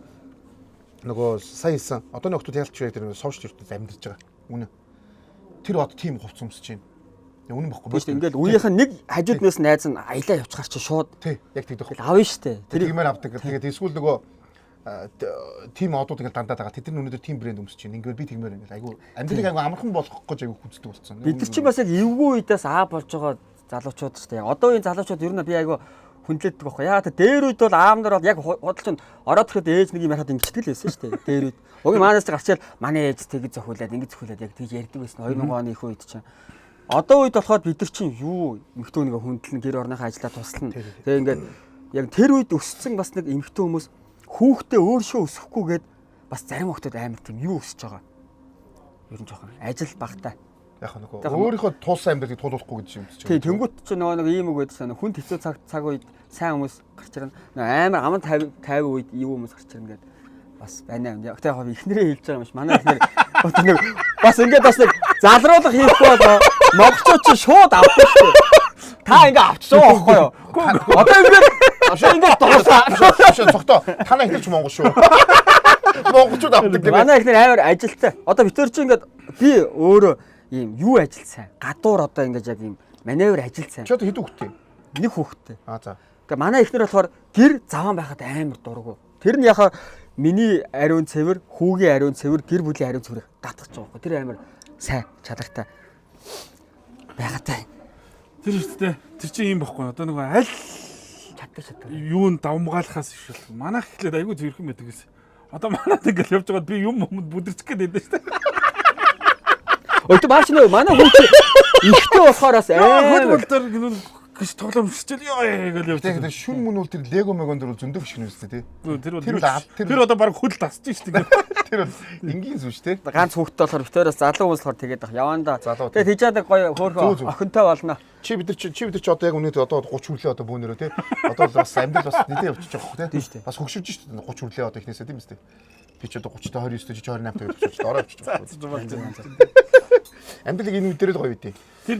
[SPEAKER 1] нөгөө сая хэлсэн одооны охтууд ялч яг тэр сошиал ертөнцид амьдарч байгаа. Үнэ. Тэр бод тийм хувцс өмсөж байна. Үнэн баггүй.
[SPEAKER 2] Биш ингээд үеийнх нь нэг хажууднаас найз нь аялаа явчихар чи шууд.
[SPEAKER 1] Тий, яг тэгдэх.
[SPEAKER 2] Авна штэ.
[SPEAKER 1] Тэр гэмээр авдаг. Тэгээд эсвэл нөгөө тим одууд ингээд дандаа байгаа. Тэд нар өнөөдөр тим брэнд өмсөж байна. Ингээд би тэгмээр ингээд айгу амьдралыг айгу амархан болгох гэж айгу хүсдэг болсон.
[SPEAKER 2] Бид нар чинь бас яг эвгүй үедээс аа болж байгаа залуучууд штэ. Одоо үеийн залуучууд ер нь би айгу хүндлээдэг байхгүй. Яагаад тэ дээр үед бол аамнаар бол яг худалч нь ороод ирэхэд ээж нэг юм ярахад ингэдэг л байсан шүү дээ. Дээр үед. Уг маанаас гарчаал манай ээж тэгж зохиулаад ингэ зохиулаад яг тэгж ярьдаг байсан. 2000 оны их үед чинь. Одоо үед болохоор бид нар чинь юу эмхтэн нэг хүндлэн гэр орныхаа ажлаа туслана. Тэгээ ингээд яг тэр үед өссөн бас нэг эмхтэн хүмүүс хүүхдээ өөршөө өсөхгүйгээд бас зарим хүмүүс амар тийм юу өсөж байгаа. Ер нь жоохон ажил багтаа.
[SPEAKER 1] Яг нөгөө өөрийнхөө туулсан амьдралыг туулахгүй гэж юм чинь.
[SPEAKER 2] Тий, тэнгуут ч нөгөө нэг ийм үг байдаг санаа. Хүн хэцүү цаг үед сайн хүмүүс гарч ирнэ. Амар аман 50 үед юу хүмүүс гарч ирнэ гэдэг бас байна юм. Яг тэ яг ихнэрээ хэлж байгаа юм шиг. Манай ихнэр нэг бас ингээд бас нэг залруулах хийхгүй болоо монголчууд ч шууд авдаг шүү дээ. Та ингээд авчихсан байхгүй юу? Одоо ингээд дуусаа.
[SPEAKER 1] Цогтоо. Танаа ихнэрч монгол шүү. Монголчууд авдаг.
[SPEAKER 2] Манай ихнэр амар ажилтай. Одоо бид төр чи ингээд би өөрөө ийм юу ажил сайн. Гадуур одоо ингэж яг ийм маневр ажил сайн.
[SPEAKER 1] Чи одоо хэд хүүхдтэй?
[SPEAKER 2] Нэг хүүхдтэй.
[SPEAKER 1] За.
[SPEAKER 2] Тэгээ манай ихнэр болохоор гэр заван байхад амар дургу. Тэр нь яхаа миний ариун цэвэр, хүүгийн ариун цэвэр, гэр бүлийн ариун цэвэр гатгаж байгаа байхгүй. Тэр амар сайн чадртай байгатай.
[SPEAKER 3] Тэр үстэй тэр чинь юм баггүй. Одоо нөгөө аль
[SPEAKER 2] чаддаг.
[SPEAKER 3] Юунд давмгаалахаас ишэл. Манайх ихлээр айгүй зэрхэн байдаг гэсэн. Одоо манайд ингээл явж байгаад би юм бүдэрчих гээд байдаг шүү дээ.
[SPEAKER 2] Өлтө баач нөө манай хүүхд ихтэй болохоор бас
[SPEAKER 3] хөл төр гэж тоглоомшчихэл ёо гэж явж байгаа.
[SPEAKER 1] Тэгэхээр шүн мөн бол тэр лего мегон дөр зөндөө шиг нэрстэй тий.
[SPEAKER 3] Тэр одоо баг хөл тасч шүү дээ.
[SPEAKER 1] Тэр бол энгийн зүш тий.
[SPEAKER 2] Ганц хүүхдтэй болохоор битээрээс залуу хүмүүс болохоор тэгээд баг явандаа. Тэгээд тийжээд гоё хөөхөө охинтой болно.
[SPEAKER 1] Чи бид нар ч одоо яг өнөөдөр одоо 30 хүрлээ одоо бөөнөрөө тий. Одоо бол бас амьдрал бас нэдэ явчих жоох тий. Бас хөгшөрж шүү дээ 30 хүрлээ одоо ихнээсээ тийм үстэй. Би ч одоо 30-тай 29-тэй чи 28-тай гэж болчих. Ороо авчих. Амьдралыг энэ үдээр л гоё үдээ. Тэр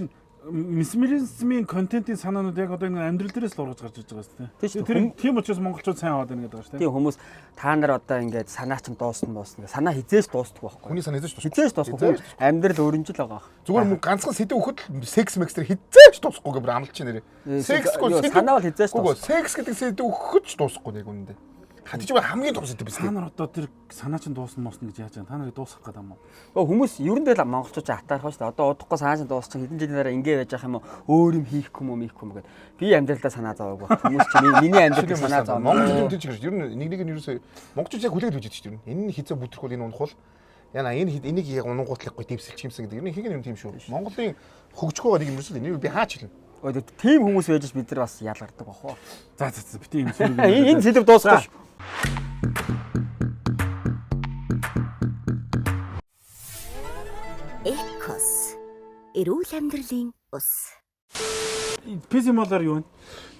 [SPEAKER 3] мисмеризмын контентын санаанууд яг одоо энэ амьдрал дээрээс л ургаж гарч ирж байгаа шүү дээ. Тийм учраас монголчууд сайн аваад байна гэдэг байгаа шүү дээ.
[SPEAKER 2] Тийм хүмүүс та нар одоо ингээд санаа чинь дуусна. Санаа хизээж дуустдаг байхгүй.
[SPEAKER 1] Хүний санаа хизээж
[SPEAKER 2] дуустдаг. Амьдрал өрнжил байгаа.
[SPEAKER 1] Зүгээр мөн ганцхан сэдв өгөхөд секс мекстер хизээж дуусахгүй гэбэр амлч нэрээ. Сексгүй
[SPEAKER 2] санаа бол хизээж дуусахгүй.
[SPEAKER 1] Секс гэдэг сэдв өгөхөд ч дуусахгүй нэг үнэндээ. Хатиж байгаа хамгийн дуусаад биз дээ.
[SPEAKER 3] Та нар одоо тэр санаа чинь дуусна гэж яаж байгаа. Та нарыг дуусгах гэдэг юм уу?
[SPEAKER 2] Хүмүүс ер нь л монголчууд атаарах шүү дээ. Одоо удахгүй санаа чинь дуусчих хэдэн жилийн дараа ингэ байж байгаа юм уу? Өөр юм хийхгүй юм гэд. Би амьдралдаа санаа зовоогүй. Хүмүүс чинь миний амьдралд санаа зовоо.
[SPEAKER 1] Монголчууд тийм ч гэж ер нь нэг нь ерөөсөө монголчууд яг хүлээж үзэж шүү дээ. Энэ нь хизээ бүтрхүүл энэ унах бол яна энийг яг унангуутлахгүй дэмсэлч юмсан гэдэг. Ер нь хийг юм тийм шүү. Монголын хөгжих байгаа нэг юм ерөөсөө энийг би хаач хэлнэ.
[SPEAKER 2] Тийм хүмүүс байж бид нар бас ялгардаг бахоо.
[SPEAKER 3] За бити энэ сэдв.
[SPEAKER 2] Энэ сэдв дуусгах.
[SPEAKER 7] Экос эрүүл амьдралын ус.
[SPEAKER 3] PC Mall-аар юу вэ?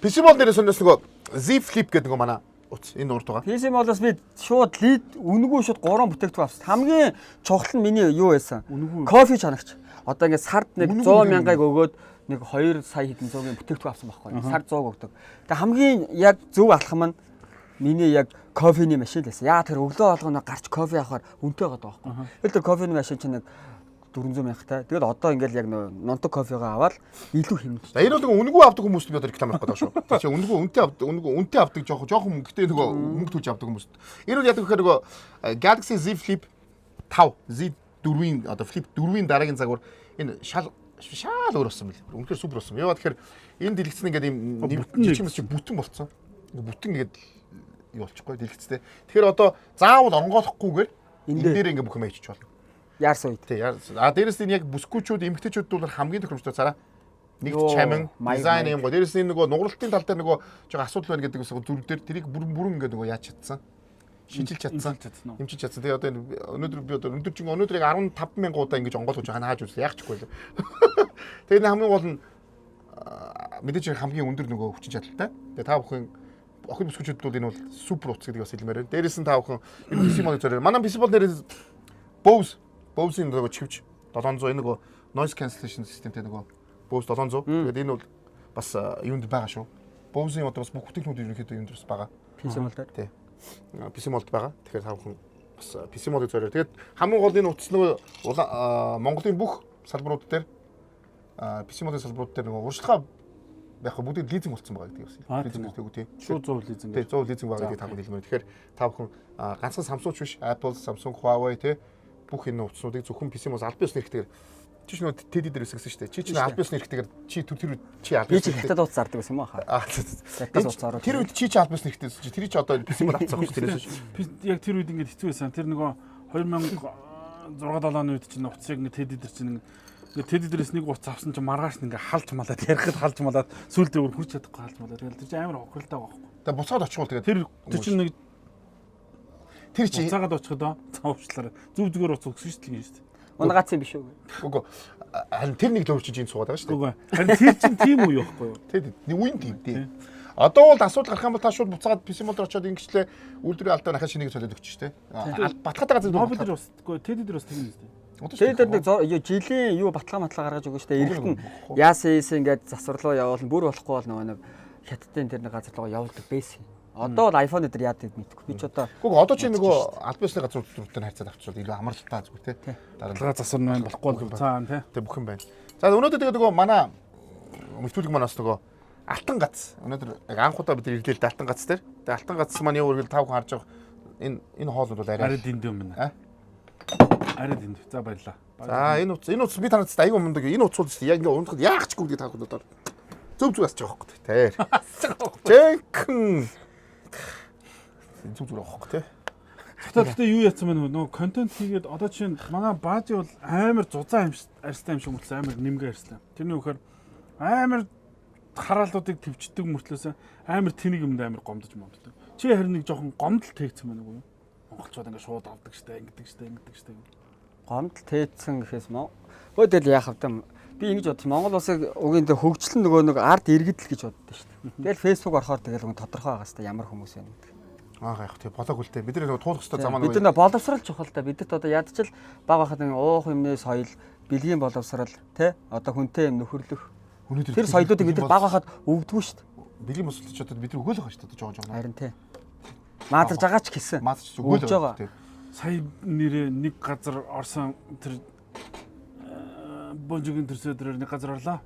[SPEAKER 1] PC Mall дээрээс өнөөс нөгөө Z Flip гэдэг нөгөө манай утас энэ урд байгаа.
[SPEAKER 2] PC Mall-аас би шууд лид үнэгүй шууд 3 бүтээгдэхүүн авсан. Хамгийн чухал нь миний юу байсан? Кофе чанагч. Одоо ингээд сард нэг 100 мянгаыг өгөөд нэг 2 сая хэдэн зуугийн бүтээгдэхүүн авсан байхгүй. Сард 100 өгдөг. Тэгээ хамгийн яг зөв алхам нь миний яг кофений машин лээсэн. Яа тэр өглөө болгоно гарч кофе авахаар үнэтэй байгаа байхгүй. Тэр кофений машин чинь нэг 400 мянгатай. Тэгээд одоо ингээл яг нонтог кофегаа аваад илүү хэмнэж.
[SPEAKER 1] Энэ бол үнэгүй авдаг хүмүүст би одоо реклам авах гэдэг шүү. Тэр чинь үнэгүй үнэтэй авдаг жоохон мөнгөтэй нөгөө мөнгө төлж авдаг хүмүүст. Энэ бол яадаг гэхээр нөгөө Galaxy Z Flip 5 Z 4-ийн одоо Flip 4-ийн дараагийн загвар энэ шал өөр болсон бэл. Үнэхээр супер болсон. Яагаад тэгэхээр энэ дэлгэцэн ингээд ийм жижигмэс чи бүтэн болцсон. Бүтэн ингээд юу болчихгүй дэлгэцтэй. Тэгэхээр одоо заавал онгойлохгүйгээр энэ дээр ингээд бүх юм хийчих болно.
[SPEAKER 2] Яарсан үед.
[SPEAKER 1] Тий. Дээрээс нь яг бүсгүүчүүд, эмэгтэйчүүд бол хамгийн тохиромжтой цараа. Нэг чамин, дизайн юм гоо. Дээрээс нь нөгөө нугралтын тал дээр нөгөө жоо асуудал байна гэдэг ус зүрх дээр тэрийг бүрэн ингээд нөгөө яаж чадсан. Шижил чадсан. Эмчилж чадсан. Тэгээ одоо өнөөдөр би одоо өнөөдөр яг 15,000 удаа ингэж онгойлгож байгаа хааж үзлээ. Яах чгүй л. Тэгээ хамгийн гол нь мэдээж хамгийн өндөр нөгөө хүчин чадалтай. Тэгээ та бүхэн охин бүсгүүчүүд бол энэ бол супер утас гэдгийг бас хэлмээр байна. Дээрээс нь та бүхэн энэ PC Mall зэрэг манай PC Mall дээрээс Bose-ийн нөгөө чивч 700 энэ нөгөө noise cancellation systemтэй нөгөө Bose 700. Тэгээд энэ бол бас юунд байгаа шүү. Bose-ийн одоо бас бүх бүтээгдэхүүнүүд ерөнхийдөө юунд бас байгаа.
[SPEAKER 2] PC Mall дээр.
[SPEAKER 1] Тий. PC Mall-д байгаа. Тэгэхээр та бүхэн бас PC Mall-ыг зорио. Тэгээд хамгийн гол энэ утас нөгөө Монголын бүх салбарууд дээр PC Mall-ын салбарууд дээр нөгөө уршилгаа яг бүгд лизинг болсон байгаа гэдэг юм. Лизинг гэдэг үү тий.
[SPEAKER 3] Шууд 100% лизинг.
[SPEAKER 1] Тий 100% лизинг байгаа гэдэг та бүхэн хэлмээр. Тэгэхээр та бүхэн ганцхан Samsung биш, Apple, Samsung, Huawei тий бүх энэ утаснуудыг зөвхөн PC Mall аль биесны хэрэгтэйгээр чи ч нөө TED дээр үсгэсэн шүү дээ. Чи ч аль биесны хэрэгтэйгээр чи тэр чи аль биесны
[SPEAKER 2] хятад утас зардаг байсан юм аа.
[SPEAKER 1] Тэр үед чи аль биесны хэрэгтэйсэн чи тэр чи одоо PC Mall авцсан шүү дээ.
[SPEAKER 3] Яг тэр үед ингэж хэцүү байсан. Тэр нөгөө 2006-7 оны үед чинь утсыг нэг TED дээр чинь ингээд TED дээрээс нэг утас авсан чинь маргааш ингээ халж малаад ярихад халж малаад сүүлдээ өөр хүрч чадахгүй халж малаад. Тэгэл тэр чинь амар хохиролтой байхгүй.
[SPEAKER 1] Тэгээ буцаад очихвол тэгээ
[SPEAKER 3] тэр чинь нэг
[SPEAKER 1] тэр чи
[SPEAKER 3] буцаагаад очихдоо цаавчлаараа зүв зүгээр уц өгсөн шүү дээ.
[SPEAKER 2] Унгаац юм биш үү?
[SPEAKER 1] Үгүй. Харин тэр нэг лөөрч чинь суугаад байгаа шүү дээ.
[SPEAKER 3] Үгүй. Харин тэр чинь тийм үү яахгүй юу?
[SPEAKER 1] TED нэг үн тийм тий. Одоо бол асуудал гарах юм бол та шууд буцаад PC Mall дээр очиод ингэчлээ үйлдвэрийн алдаа дахиад шинийг солиод өгч штэ. Батхаатай газар
[SPEAKER 3] Nobel дээр бас үгүй TED дээр бас тийм үү?
[SPEAKER 2] Тэгээд тэр нэг жилийн юу баталгаа гаргаж өгнө штэ. Эрэгт нь яасан ингээд засварлуу явуулна бүр болохгүй бол нөгөө нэг хятадын тэр нэг газар руу явуулдаг байсан. Одоо бол iPhone дээр яадаг мэдгүй. Би ч одоо
[SPEAKER 1] үгүй одоо чи нөгөө аль биесны газруудтай харьцаад авчихвал илүү амралттай зүгээр тий.
[SPEAKER 3] Дараалал засвар байна болохгүй бол цаана тий.
[SPEAKER 1] Тэг бүх юм байна. За өнөөдөр тэгээд нөгөө манай мөртүүлэг манаас нөгөө алтан гац. Өнөөдөр яг анх удаа бид ирлээ л алтан гац дээр. Тэгээ алтан гац маань юу гэвэл тав хүн харж байгаа энэ хоолууд бол арай
[SPEAKER 3] дэнд юм байна. Арай дэнд. За баярлаа.
[SPEAKER 1] За энэ утас би танаас аягүй мундаг. Энэ утас бол яг ингээ унтахад яах ч гүгдээ та хүн одоо зөв асч байгаа хөөх тий. Жэнхэн зүг авах тий.
[SPEAKER 3] Гэхдээ юу яцсан бэ нөгөө контент хийгээд одоо чинь манай баажи бол амар зузаан арьстай юм шиг мөртлөө амар нэмгээ арьстай. Тэрний үхээр амар хараалуудыг төвчдөг мөртлөөс амар тэнийг юмд амар гомдож момддог. Чи харин нэг жоохон гомдол тэйцсэн байна уу? Монголчууд ингээ шууд авдаг штэ ингэдэг штэ.
[SPEAKER 2] Гомдол тэйцсэн гэхээс мөн. Хөөдөл яах вэ? Би ингэж бодсон. Монгол улсыг угийн дээр хөгжлөн нөгөө нэг арт иргэдэл гэж боддоо штэ. Тэгэл Facebook орохоор тэгэл уг тодорхой байгаа штэ ямар хүмүүс байна гэдэг.
[SPEAKER 1] Аа яг тий болоогүй л дээ. Бид нэг туулах хэрэгтэй замаа
[SPEAKER 2] бид нар боловсрал чухал та бидэрт одоо ядчил баг байхад уух юмны соёл, бэлгийн боловсрал тий одоо хүнтэй юм нөхөрлөх. Тэр соёлуудыг бид нар баг байхад өгдөггүй шүү дээ.
[SPEAKER 1] Бэлгийн боловсролч одоо бид нар өгөөл байгаа шүү дээ жоо.
[SPEAKER 2] Харин тий. Маазарж байгаа ч гэсэн.
[SPEAKER 1] Маазарч өгөөл байгаа тий.
[SPEAKER 3] Сая нэрээ нэг газар орсон тэр бонжигийн төрсөд дээр нэг газар орлоо.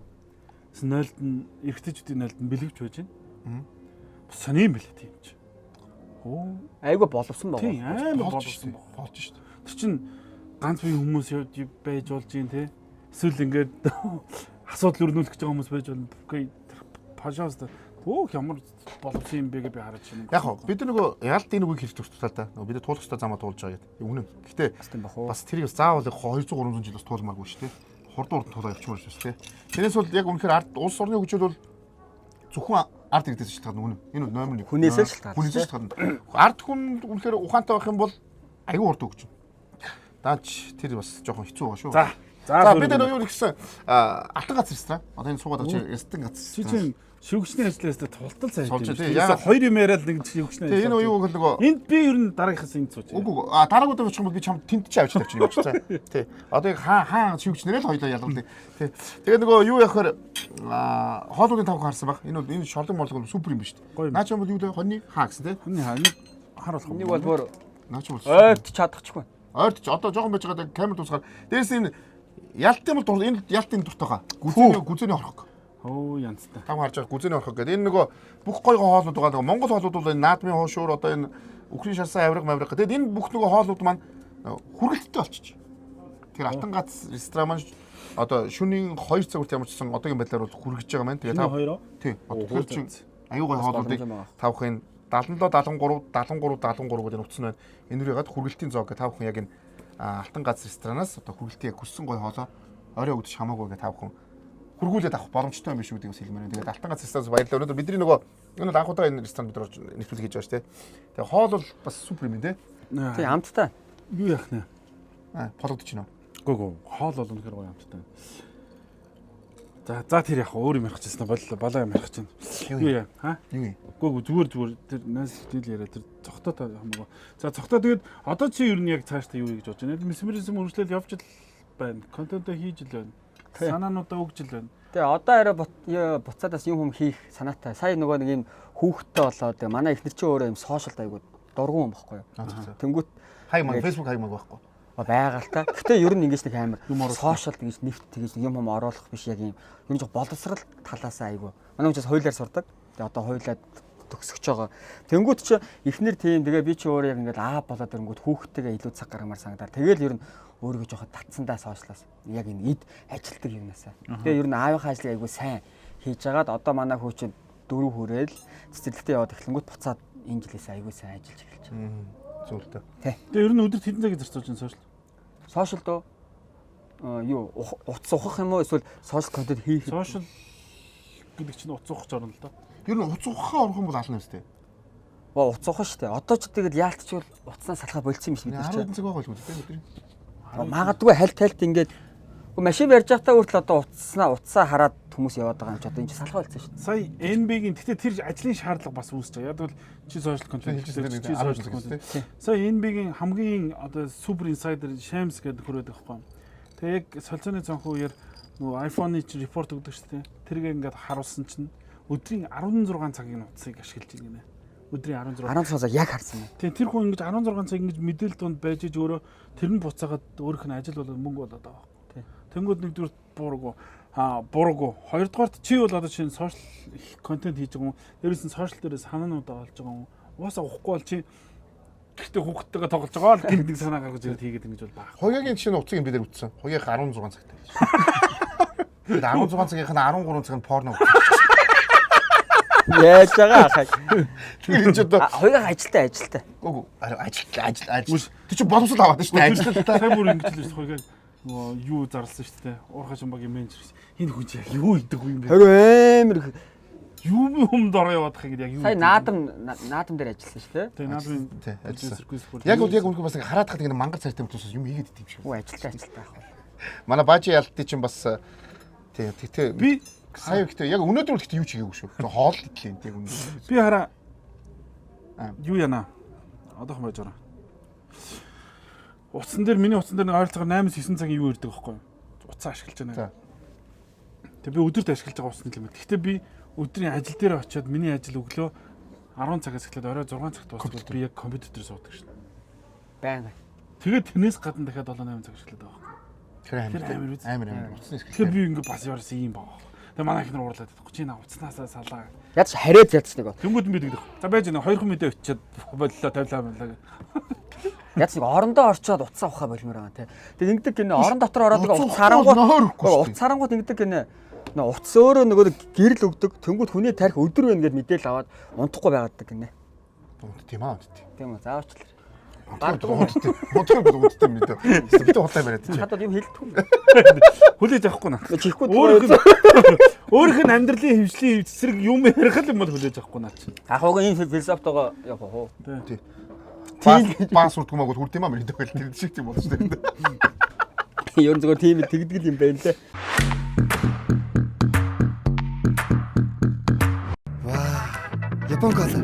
[SPEAKER 3] Нойлд нь эргэжтэйчүүдийн нойлд нь бэлгэвч байж байна. Сони юм бэлээ тийм ч.
[SPEAKER 2] Айгу боловсон байгаа.
[SPEAKER 3] Тийм амар боловсон
[SPEAKER 1] болж шүү дээ.
[SPEAKER 3] Тэр чин ганц бие хүмүүс байж болж юм те. Эсвэл ингээд асуудал өрнүүлэх гэж байгаа хүмүүс байж болно. Окей. Пожалуйста. Өөх ямар боловсон юм бэ гэж би харж байна.
[SPEAKER 1] Яг хоо бид нөгөө яалт энэ үгийг хэлж төгсөлтөө та. Нөгөө бид туулах хэрэгтэй замаа туулж байгаа гэдэг. Үнэн. Гэтэ бас тэрийг заавал 200 300 жил бас туулмааргүй шүү дээ. Хурдан туулаа явчихмаар шүү дээ. Тэрнээс бол яг үнэхээр улс орны хөгжил бол зөвхөн арт иргэдээс шалтгаална үнэн. Энэ номер 1.
[SPEAKER 2] Хүнээс шалтгаална.
[SPEAKER 1] Хүнээс шалтгаална. Арт хүн үнэхээр ухаантай байх юм бол аюу урд өгч. Даач тэр бас жоохон хэцүү байгаа шүү.
[SPEAKER 3] За
[SPEAKER 1] За бид нар юу гэсэн алтан гац ресторан. Одоо энэ суугаад очиж алтан гац.
[SPEAKER 3] Чи чинь шүүгчний ажиллаас тултал сайн
[SPEAKER 1] Суулж
[SPEAKER 3] юм.
[SPEAKER 1] тий, яагаад-
[SPEAKER 3] Хоёр юм яриад нэг шүүгчний
[SPEAKER 1] Тэгээ энэ юу нөгөө
[SPEAKER 3] Энд би ер нь дараагийнхаас энд сууж.
[SPEAKER 1] үгүй дараагууд очих юм бол би чамд тэнт чи авч тавьчих юм чи. Тий. Одоо яг хаан шүүгчнэрээ л хоёлоо ялгуулъя. Тий. Тэгээ нөгөө юу яхаар хоолуудын тавхан харсан баг. Энэ бол энэ шорлон морлог бол супер юм биш үү? Наа ч юм бол юу вэ? Хоньны хаа гэсэн тий.
[SPEAKER 3] Хоньны хаа нэг харуулах.
[SPEAKER 2] Нэг бол бүр
[SPEAKER 1] Наа ч юм бол
[SPEAKER 2] ойд чадчихгүй.
[SPEAKER 1] ойрч одоо жоохон байж байгаа камер тусгаар. Дээрээс энэ ялтын бол энэ ялтын дуртайгаа. Гүзээний орхог.
[SPEAKER 3] Оо янзтай.
[SPEAKER 1] Там харж байгаа гүзээний орхог гэдэг. Энэ нөгөө бүх гой хоолнууд байгаа. Монгол хоолнууд бол энэ наадмын хоошуур одоо энэ үхрийн шарсан авирга мавирга. Тэгээд энэ бүх нөгөө хоолнууд маань хүргэлттэй болчих. Тэгэхээр алтан гац ресторан маань одоо шөнийн 2 цаг хүртэл ямар ч гэсэн одоогийн байдлаар бол хүргэж байгаа маань. Тэгээд
[SPEAKER 3] хоёроо.
[SPEAKER 1] тий. Тэгэхээр чинь аюу гой хоолнуудыг тавхын 77 73 гэдэг утас нь байна. Энүүр ягаад хүргэлтийн зоог гэх тавхан яг энэ алтан гац ресторанаас одоо хүргэлтийн яг хүссэн гой хоолоо орой өгдөж хамаагүй гэх тавхан хүргүүлээд авах боломжтой юм биш үү гэдгийг хэлмээр байна. Тэгээд алтан гац ресторанаас баярлалаа. Өнөөдөр бидний нөгөө энэ бол анх удаа энэ ресторан бид нэвтрүүлэг хийж байгаа шүү дээ. Тэгээд хоол бол бас супер юм тий.
[SPEAKER 2] Тий амттай.
[SPEAKER 3] Юу яах нэ?
[SPEAKER 1] Пологдож байна.
[SPEAKER 3] Гүг хоол бол үнэхээр гоё амттай. За тэр яг өөр юм ярих гэсэн болоо юм ярих чинь. Юу яа? Ха?
[SPEAKER 1] Юу юм?
[SPEAKER 3] Гүг зүгээр тэр нас хэл яриа тэр цогтоо хамаагүй. За цогтоо тэгээд одоо чи ер нь яг цаашдаа юу гэж бодож байна? Месмеризм үргэлжлэл явж л байна. Контент хийж л байна. Санаануудаа өгж л байна.
[SPEAKER 2] Тэгээ одоо арай буцаадаас юм хийх санаатай. Сая нөгөө нэг юм хүүхдтэй болоод манай ихнэр чи өөрөө юм сошиалд айгуу дургуун юм баггүй юу? Тэнгүүт
[SPEAKER 1] Хаймаг Facebook хаймаг байхгүй.
[SPEAKER 2] байгаа л та. Гэтэ ер нь ингэж нэг амар сошиал тэгэж нэвт тэгэж юм оруулах биш яг юм. Ер нь жоо боловсрал талаас айгуу. Манай хүмүүс хоёулаар сурдаг. Тэгээ одоо хоёулаа төгсөж байгаа. Тэнгүүт чи ихнэр тийм тэгээ би чи өөрөө яг ингээд болоод ирэнгүүт хүүхдтэйгээ илүү цаг гаргамаар санагдаад. Тэгэл ер нь өөрийгөө жоохон татсандаа сошиалаас яг энэ эд ажилтдаг юмнасаа. Тэгээ ер нь аавынхаа ажлыг айгуу сайн хийж агаад одоо манай хүү чи 4 хүрээл цэцэрлэгтээ яваад эхлэнгүүт буцаад энэ жилээс айгуу сайн ажиллаж эхэлж байгаа.
[SPEAKER 1] Зөвлөлтөө.
[SPEAKER 3] Тэгээ ер нь өдөрт хэдэн цагийг зарцуулж байна сошиал?
[SPEAKER 2] Сошиал доо юу утас ухах юм уу эсвэл сошиал контент хийх?
[SPEAKER 3] Сошиал гэдэг чинь утас ухах жорно л доо.
[SPEAKER 1] Ер нь утас ухахаа орох юм бол ална үстэй.
[SPEAKER 2] Утас ухах штэ. Одоо ч тэгэл яалтчвал утаснаас салхаа болцсон юм шиг бид нар
[SPEAKER 1] 10 цаг байгаа л үү өдөр.
[SPEAKER 2] магадгүй хальт ингээд машин барьж байхдаа хүртэл одоо утасаа хараад хүмүүс яваад байгаа юм чи одоо энэ салхаа болцсон шүү дээ.
[SPEAKER 3] Сая NB-гийн тэгтээ тэр ажлын шаардлага бас үүсэж байгаа. Яг бол чи social content хийсэн чи social content. Сая NB-гийн хамгийн одоо super insider Shams гэдэг хүрээд байгаа байхгүй. Тэгээ яг солилцооны цонх үеэр нөгөө iPhone-ы чи report өгдөг шүү дээ. Тэргээ ингээд харуулсан чинь өдрийн 16 цагийн утсыг ашиглаж байна гинэ. Өдрийн 16
[SPEAKER 2] цаг яг харсан юм.
[SPEAKER 3] Тийм тэр хүн ингэж 16 цаг ингэж мэдээлэл донд байж иж өөрөө тэр нь буцаагаад өөрийнх нь ажил болоод мөнгө болоод байгаа байхгүй. Тэнгүүд нэгдүгээр буруугүй. Хоёрдугаарт чи бол одоо чинь сошиал контент хийж байгаа юм. Дээрээс нь сошиал дээрээ санаануудаа олж байгаа юм. Уусаа уухгүй бол чи гэхдээ хүүхдтэйгээ тоглож байгаа л гэдэг санаа гаргаж ирээд хийгээд ингэж бол баг.
[SPEAKER 1] Хоёрын чинь утсыг энэ дээр үтсэн. Хоёрын 16 цагтай. Тэгээд 16 цагийнх нь 13 цаг нь порно.
[SPEAKER 2] Яаж байгаа ахаа.
[SPEAKER 1] Тэгээд энэ ч одоо
[SPEAKER 2] хоёрын ажилтай.
[SPEAKER 1] үгүй ажил. Тэг чи боловсрол аваад шүү дээ. Ажилтаа.
[SPEAKER 3] Тэр бүр ингэж л шүү дээ. Нөгөө юу зарласан шүү дээ. Уурхай шамбагийн менежер. Энэ хүн чи яг юу идэг юм бэ?
[SPEAKER 2] Хариу амар
[SPEAKER 3] Юу юм дороо яваад хаа гэдэг яг юу.
[SPEAKER 2] сая наадам дээр ажилласан шүү дээ.
[SPEAKER 3] Тэгээ наадмын
[SPEAKER 1] ажилласан. Яг үнэхээр бас хараад хаад ингэ мангар цайтай хүмүүс юм хийгээд идэв шиг.
[SPEAKER 2] Үгүй ажилтай байх бол.
[SPEAKER 1] Манай баажи ялтыг чинь бас тий
[SPEAKER 3] би
[SPEAKER 1] сая ихтэй яг өнөөдөр л ихтэй юу ч хийгээгүй шүү. Хоол идлээ тий өнөөдөр.
[SPEAKER 3] Би хараа юу яана. Одоохон байж байгаа. Миний утсан дээр нэг ойролцоогоор 8-9 цагийн юу ирдэг байхгүй юу? Утсаа ашиглаж байна. Тэгээ би өдөрт ашиглаж байгаа усны лимит. Гэхдээ би өдрийн ажил дээр очиод миний ажил өглөө 10 цагаас эхлээд орой 6 цагт дуусгаад би яг компьютер дээр суудаг шин.
[SPEAKER 2] Байна.
[SPEAKER 3] Тэгээд тэрнээс гадна дахиад 7-8 цаг ашиглаад байгаа байхгүй.
[SPEAKER 1] Тэр амар утасны
[SPEAKER 3] Тэгэхээр би ингээ бас яваарсан юм баа. Тэгээ манай ихнэр уурлаад байдаг. Чи наа уцнаасаа салаа.
[SPEAKER 2] Яаж хариад ялцдаг гоо.
[SPEAKER 3] Тэнгүүд би дэгдэх. За байж нэг 2 мэдээ өчөөд боллоо тавилаа байлаа.
[SPEAKER 2] Яаж нэг орондоо орчоод утсаа ухаа болмоор байгаа те. Тэгээ ингэдэг гинэ орон дотор ороод утас харангууд ингэдэг гинэ. Утас өөрөө нөгөө гэрэл өгдөг. Тэнгүүд хүний тарих өдөр байна гэд мэдээлэл аваад унтахгүй байгаад гинэ.
[SPEAKER 1] Тийм аа.
[SPEAKER 2] Тийм үү заавчлаа.
[SPEAKER 1] Мотор мэдээ. Би тэ хултай бариад чи.
[SPEAKER 2] Хадад юм хэлдэг.
[SPEAKER 3] Хүлээж авахгүй наа.
[SPEAKER 2] Чихгүй
[SPEAKER 3] Өөрийнх нь амьдралын хөвслийн эсрэг юм ярих л юм бол хүлээж авахгүй наа чи.
[SPEAKER 2] Ахаагүй энэ философитойгоо яг хоо.
[SPEAKER 1] Тийм. Пас урдгмаг бол хүрд юм аа мэдээ байл тэр шиг тийм болж байна.
[SPEAKER 2] Ер нь зөвхөн тийм тэгдэг юм байна те. Ваа. Япон кола.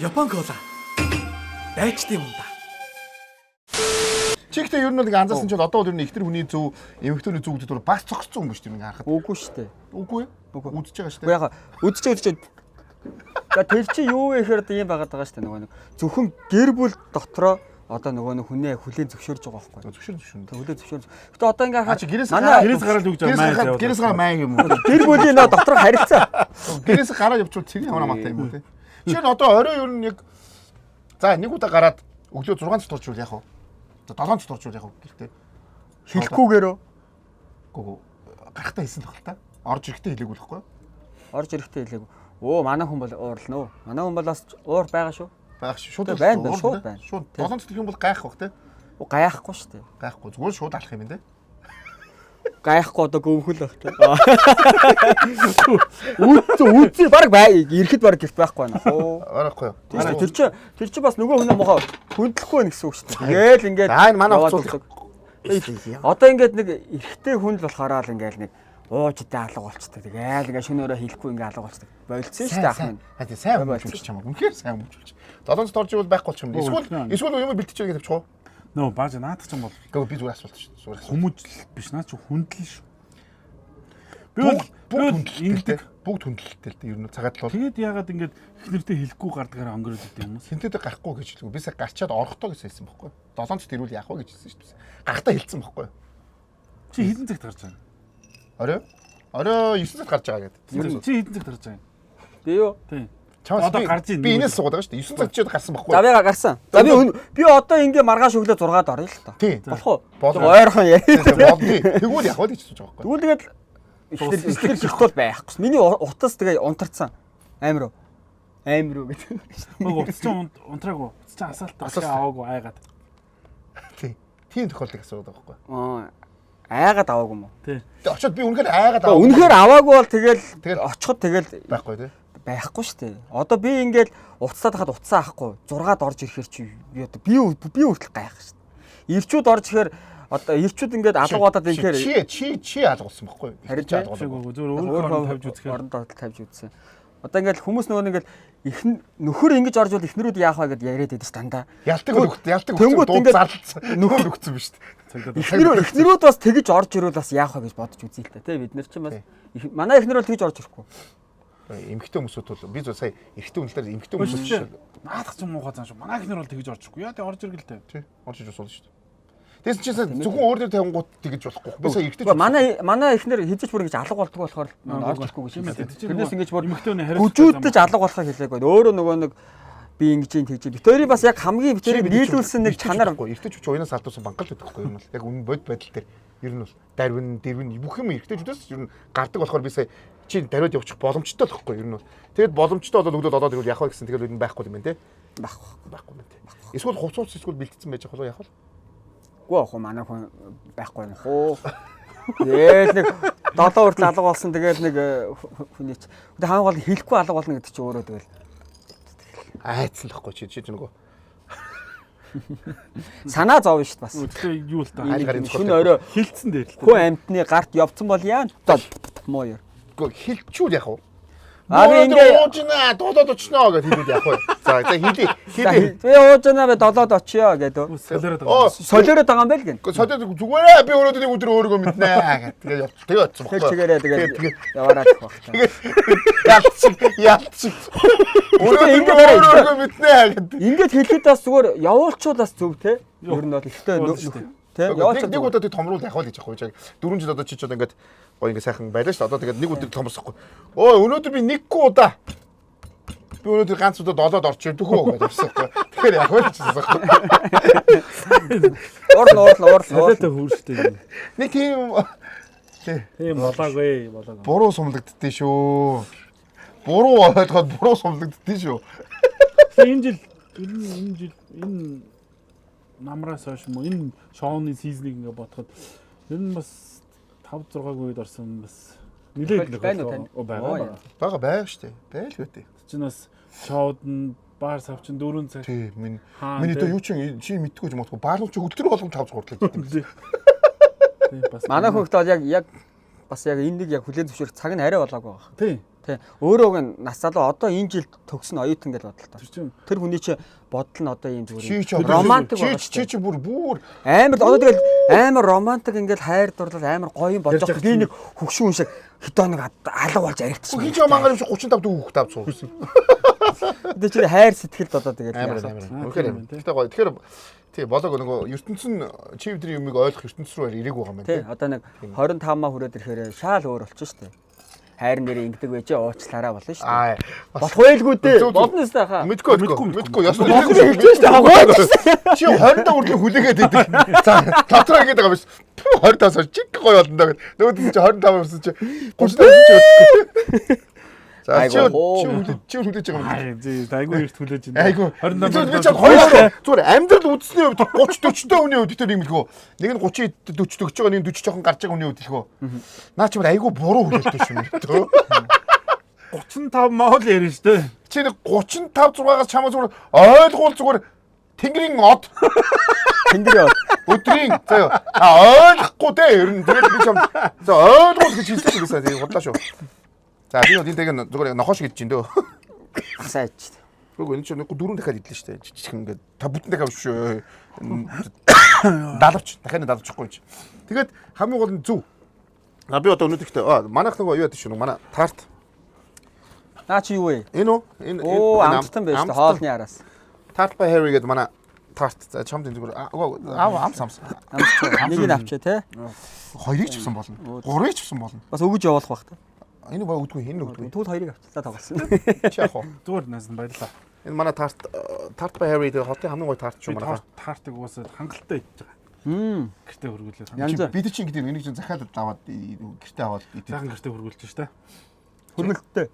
[SPEAKER 4] Япон кола. Дайчт юм да.
[SPEAKER 1] Чи ихтэй ер нь нэг анзаарсан ч одоо бол ер нь ихтер хүний зөв, эмэгтэйний зөв гэдэг нь бас цогцсон юм биш үү ингээ харахад.
[SPEAKER 2] Үгүй шүү дээ.
[SPEAKER 1] Үгүй ээ. Үдчихэж байгаа шүү
[SPEAKER 2] Уу яга үдчихээ. За тэр чи юу вэ гэхээр ийм байгаад байгаа шүү дээ нөгөө нэг зөвхөн гэр бүл дотроо одоо нөгөө нэг хүнээ хүлээн зөвшөөрж байгаа байхгүй.
[SPEAKER 1] Зөвшөөрн.
[SPEAKER 2] Хүлээн зөвшөөрж. Гэтэ одоо ингээ
[SPEAKER 1] А чи гэрээс
[SPEAKER 3] гараад үг жаа маа.
[SPEAKER 1] Гэрээс гараа маа юм уу?
[SPEAKER 2] гэр бүлийн нөө дотроо харилцаа.
[SPEAKER 1] Гэрээс гараа явуул цэг ямар амаатай юм уу те. Жишээ нь одоо орой ер нь яг за нэг удаа гараад өглөө 6 цагт орчвол яах вэ? За 7 цагт орчвол яах вэ гэртээ?
[SPEAKER 2] Хэлэхгүйгээрөө
[SPEAKER 1] Гүү гарахтаа хэлсэн тохол та. Орж ирэхдээ хэлээгүй л байхгүй юу?
[SPEAKER 2] орж ирэхдээ хэлээгүй. Оо манай хүн бол уурлна уу? Манай хүн бол бас уур байгаа шүү.
[SPEAKER 1] Байх шууд
[SPEAKER 2] байна, шууд байна.
[SPEAKER 1] Шууд 7 цагт юм бол гайх бах те.
[SPEAKER 2] Гайхгүй шүү дээ.
[SPEAKER 1] Гайхгүй зүгээр шууд алах юм те.
[SPEAKER 2] Гайхгүй одоо гөмхөл байх те. Үгүй баг бай. Ирэхэд баг гэрт байхгүй байна. Оо.
[SPEAKER 1] Орохгүй юу?
[SPEAKER 2] Тэр чи бас нөгөө хүн мохоо хүндлэхгүй байх гэсэн үг шүү дээ. Тэгээл ингээд
[SPEAKER 1] За энэ манай
[SPEAKER 2] яваад
[SPEAKER 1] уцууд.
[SPEAKER 2] одоо ингээд нэг эрэгтэй хүн л болохоор л ингээд нэг уужтай алга болчтой. Тэгээл ингээд шөнөөрөө хэлэхгүй ингээд алга болчтой. Болцсон шүү дээ ах минь.
[SPEAKER 1] Хаа сайн өмжүүлж чамаа. Үнэхээр сайн өмжүүлж. 7 цагт орж ивэл байхгүй болчих юм. Эсвэл юм бэлтэж байгаа гэвч хоо.
[SPEAKER 3] Нөө бааж наадах ч юм бол
[SPEAKER 1] Гэхдээ би зүгээр асуулт шүү. Зүгээр асуулт.
[SPEAKER 3] хүмүүжил биш наа чи хүндэл шүү. Би бол
[SPEAKER 1] Ингэдэг бүгд хүндлэлтэй л дээ. Ер нь цагаад л бол
[SPEAKER 3] тэгээд яагаад ингэж ихнэртэй хэлэхгүй гардагаараа өнгөрөөд идэв юм уу?
[SPEAKER 1] хинтэд гарахгүй гэж хэлгүй. Бисаа гарчаад орохдоо гэж хэлсэн байхгүй. 7 цагт ирүүл яах вэ гэж хэлсэн шүү дээ. Гарахтаа хэлсэн байхгүй.
[SPEAKER 3] Чи хэдэн цагт гарч байгаа юм?
[SPEAKER 1] Орой 9 цагт гарч байгаа гэдэг.
[SPEAKER 3] Чи хэдэн цагт гарч байгаа юм?
[SPEAKER 2] Би юу?
[SPEAKER 3] Тийм.
[SPEAKER 1] Чамаас
[SPEAKER 3] Одоо гарч ийн.
[SPEAKER 1] би энэс суугаад байгаа шүү дээ. 9 цагт чихэд гарсан байхгүй.
[SPEAKER 2] За би гарсан. За би одоо ингээ маргааш өглөө 6-д орё л та.
[SPEAKER 1] Тийм.
[SPEAKER 2] Болох уу?
[SPEAKER 1] Болно.
[SPEAKER 2] Ойрхон яа.
[SPEAKER 1] Тэгвэл яах вэ гэж хэлж байгаа байхгүй.
[SPEAKER 2] Тэгвэл тэгээд ихлэр хийхгүй байхгүй. Миний утас тэгээ унтарсан. Амир уу гэдэг.
[SPEAKER 3] Мөг утас чинь унтраагүй. Утас чинь асаалтаа аваагүй айгаад.
[SPEAKER 1] Тийм тохиолдлыг асуудаг байхгүй.
[SPEAKER 2] Айгаад аваагүй юм уу?
[SPEAKER 3] Тий.
[SPEAKER 1] Тэгээ очиод би үнэхээр айгаад аваа.
[SPEAKER 2] Үнэхээр аваагүй бол тэгэл очиход тэгэл
[SPEAKER 1] байхгүй тий.
[SPEAKER 2] байхгүй шүү дээ. Одоо би ингээл уцтаад хахад уцаа авахгүй 6-д орж ирэхээр чи би хүртэл гайх шүү дээ. Ирчүүд орж ирэхээр одоо ирчүүд ингээд алга бодоод инхээр
[SPEAKER 1] чи алгуулсан байхгүй.
[SPEAKER 2] Харин
[SPEAKER 1] Чи алгуулсан.
[SPEAKER 3] Зүгээр өөрөө тавьж үзэхээр
[SPEAKER 2] оронд тавьж үзсэн. Одоо ингээл хүмүүс нөгөө нэг нөхөр ингэж орж бол ихнэрүүд яах вэ гэдээ яриад байдаг ш дандаа.
[SPEAKER 1] Ялдаг дууд зарлцсан. Нөхөр өгсөн биз дээ.
[SPEAKER 2] Ихнэрүүд бас тэгэж орж ирвэл бас яах вэ гэж бодож үзье л та тий бид нар чинь бас манай ихнэр бол тэгж орж ирэхгүй.
[SPEAKER 1] Эмэгтэй хүмүүсүүд бол би зөв сая эрэгтэй хүнлээр эмэгтэй хүмүүс
[SPEAKER 3] наадах ч муухай зан шүү. Манай ихнэр бол тэгж орчихгүй. Яа тэг орж иргэлтэй.
[SPEAKER 1] тий орж иж болсон шүү дээ. Тэгсэн чинь зөвхөн өөр дээр тавингууд тэгж болохгүй. Би сая эрэгтэй
[SPEAKER 2] манай ихнэр хизэж бүр ингэж алга болдог болохоор орж ирэхгүй гэж хэлсэн. Тэрнээс ингэж бүр
[SPEAKER 3] эмэгтэйний хариуцлага
[SPEAKER 2] гүжүүддэж алга болохыг хэлээгүй. Өөрөө нөгөө нэг би ингэж юм тэгж битэрий бас яг хамгийн битэрийг нийлүүлсэн нэг чанар
[SPEAKER 1] эрэгтэй ч уянаас алдуулсан банкал байдаг хгүй юм бол яг үнэн бод байдал дээр ер нь бол дэрвэн бүх юм эрэгтэйчүүдээс ер нь гардаг болохоор би сая чи дариуд явчих боломжтой л хгүй ер нь бол тэгээд боломжтой бол өглөө 7-д ирвэл яах вэ гэсэн тэгээд энэ байхгүй юм байна те байхгүй юм те эсвэл хувцууц эсвэл бэлтцсэн байж хол яах вэ
[SPEAKER 2] гоо хоо манай хүн байхгүй нөх хоо тэгээд нэг 7 хүртэл алга болсон тэгээд нэг хүний ч хамгийн гол хэлэхгүй алга болно гэдэг чи өөрөө тэгэл
[SPEAKER 1] айцсан л хгүй чи нөгөө
[SPEAKER 2] санаа зовно шүү дээ бас.
[SPEAKER 3] Өглөө юу л та.
[SPEAKER 2] Шүн орой
[SPEAKER 3] Хилцэн дээр л.
[SPEAKER 2] хөө амтны гарт явцсан бол яа муу юу.
[SPEAKER 1] Гэхдээ хилчүүл яах вэ?
[SPEAKER 2] А би ингээ
[SPEAKER 1] уужна додод очно гэж хэлээд яах вэ? За хилий.
[SPEAKER 2] Би уужна бай 7-д очиё гэдэг.
[SPEAKER 3] Солиороод байгаа.
[SPEAKER 2] Солиороод байгаа юм байл гэн.
[SPEAKER 1] Гэхдээ солиод зүгээрээ би өөрөө нэг өдөр өөрийгөө мэднэ гэх. Тэгээ очсон
[SPEAKER 2] Тэр чигээрээ тэгээ яваараа гэх баг.
[SPEAKER 1] Яалч. Өөрийгөө мэднэ гэдэг.
[SPEAKER 2] Ингээд хэлэхэд бас зүгээр явуулчвал бас зөв те. Ер нь бол ихтэй те.
[SPEAKER 1] Нэг удаа тэг томруулах яах вэ гэж аахгүй яг 4 жил одоо чи ч одоо ингээд гоо ингээд сайхан байлаа шүү дээ. Одоо тэгээд нэг өдөр томсохгүй. Өө өнөөдөр би нэггүй удаа. Би өнөөдөр ганц удаа 7-д орчих дөхөө гэж авсахгүй. Тэгэхээр яах вэ гэж асуусан.
[SPEAKER 2] Уур.
[SPEAKER 3] Солиотой хүүштэй.
[SPEAKER 1] Нэг тийм
[SPEAKER 3] Тийм болоогүй.
[SPEAKER 1] буруу сумлагддээ шүү. Буруу ойлгоод буруу сумлагддээ шүү.
[SPEAKER 3] Энэ жил энэ намраас хойш мөн энэ шоуны сизнийг ингээ бодоход ер нь бас 5-6 үед орсон бас нилээд л
[SPEAKER 2] байна уу тань?
[SPEAKER 3] байгаа.
[SPEAKER 1] Бага байг штэ. Байл гэдэг.
[SPEAKER 3] Чинь бас шоуд нь баар савчин 4 цаг.
[SPEAKER 1] Тий, миний
[SPEAKER 3] Хаан,
[SPEAKER 1] дөө юу чи мэдтгүй юм уу? Баалууч өдөр болгон 5 гурлаа гэдэг.
[SPEAKER 3] Тийм бас.
[SPEAKER 2] Манай хүүхд бол яг бас яг энэ нэг яг хүлэн зөвшөөрөх цаг нь арай болоогүй байна.
[SPEAKER 3] Тийм.
[SPEAKER 2] Тий. Өөрөө нас залуу одоо энэ жил төгснө оюутан гэж бодлоо.
[SPEAKER 3] Тэр чинь
[SPEAKER 2] Тэр хүний чи бодол нь одоо ийм
[SPEAKER 1] Чи
[SPEAKER 2] зүгээр романтик
[SPEAKER 1] чи бүр
[SPEAKER 2] амар одоо тэгэл амар романтик ингээд хайр дурлал амар гоё юм бодож байгаа. Би нэг хөгшүүн шиг хитоо нэг алга болж аригдчихсан.
[SPEAKER 1] хин ч мангар юм шиг 35 дүү хүүхд авч суусан.
[SPEAKER 2] Тэгээ чи хайр сэтгэлд одоо тэгээд
[SPEAKER 1] Амар. Тэгтээ гоё. Тэгэхээр тий болоог нөгөө ертөнцийн чи бидний юмыг ойлгох ертөнц рүү ирээгүй байгаа юм байна.
[SPEAKER 2] тий одоо нэг 25 маа хүрээд ирэхээр шаал өөр болчих шүү дээ. Хайр нэрээ ингэдэг байж уучлаараа болно шүү дээ. Болох байлгүй дээ. Болно шүү дээ хаа.
[SPEAKER 1] Мэдгүй яс.
[SPEAKER 2] Хэлж шүү дээ. Хагаач.
[SPEAKER 1] Чи 20 хүртэл хүлээгээд идэг. За дотроо ингэж байгаа биш. 25-аас чиг гоё болно даа. Нөгөө чи 25 өрсөн чи 35 чи өдөргүй. За чи хүлээж байгаа юм.
[SPEAKER 3] айгүй эрт хүлээж байна.
[SPEAKER 1] Айгүй.
[SPEAKER 3] 28
[SPEAKER 1] би ч хоёр зүгээр амьдрал үзсний хувьд 30 40 хүний хувьд тэр юм хэлгөө. Нэг нь 30 40 төгсөж байгаа, нэг 40 жоохон гарч байгаа хүний хувьд хэлгөө. Наа чи айгүй буруу хүлээлттэй шүү дээ.
[SPEAKER 3] 35 маул ярина шүү дээ.
[SPEAKER 1] Чи нэг 35 6-аас чамаа зүгээр ойлгуул зүгээр тэнгэрийн од
[SPEAKER 2] Тэнгэрийн
[SPEAKER 1] өдрийн заяа ойлгохгүй дээ ер нь тэгээд би чам за ойлгуул гэж хэлсэн юм байна. Тэгээд бодлоо шүү. За би одоо энэ зүгээр нохоош гэж чинь дөө.
[SPEAKER 2] асаач.
[SPEAKER 1] Үгүй энэ чинь 4 дахиад идлээ шүү дээ. Жижиг ингээд та бүтэн дахиад биш шүү. Далавч дахиад далавчихгүй чи. Тэгээд хамгийн гол нь зүв. А би одоо өнөөдөртөө манайх нөгөө юу яд шүү. Манай тарт.
[SPEAKER 2] Наа чи юу вэ?
[SPEAKER 1] Энэ үү? Энэ
[SPEAKER 2] амттан байж та хоолны араас.
[SPEAKER 1] Тарт by Harry гэдэг манай тарт. За чамд зүгээр ам самс.
[SPEAKER 2] Нэг нь авчаа те.
[SPEAKER 1] Хоёрыг ч авсан болно. Гурыг ч авсан болно.
[SPEAKER 2] Бас өгөж явуулах бах та.
[SPEAKER 1] Энэ баа үдгүй энэ үдгүй.
[SPEAKER 2] Тэгвэл хоёрыг авчлаа тоглосон.
[SPEAKER 1] Чи яах вэ?
[SPEAKER 3] Зүгээр наасан баярлаа.
[SPEAKER 1] Энэ манай тарт by Harry гэдэг хотын хамгийн гоё тарт шүү манай.
[SPEAKER 3] Тартыг уусаад хангалттай идэж байгаа. Гэртээ хөргүүлээд.
[SPEAKER 1] Бид чинь гэдэг энийг чинь захиалаад аваад гэртээ аваад идэх.
[SPEAKER 3] Цагаан гэртээ хөргүүлж штэ.
[SPEAKER 2] Хөргөлттэй.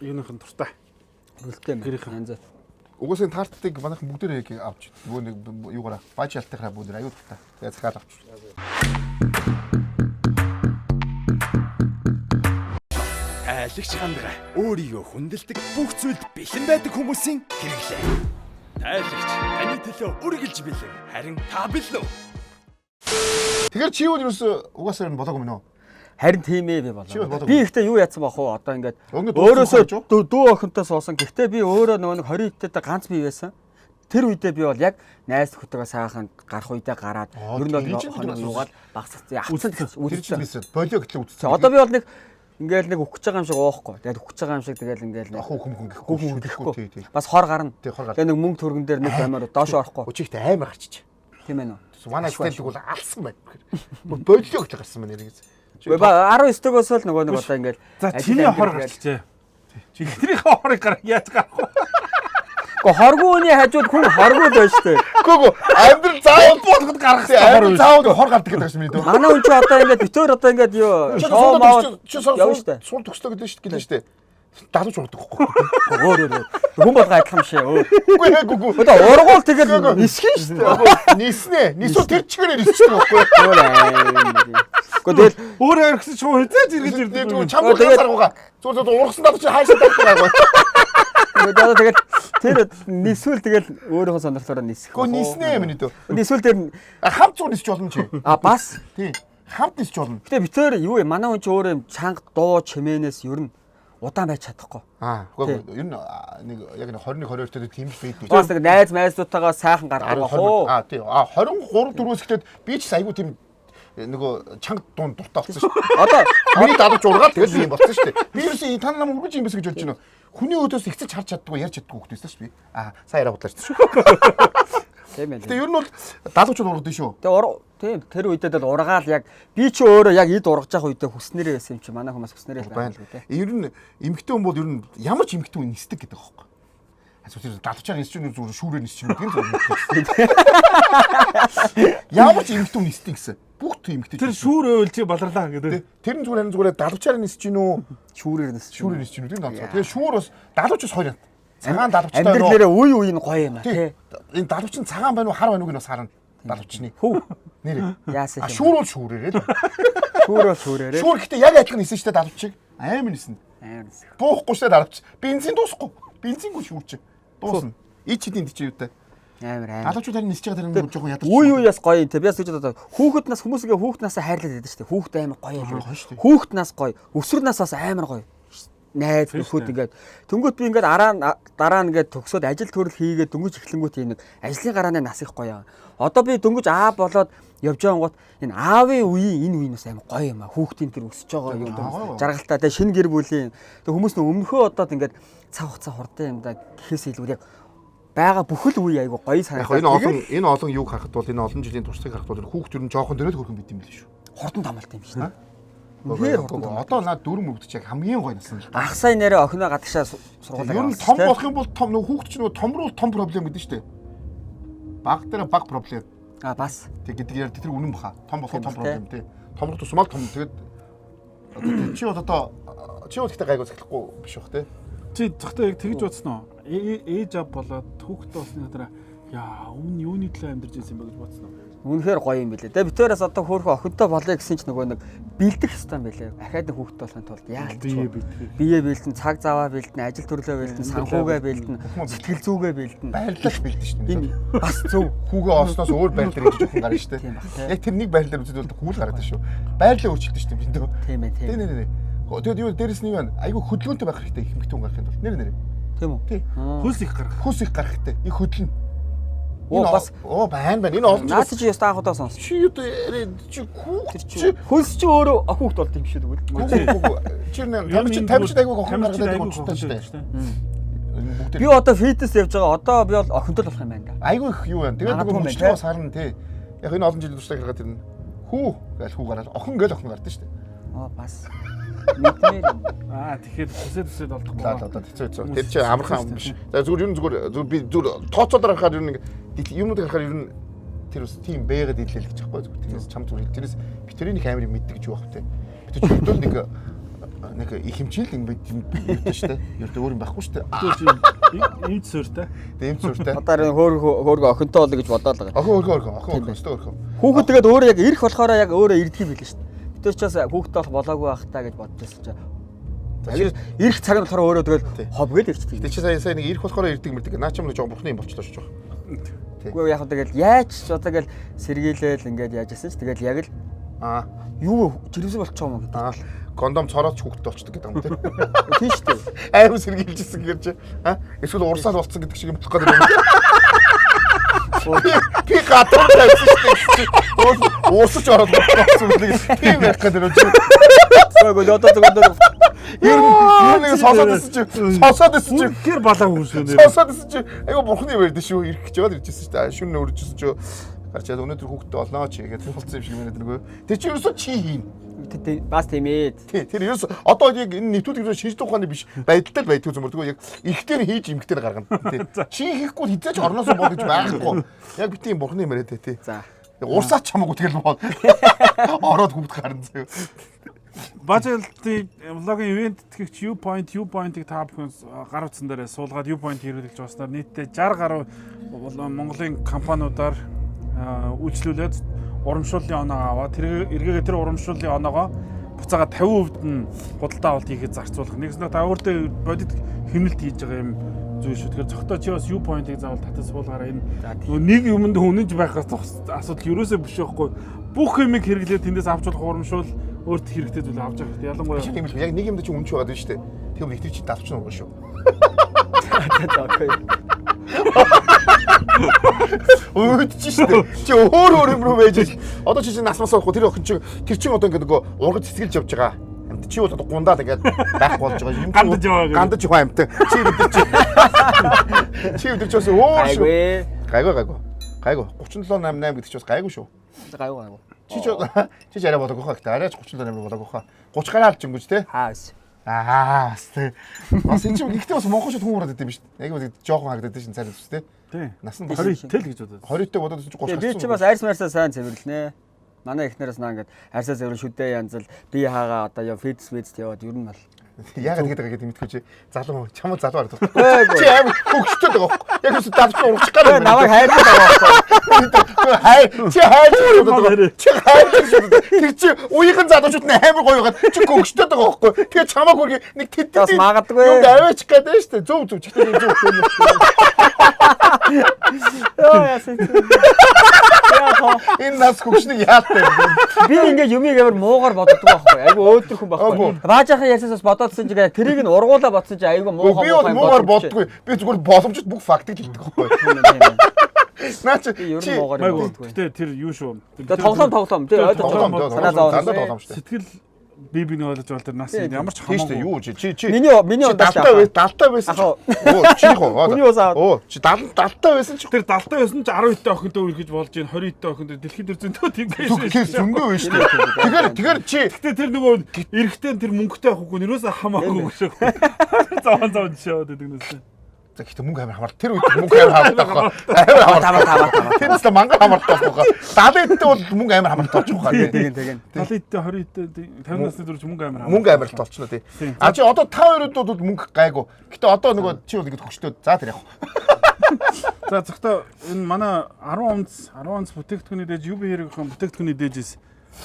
[SPEAKER 3] Юуныхын туртай.
[SPEAKER 2] Хөргөлттэй янзаа.
[SPEAKER 1] Угсаа тартыг манайхан бүгдээрээ яг авч нөгөө нэг юугаараа баж ялтахраа бүгд аюул та. Тэгээ захиал авч.
[SPEAKER 4] Айлгч хандгаа өөрийгөө хүндэлдэг бүх зүйлд бэлэн байдаг хүмүүсийн хэрэглээ. Айлгч таны төлөө үргэлж бэлэн. Харин та бэлэн үү?
[SPEAKER 1] Тэгэхээр чи юу угаасаа нь болоогүй мөн үү?
[SPEAKER 2] Харин тийм ээ би болоо. Би ихтэй юу яатсан бах уу? Одоо ингээд
[SPEAKER 1] өөрөөсөө
[SPEAKER 2] дүү охинтой суусан. Гэхдээ би өөрөө нөгөө нэг 20 иттэй ганц бий байсан. Тэр үедээ би бол яг найз хөтөөгөө сайхан гарах үедээ гараад ер нь бол хоног нугаад багсацсан. Авцсан.
[SPEAKER 1] Болио гэтэл үтцсэн.
[SPEAKER 2] Одоо би бол нэг ингээл нэг өгч байгаа юм шиг уухгүй. Тэгээд өгч байгаа юм шиг тэгэл ингээл нэг
[SPEAKER 1] хүн гэхгүй.
[SPEAKER 2] Бас хор гарна. Тэгээд нэг мөнгө төргөн дээр нэг баймаар доош орохгүй.
[SPEAKER 1] Өчигт амар гарчиж.
[SPEAKER 2] Тийм ээ нөө.
[SPEAKER 1] Манай стелиг бол алсан байна. Болио гэж гарсан байна нэрийг.
[SPEAKER 2] Үгүй ба 19-өөс л нөгөө нэг одоо ингээл
[SPEAKER 3] за чиний хор гарчжээ. Чи ихнийхээ хорыг гарах яаж гарах вэ?
[SPEAKER 2] Гэхдээ хоргооны хажууд хүн хоргоо байж тээ.
[SPEAKER 1] Үгүй амьдрал заавал
[SPEAKER 3] болгоод гарах
[SPEAKER 1] хэрэгтэй. Заавал хор гардаг гэдэг юм дөө.
[SPEAKER 2] Манай хүн ч одоо ингээд битээр одоо ингээд юу шоу маа
[SPEAKER 1] суул төгслөө гэдэг шүү дээ. Далууч урдаг хөхгүй.
[SPEAKER 2] Өөр хүн болго адилхан биш ээ.
[SPEAKER 1] Үгүй.
[SPEAKER 2] Одоо ургуул тэгэл нисгэн шүү дээ.
[SPEAKER 1] Ниснэ. Нисүү тэр чигээр нисчихсэн байхгүй.
[SPEAKER 2] Гэхдээ тэгэл
[SPEAKER 3] өөрөө орхисон шоу хийдэж иргэж ирдэг.
[SPEAKER 1] Чамд гаргуугаа. Зүгээр ургасан даа чи хайшаа тавьдаг.
[SPEAKER 2] Тэгээд тэр нисвэл тэгэл өөрийнхөө сонирхлоороо нисэх.
[SPEAKER 1] Гэхдээ ниснэ миний дөө.
[SPEAKER 2] Нисвэл тэр
[SPEAKER 1] хамт зур нисч болно чи.
[SPEAKER 2] Бас.
[SPEAKER 1] Тий. Хамт нисч болно.
[SPEAKER 2] Гэтэ битээр юу юм манай хүн ч өөр юм чанга дуу чимээнээс ер нь удаан байж чадахгүй.
[SPEAKER 1] Үгүй ер нь нэг яг 21 22 дээр тийм л байдаг.
[SPEAKER 2] Бас нэг найз майзуудтайгаа сайхан гаргах уу?
[SPEAKER 1] Тий. 23 4-өөс ихтэй би ч айгу тийм нөгөө чанга дуун дуртай болсон шүү. Одоо миний дадаж ургаал тэгэл юм болсон шүү дээ. Би ерөөсөө та нам үргэж юм биш гэж бодож байна. Хүний өдөөс ихцэж харж чаддгүй ярьж чаддгүй хөлтөөс шүү би. Сайн яриа бодлоо шүү. Тийм ээ. Тэгээ ер нь бол даалгавчуд ургад шүү.
[SPEAKER 2] Тийм тэр үедээ л ургаал яг би ч өөрөө яг эд ургаж явах үедээ хүснээрээ байсан юм чи манай хүмүүс хүснээрээ байна л үү.
[SPEAKER 1] Ер нь эмгтэн хүн бол ер нь ямар ч эмгтэн хүн нисдэг гэдэг байхгүй. Асууж даалгавчаар нисч юм зүгээр шүүрээр нисч юм гэдэг. Ямар ч эмгтэн хүн нисдэг гэсэн. Бүх эмгтэн.
[SPEAKER 3] Тэр шүүр өөлжи баларлаа гэдэг.
[SPEAKER 1] Тэр нь зүгээр даалгавчаар нисч гин үү?
[SPEAKER 2] Шүүрээр нисч
[SPEAKER 1] гин үү? Тэгээ шүүр бас даалгавчаас хоёр юм. Цагаан даалгавчтай
[SPEAKER 2] амьдралаараа үе үе нь гоё юм аа тий.
[SPEAKER 1] Энэ даалгавч нь цагаан байна уу хар байна уу гэж бас харна. Даалгавчны. Нэр.
[SPEAKER 2] Яасан
[SPEAKER 1] А
[SPEAKER 2] юм.
[SPEAKER 1] шүүр бол шүүрээрээ л.
[SPEAKER 2] Шүүр бол шүүрээрээ.
[SPEAKER 1] Шүүр гэхдээ яг адилхан нисэн штэ далавч чиг. Амар нисэн.
[SPEAKER 2] Амар.
[SPEAKER 1] Буухгүй штэ далавч. Бензин дуусахгүй. Бензингүй шүүр чи. Дуусна. Ий чидийн чи юу та.
[SPEAKER 2] Амар.
[SPEAKER 1] Далавчууд харин нисэж байгаа тэр жоохон ядарч.
[SPEAKER 2] Үе үеэс гоё юм те. Би бас гэж бодоод хүүхэд нас хүмүүсгээ хүүхэд насаа хайрлаад байдаг шүү дээ. Хүүхэд амар гоё юм.
[SPEAKER 1] Гоё шүү дээ.
[SPEAKER 2] Хүүхэд нас гоё. Өсвөр нас бас амар гоё. Найз нөхөд ингээд дөнгөт би ингээд дараа нь ингээд төгсөөд ажил төрөл хийгээд дөнгөж эхлэнгүүт юм нэг ажлын гарааны нас их гоё. Одоо би дөнгөж аа болоод явж байгаагууд энэ аавын үеийн энэ үе нас амар гоё юм аа. Хүүхдийн тэр өсөж байгаа юм жаргалтай те шинэ гэр бүлийн тэг хүмүүс нөө өмнөхөө одоод ингээд цаг хугацаа хурдан юм да гэхээс илүү яг бага бүхэл үе айгу гоё санагдав.
[SPEAKER 1] Энэ олон юг харахад бол энэ олон жилийн туршлагыг харахад бол хүүхд ер нь жоохон дөрөөл хөрхөн бит юм л шүү.
[SPEAKER 2] Хурдан тамалт юм шүү.
[SPEAKER 1] Одоо наад дөрөв мөвдөж яг хамгийн гоё насан л.
[SPEAKER 2] Ах сайн нэрээ охиноо гадагшаа сургуулаа.
[SPEAKER 1] Ер нь том болох юм бол том нөх хүүхд чинь том руу том проблем гэдэг шүү дээ. Баг дээр баг проблем.
[SPEAKER 2] А бас.
[SPEAKER 1] Тэг гэдэг яар тэр үнэн баха. Том болох том проблем тий. Том руу тусмал том тэгээд чи одоо ихтэй гайгүй захихгүй биш бах тий.
[SPEAKER 3] Чи зөвхөн яг тэгж бодсон уу? Ээж ав болоод хүүхдээ болсны дараа яа өмнө юуны төлөө амьдарч ирсэн бэ гэж бодсон уу?
[SPEAKER 2] Үнэхээр гоё юм билээ. Тэгээ битээрээс одоо хөөхөн охинтой болъё гэсэн чинь нөгөө нэг бэлдэх хэвээр юм билээ. Ахаад нэг хүүхдтэй болохын тулд яалтчих. Бие бэлдэн, цаг заваа бэлдэн, ажил төрлөө бэлдэн, санхугаа бэлдэн, сэтгэл зүйгээ бэлдэн.
[SPEAKER 1] Байрлал бэлдэн шүү дээ.
[SPEAKER 2] Бас зөв.
[SPEAKER 1] Хүүгээ олсноос өөр байрлал гэж жоохон гарна шүү дээ. Яг тэр нэг байрлал үзэл бол хүүл гараад шүү. Байрлал өөрчилдөг шүү дээ.
[SPEAKER 2] Тийм ээ.
[SPEAKER 1] Нэ. Тэгээд юу дээрэс нь юу вэ? Айгу хөдөлгөөнтэй байх хэрэгтэй их мэтэн гарахын тулд. Нэр.
[SPEAKER 2] Тийм үү?
[SPEAKER 1] Тий.
[SPEAKER 3] Хөлс их гарах
[SPEAKER 1] хэрэгтэй. Их хөдлөн.
[SPEAKER 2] Бас
[SPEAKER 1] байна. Энэ олон
[SPEAKER 2] наад чи яста анхудаа сонс.
[SPEAKER 1] Чи юу чи хүүхд
[SPEAKER 2] хөлс чи өөрөө хүүхд болд юм шиг тэгвэл.
[SPEAKER 1] Чи тамирчид айгу охин гаргаад гончтой шүү дээ.
[SPEAKER 2] Би одоо фитнес явж байгаа. Одоо би бол охинтой болох юм байна да.
[SPEAKER 1] Айгу их юу вэ? Тэгээд нөгөө мөчлөө сарна тий. Яг энэ олон жилийн туршлагыг хараад ирнэ. Хүү гээл хүү гараад охин гээл охин гардаг шүү дээ.
[SPEAKER 2] Бас.
[SPEAKER 3] Тэгэхээр төсөөд олдохгүй.
[SPEAKER 1] Одоо хэцүү. Тэр чи амархан биш. Зүгээр би тооцоолоор харахаар ер нь юмнуудыг харахаар ер нь тэр бас тийм бэгээд илээл гэж байхгүй зүгээр. Тэрнээс чам зүгээр. Тэрнээс битэрийн их амир мэддэг гэж байх те. Бид ч хөдөл нэг их хэмжээл юм байдаг шүү дээ. Ер нь өөр юм байхгүй шүү дээ.
[SPEAKER 3] Энд сууртай.
[SPEAKER 1] Энд сууртай.
[SPEAKER 2] Одоо хөөргөө охинтой болоо гэж бодоод байгаа.
[SPEAKER 1] Охин өстой.
[SPEAKER 2] Хүүхэд тэгээд өөрөө яг ирэх болохоор яг өөрөө ирдэг юм билээ шүү дээ. Тэр ч бас хүүхдтэй болох болоогүй байх таа гэж бодчихсон чинь. Тэгэхээр ирэх цаг нь болохоор өөрөө тэгэл хов гээд ирчихдэг.
[SPEAKER 1] Тэг чи сая нэг ирэх болохоор ирдэг мэрдэг. Наа ч юм нэг жоохон бурхны юм болчлоо шүү.
[SPEAKER 2] Үгүй яг тэгэл яаж ч одоо тэгэл сэргийлэл ингээд яажсэн ч тэгэл яг л юу жирэмсэн болчих юм гэдэг.
[SPEAKER 1] Кондом цорооч хүүхдтэй болчдөг гэдэг юм тий.
[SPEAKER 2] Тийм шүү дээ.
[SPEAKER 1] Аймаг сэргийлжсэн гэж чи. Эсвэл урсаал болцсон гэдэг шиг юм болох гэдэг юм. Би гадар тавьсан шүү дээ. Уусч ороод болцсон үлээ. Тийм байх гэдэг юм чи.
[SPEAKER 2] Сойгоо одоо зөвхөн
[SPEAKER 1] Юу нэг сосоод ирсэн чи.
[SPEAKER 3] Гэр балаа хүншүүн.
[SPEAKER 1] Сосоод ирсэн чи. Айгу бурхны байрд шүү. Ирэх гэж яваад иржсэн шүү дээ. Шүн өржсөн чи. Гарчаад өнөөдөр хүүхдтэй олноо чи гэдэг болцсон юм шиг байна нөгөө. Тэр чи ерөөсөө чи хийн.
[SPEAKER 2] Бас тийм ээ.
[SPEAKER 1] Тэр ерөөсөө одоо яг энэ нэвтрүүлгийг шийдэх ухааны биш байдалтай байдгүй зөвмөр тэгвэл яг ихтер хийж эмхтер гаргана тий. Чи хийхгүй хизээч орноос боо гэж байхгүй. Яг би тийм бурхны юм яриад тий.
[SPEAKER 2] За.
[SPEAKER 1] Урсаач чамаагүй тэгэл боо. Ороод хүүхд гарна зөө.
[SPEAKER 3] Бажэлтийн влогийн ивент тэтгэгч U.point-ыг та бүхэн гар утсан дээр суулгаад U.point хэрэглэж баснаар нийтдээ 60 гаруй Монголын компаниудаар үйлчлүүлээд урамшууллын оноо аваад эргээгээ тэр урамшууллын оноогоо буцаага 50% нь худалдаа авалт хийхэд зарцуулах. Нэгснээр та өөртөө бодит хэмнэлт хийж байгаа юм зүйл шүү. Тэгэхээр зөктөө чи бас U.point-ыг заавал татаж суулгаараа энэ нэг юмд үнэнж байх асуудал ерөөсөө биш байхгүй. Бүх юмыг хэрэглээд тэндээс авч болох урамшуул өөрт хэрэгтэй зүйл авч байгаа хэрэгтэй. Ялангуяа
[SPEAKER 1] тийм л яг нэг юмд чи үнэнч байгаа дээ шүү дээ. Тийм л ихтэй чи давч нь урган шүү. Өөд чи шүү дээ. Чи өөр юм руу байж. Одоо чи насмаас авахгүй тэр охин чи тэр чин одоо ингээд нөгөө ургаж цэцгэлж явж байгаа. Амт чи бол одоо гундаад ингээд байх болж байгаа юм. Гандаж яваа амт. Чи өдөр чи. Чи өдөр чи бас өөр шүү. Гайгүй. 3788 гэдэг чи бас гайгүй шүү.
[SPEAKER 2] Гайгүй.
[SPEAKER 1] Чи арай болоогүй хаа гэхдээ арайч 3788 болоогүй хаа. 30 гараа алж өнгөж те.
[SPEAKER 2] Хаас.
[SPEAKER 1] Бас энэ чинь ихтэй бас монголчууд хүн ураад идэв юм шүү дээ. Яг жоохон харагдаад шин царай зүс те.
[SPEAKER 3] Тий.
[SPEAKER 1] Насан
[SPEAKER 3] 20-тэй л гэж бодоод.
[SPEAKER 1] 20-тэй бодоод чи 30
[SPEAKER 2] Би чи бас арьс марсаа сайн цэвэрлэнэ. Манай эхнэрээс наа ингээд арьсаа цэвэрлэн шүдээ янзал би хаагаа одоо фитнес яваад ер нь бол
[SPEAKER 1] яагаад тэгээд байгаа гэдэг мэдгүй чи залуу чамд залуу харагдав. Чи аим хөвгчтэй байгаа. Яг л давч урагч гал.
[SPEAKER 2] Намайг хайрлах байгаа.
[SPEAKER 1] Хай чи хайж байгаа. Чи хайж байгаа. Тэр чи уяхан залуучууд нь амар гоё байгаад чи гөгшдөд байгаа байхгүй. Тэгээ чамааг хөргий нэг тэт
[SPEAKER 2] Бас магадгүй.
[SPEAKER 1] Юм аваач гэдэг нь шүү дээ. Зөв чихтэй зөв.
[SPEAKER 2] Яа яасан.
[SPEAKER 1] Энэ нас гөгшнийг яатай.
[SPEAKER 2] Би ингээ юмыг амар муугаар боддог байхгүй. Айгу өөдрөх хүн байхгүй. Баажахын ярьсаас бодоодсэн чи тэрийг нь ургуулаа бодсон чи айгу муухай
[SPEAKER 1] Би муугаар боддгүй. Би зүгээр боломжит бүх фактыг хэлдэг байхгүй. Наач
[SPEAKER 2] ер нь муугаар боддгүй.
[SPEAKER 3] Гэтэ тэр юу шүү.
[SPEAKER 2] Тоглоом тий ойлгож санаа зовсон.
[SPEAKER 1] Дандаа тоглоом шүү дээ.
[SPEAKER 3] Сэтгэл бибиг нь ойлгож бол тэр нас ямар ч
[SPEAKER 1] Тийм шүү дээ.
[SPEAKER 3] хамаагүй.
[SPEAKER 1] Юу чи
[SPEAKER 2] Миний
[SPEAKER 1] далтай байсан. Оо чи хоо.
[SPEAKER 2] Хүний ус аваад.
[SPEAKER 1] Оо чи далтай байсан чи.
[SPEAKER 3] Тэр 70 байсан ч 10 итэ охинтой үргэж болж байна. 20 итэ охинтой дэлхийн төр зөндөө тийм
[SPEAKER 1] Тэгэхээр зөндөө байна шүү дээ. Тэгэхээр чи
[SPEAKER 3] Гэтэ тэр нөгөө эрэхтэн тэр мөнгөтэй авахгүй нэрөөсөө хамаагүй шүү. Зовон жишээ гэдэг нэсээ.
[SPEAKER 1] за гэхдээ мөнгө амар хамаар. Тэр үед мөнгө амар хамаар. Амар хамаар. Тэр нэстэ мангар хамаар таахгүй. 70 эдтэй бол мөнгө амар хамаар тооч байгаа.
[SPEAKER 2] тэгэн.
[SPEAKER 3] 70 итэ 20 итэ 50 насны дөрөж мөнгө амар
[SPEAKER 1] Мөнгө амар л толчно тий. А чи одоо та хоёрод бол мөнгө гайгүй. Гэтэ одоо нөгөө чи бол ингэж хөчтөө. За тэр яг.
[SPEAKER 3] За зөвхөн энэ манай 10 онц бүтээгдэхүүний дээж UB хэрэг бүтээгдэхүүний дээжээс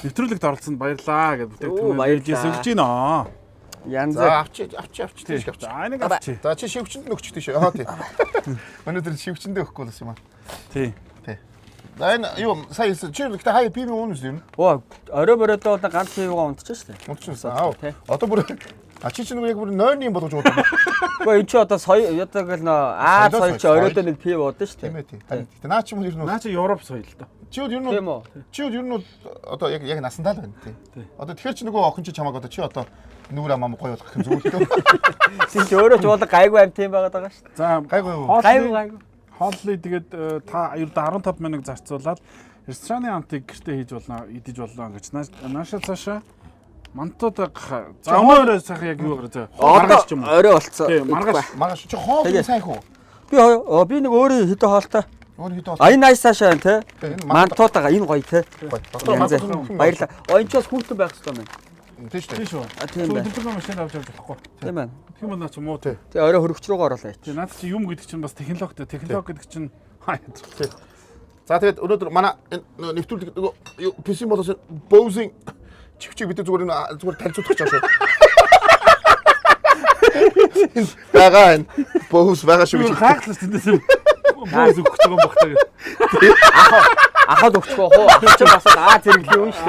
[SPEAKER 3] нэвтрүүлэгт оролцсонд баярлаа гэж бүтээгдэхүүний дээжээс өгч гинэ.
[SPEAKER 2] Янз.
[SPEAKER 1] За авч тийш авч.
[SPEAKER 3] За энийг авчи.
[SPEAKER 1] За чи шивчэнд нь өгч тийш. Аа тий. Өнөөдөр шивчэндээ өгөхгүй л юм аа.
[SPEAKER 3] Тий.
[SPEAKER 1] За энэ юу сая чи гэхдээ хаяа пив уун үгүй юм.
[SPEAKER 2] Оо орой боройдоо ганц пивгаа унтчихсан шүү дээ.
[SPEAKER 1] Унтчихсан. Аа. Одоо бүр чи нөгөө яг бүр нойрны болгож уудаа.
[SPEAKER 2] Гэхдээ энэ чи одоо одоо гэл нөө соёл чи оройдоо нэг пив уудсан шүү
[SPEAKER 1] Тийм
[SPEAKER 2] дээ.
[SPEAKER 1] ээ тий. Гэхдээ наа чи мөр юу
[SPEAKER 3] Наа чи Европ соёл л доо.
[SPEAKER 1] чи юу
[SPEAKER 2] Тийм
[SPEAKER 1] юу
[SPEAKER 2] үү?
[SPEAKER 1] чи юу юу одоо яг насандаа л байна тий. Одоо тэгэхээр чи нөгөө охин чи чамааг одоо чи одоо нүгэр амаа гоё болох юм зүгээр л дээ.
[SPEAKER 2] Чи өөрөө ч бол гайгүй амт юм байгаад байгаа шүү дээ.
[SPEAKER 3] За
[SPEAKER 1] Гайгүй юу?
[SPEAKER 2] Гайгүй.
[SPEAKER 3] хооллыг тэгээд та ердөө 15 минут зарцуулаад рестораны амтыг гэртээ хийж болно, идэж болно гэж нааша цаашаа мантууд за өнөөрөө сайхан яг юу гараа за маргааш ч юм уу.
[SPEAKER 2] Орой болцсон.
[SPEAKER 3] Тийм маргааш.
[SPEAKER 1] Маргааш чи хоол сайн хөө.
[SPEAKER 2] Би нэг өөрөө хэдэн хоолтой.
[SPEAKER 1] Өөр хэдэн хоол.
[SPEAKER 2] Аян найсаашаа те.
[SPEAKER 1] Энэ
[SPEAKER 2] Мантуудаа энэ гоё те.
[SPEAKER 1] Баярлалаа.
[SPEAKER 2] Баярлалаа. Оюун ч бас хүүхдэн байх хэрэгтэй байна.
[SPEAKER 1] Тийм шүү дээ.
[SPEAKER 3] Тийм шүү.
[SPEAKER 2] Тийм байна.
[SPEAKER 3] Өдөртөө машин авч явж болохгүй.
[SPEAKER 2] Тийм байна.
[SPEAKER 3] Тийм байна ч муу тий.
[SPEAKER 2] Тэгээ орой хөрөгч рүүгээ оруулаа.
[SPEAKER 3] Тэгээ наад чи юм гэдэг чинь бас технологитой. Технологи гэдэг чинь
[SPEAKER 1] За тэгээд өнөөдөр манай нэвтрүүлэг нөгөө PC болоос Bose чивчиг бид зүгээр танилцуулах гэж байна. Бага энэ Bose байгаа шүү гэж.
[SPEAKER 3] гайхлаа тэндээс бөөс өгч байгаа юм багтаа.
[SPEAKER 2] Ахад өгчихөө хоо. Ах чи бас зэрэглээ юм шүү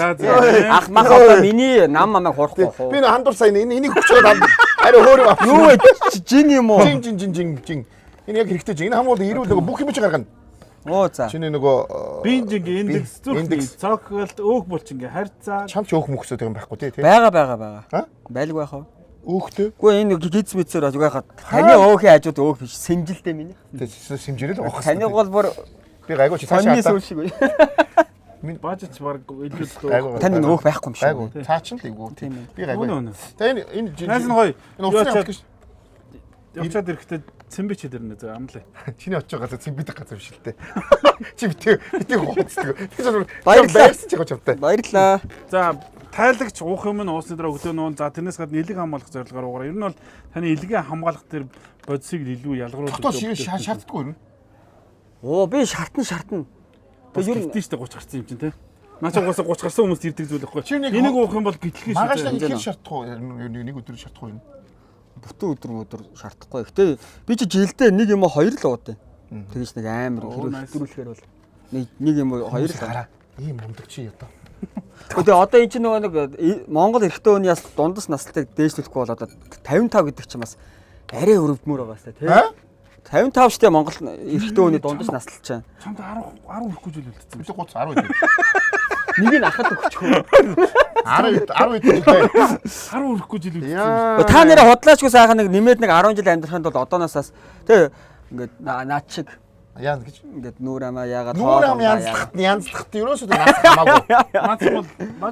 [SPEAKER 2] дээ. Ах мах одоо миний нам мамайг хурахгүй хоо.
[SPEAKER 1] Би хандур сайн энийг өгч байгаа. Ари хөөрөг авах.
[SPEAKER 2] Юу вэ? Жин юм уу?
[SPEAKER 1] Жин. Энэ яг хэрэгтэй жин. Энэ хамуул ирүүл нөгөө бүх юм чи гаргана.
[SPEAKER 2] Оо за.
[SPEAKER 1] Чиний нөгөө
[SPEAKER 3] Бинжинг индекс зүрхний цогцолт өөх булчингийн харьцаа.
[SPEAKER 1] чам ч өөх мөхсөд юм байхгүй тий.
[SPEAKER 2] Байгаа.
[SPEAKER 1] Ха?
[SPEAKER 2] Байлг байх уу?
[SPEAKER 1] Өөхтэй.
[SPEAKER 2] Үгүй энэ гиз мэдсээр юу яхад таны өөхийн хажууд өөх биш сэмжилтэй миний.
[SPEAKER 1] Сэмжирэл авах.
[SPEAKER 2] Таны бол бүр
[SPEAKER 1] би гайгүй чи цаашаа
[SPEAKER 2] сонны
[SPEAKER 1] хатаа.
[SPEAKER 2] сүүл шиг үү?
[SPEAKER 3] Бажич баг илүү
[SPEAKER 1] Гайгүй.
[SPEAKER 2] Таны өөх байхгүй юм шиг.
[SPEAKER 1] Гайгүй. Цаа ч л эйгүү.
[SPEAKER 2] Тийм ээ.
[SPEAKER 1] Би гайгүй.
[SPEAKER 3] Үнэ.
[SPEAKER 1] Тэгээ энэ
[SPEAKER 3] Найс нь гоё.
[SPEAKER 1] Энэ уцаа гэж
[SPEAKER 3] Явчаад ирэхдээ цэмбич хэдэрнэ зөө амлаа.
[SPEAKER 1] чиний очиж байгаа цэм бидэх газар биш л дээ. Чи битээ хооцдог. Тэр
[SPEAKER 2] Баярлалаа.
[SPEAKER 1] байрсан чи гоцтой.
[SPEAKER 2] Баярлалаа.
[SPEAKER 3] За тайлагч уух юм нь уусны дараа өглөө нуун за тэрнээс гадна илэг хамгаалах зорилгоор уугараа. Ер нь бол таны илгээ хамгаалах тэр бодисыг илүү ялгаруулж
[SPEAKER 1] Тоо шаарддаггүй юм.
[SPEAKER 2] Оо би шартна.
[SPEAKER 3] Тэгээ ер нь тийштэй 30 гарсан юм чинь те. Наач угаасаа 30 гарсан хүмүүс ирдэг зүйл байхгүй. Энийг уух юм бол гэтлэхээ
[SPEAKER 1] Маргааш
[SPEAKER 3] шүү.
[SPEAKER 1] нэг хэр шаардахгүй нэг өдөр шаардахгүй юм.
[SPEAKER 2] Бүтэн өдөр шаардахгүй. Гэтэ би чи жилдээ нэг юм хоёр л уудаа. Тэгэж нэг амар хэрүүлэхээр бол нэг юм хоёр л гараа.
[SPEAKER 1] Ийм мундаг чи одоо.
[SPEAKER 2] Тэгээ одоо эн чинь нөгөө нэг Монгол эрэгтэй хүний яс дундас насалтыг дээшлүүлэхгүй бол одоо 55 гэдэг чинь бас арай өрөвдмөр байгаа сте тий. 55 штэ Монгол эрэгтэй хүний дундас наслт чинь.
[SPEAKER 3] Чамд 10 хүрэхгүй жил үлдсэн.
[SPEAKER 1] Би 30 10 байд.
[SPEAKER 2] Нэг нь ахад өгчихөө.
[SPEAKER 1] 10 10
[SPEAKER 3] хүрэхгүй жил үлдсэн.
[SPEAKER 1] Яа.
[SPEAKER 2] Та нэрээ худлаачгүй сайхан нэг нэмээд нэг 10 жил амьдрахын тулд одооноосаас тий ингээд наад шиг
[SPEAKER 1] Яа гэж.
[SPEAKER 2] ингээд нүүр амаа яагаад
[SPEAKER 1] Нүүр ам янзлахт ерөөсөө нас хамаагүй.
[SPEAKER 3] Наач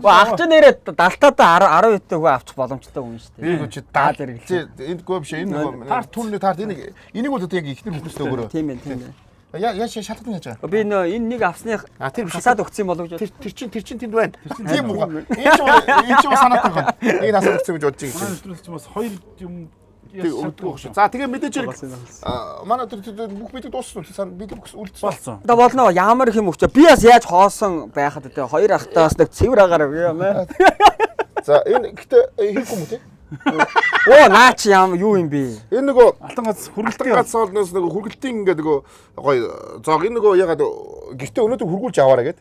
[SPEAKER 3] бол
[SPEAKER 2] ах чи нэрээ 70-таа 10 иттэй хөө авчих боломжтой хүн шүү дээ.
[SPEAKER 1] Би чи даа энэ гоо биш энэ таар түрний таар энийг бол одоо яг ихнэр хүүхнээс өгөөрөө.
[SPEAKER 2] Тийм ээ.
[SPEAKER 1] Яа шалтгаан яаж байгаа.
[SPEAKER 2] Би энэ нэг авсны хасаад өгсөн болов гэж.
[SPEAKER 1] Тэр чин тэнд байна. Тийм үү. Энэ ч санаатай байна. Нэг насаад өгсөн гэж бодож байгаа.
[SPEAKER 3] нэвтрүүлэгч бас хоёр юм
[SPEAKER 1] Тэг өгдөг шүү. За тэгээ мэдээж манай бүх мэдээ дууссан. Сан бид бүх үлдсэн.
[SPEAKER 3] болсон.
[SPEAKER 2] Одоо болно ямар их юм өгч. Би бас яаж хоосон байхад тэ хоёр ахтаас нэг цэвэр агаар юм аа.
[SPEAKER 1] За энэ гэхдээ хийхгүй юм те.
[SPEAKER 2] Оо наач юу юм бэ?
[SPEAKER 1] Энэ нөгөө
[SPEAKER 3] Алтан гац
[SPEAKER 1] хүргэлтийн гацоолноос нөгөө хүргэлтийн ингээд нөгөө гоё зоог энэ нөгөө ягаад гэртээ өнөөдөр хүргүүлж аваараа гэд.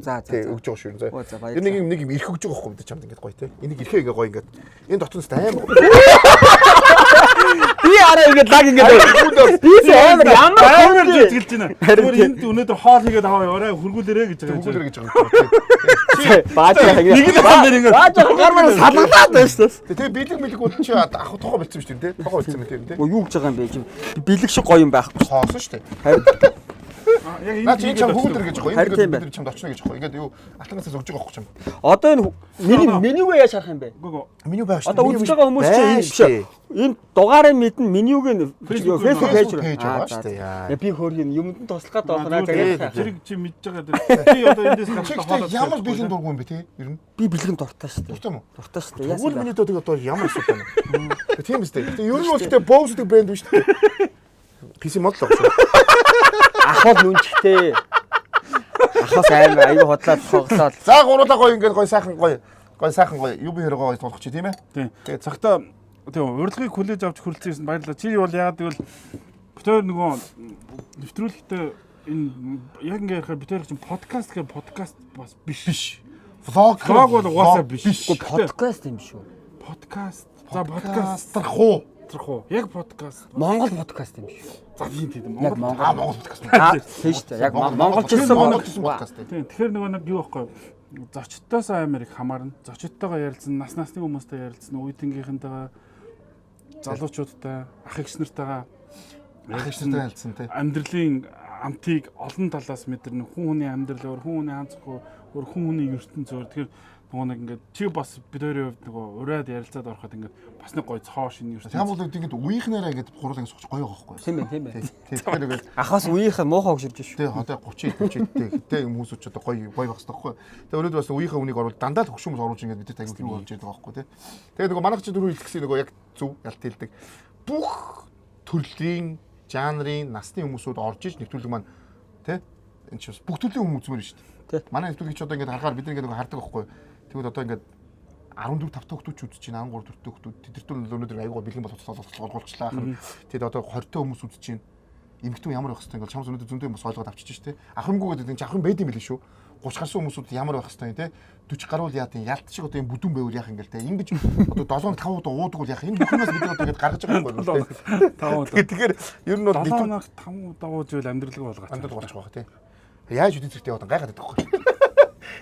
[SPEAKER 2] За.
[SPEAKER 1] Өгж байгаа шүү.
[SPEAKER 2] За, баярлалаа.
[SPEAKER 1] Энэ нэг юм ирэх өгж байгаа хөөе чамд ингээд гоё те. Энийг ирэхээ ингээ гоё ингээд. Энэ дотноос амар.
[SPEAKER 2] Би араа ингээд лаг ингээд. Би амар
[SPEAKER 3] амар зэглэж байна. Зүгээр энд өнөөдөр хоол хийгээд аваа орой хүргүүлээрэ гэж байгаа юм.
[SPEAKER 1] Хүргүүлэр гэж байгаа.
[SPEAKER 2] бааж
[SPEAKER 3] ингээд
[SPEAKER 2] бааж гармаар салгалаад байна шүү дээ.
[SPEAKER 1] Тэгээ бэлэг мэлгүүд чи ах тоогоо болцсон шүү дээ те. Тоогоо болцсон мэт юм те.
[SPEAKER 2] Юу гэж байгаа юм бэ? Бэлэг шиг гоё юм байхгүй.
[SPEAKER 1] Хоосон шүү дээ.
[SPEAKER 3] Яг
[SPEAKER 1] Наа чи чам хүүхдэр гэж байгаа.
[SPEAKER 2] Харин тийм
[SPEAKER 1] Бид чамд очно гэж байгаа. Ингээд юу алтангаас өгж байгаа байхгүй чам.
[SPEAKER 2] Одоо энэ менюг яаж харах юм бэ?
[SPEAKER 1] Меню байгаа шүү.
[SPEAKER 2] Одоо үзэж байгаа хүмүүс чинь энэ биш. Энэ дугаарыг мэднэ менюг нь Facebook пэйж
[SPEAKER 1] байгаа шүү дээ.
[SPEAKER 2] Би хөөрхөн юмд нь туслах гээд байгаа наа.
[SPEAKER 3] зэрэг чи мэдж байгаа дээ. Би одоо эндээс гарах
[SPEAKER 1] Ямар бэлэн дургүй юм бэ те? Ер нь
[SPEAKER 2] Би бэлгэн дуртай шүү дээ.
[SPEAKER 1] дуртай юм уу?
[SPEAKER 2] Дуртай шүү дээ.
[SPEAKER 1] Тэгвэл миний одоо одоо ямар асуудал байна? Тийм үстэй. Ер нь бол гэхдээ Bose гэдэг брэнд биш үү? PC model авсан.
[SPEAKER 2] Ахвал нүнчтэй. Ахаас амар аюу хотлаад тоглоод.
[SPEAKER 1] За гурлаа гоё ингээд гоё сайхан гоё юу би хэрэг гоё тулах чи тийм ээ?
[SPEAKER 3] Тийм. Тэгээ цагтаа тийм урилгыг хүлээж авч хүрэлцсэн баярлалаа. Чи бол яагаад гэвэл битээр нөгөө нэвтрүүлэгтээ энэ яг ингээд ярихаар битээр чинь подкаст гэх подкаст бас биш.
[SPEAKER 1] Vlog
[SPEAKER 3] бол угаасаа биш.
[SPEAKER 2] Подкаст юм шүү.
[SPEAKER 3] Подкаст. За подкаст
[SPEAKER 1] подкастрах уу?
[SPEAKER 3] Яг подкаст.
[SPEAKER 2] Монгол подкаст юм шүү.
[SPEAKER 3] За тийм
[SPEAKER 2] Яг
[SPEAKER 3] Монгол.
[SPEAKER 1] Монгол подкаст.
[SPEAKER 2] тийм шүү дээ. Яг монголчилсан
[SPEAKER 1] подкаст.
[SPEAKER 3] Тийм. Тэгэхээр нөгөө нэг юу байхгүй зочдтоос амар их хамаарна. Зочдтойгоо ярилцсан, нас насны хүмүүстэй ярилцсан, үеийнхэнтэйгээ залуучуудтай, ах эгч нартайгаа
[SPEAKER 1] Ахичтай ялцсан тий.
[SPEAKER 3] амьдралын амтыг олон талаас мэдэрнэ. Хүн хүний амьдрал, хүн хүний хаанцгүй, хүн хүний ертөнц зөөр. Тэгэхээр нөгөө нэг ингээд чи бас бид хоёрын хувьд нөгөө ураад ярилцаад ороход ингээд бас нэг гоё цоо шинэ ертөнц.
[SPEAKER 1] Тийм бол ингээд үеийнхнээрээ ингээд гурлаа сууч гоё байхгүй.
[SPEAKER 2] Тийм ээ.
[SPEAKER 1] Тэгэхээр ингээд
[SPEAKER 2] Ахаас үеийнхэн муухай өгшөрж шүү.
[SPEAKER 1] тий одоо 30 40-тэй юм хүмүүсч одоо гоё байх хэрэгтэй байхгүй. Тэгээ өнөөдөр бас үеийнхээ үнийг оруулаад дандаа л хөшөөмөс оруулж ингээд бид таг юу болж байгаа байхгүй тий. Тэгээ нөгөө манайх чи дөрөв хэлсэн нөгөө яг зөв ялт хэлдэг. Бүх төрлийн жанрын насны хүмүүсүүд орж иж нэвтрүүлэг маань тий энэ ч бас бүх төрлийн хүмүүс үзмээр шүү дээ. Манай нэвтрүүлэг ч одоо ингээд харахаар бид ингээд хардаг байхгүй. Тэгвэл одоо ингээд 14 5 хүүхдүүд ч үзэж байна, 13 4 хүүхдүүд тэдэртүү өнөөдөр аягаа бэлгэн болцолцолголчлаа. Тэгэд одоо 20 та хүмүүс үзэж байна. Эмэгтэн ямар байх хэвээр ингээд чамс өнөөдөр зөндөө хүмүүс ойлгоод авчиж штэ. Ахымгүй гэдэг энэ ахын байд юм билээ шүү. 30 гарсан хүмүүсүүд ямар байх хэвээр те 40 гаруул яа тийм ялт шиг одоо юм бүдүүн байвал яах юм гээл те. Ингэж одоо 7 5 удаа уудаг бол яах энэ бүхнээс бид одоо ингээд гаргаж байгаа юм байна те. Тэгэхээр ер нь бол
[SPEAKER 3] 5 удаа ууж ивэл амьдралыг болгооч.
[SPEAKER 1] амьдрал болж байгаа те. Яаж үдийн зэрэгтэй яваад гайхаад байдаг байхгүй.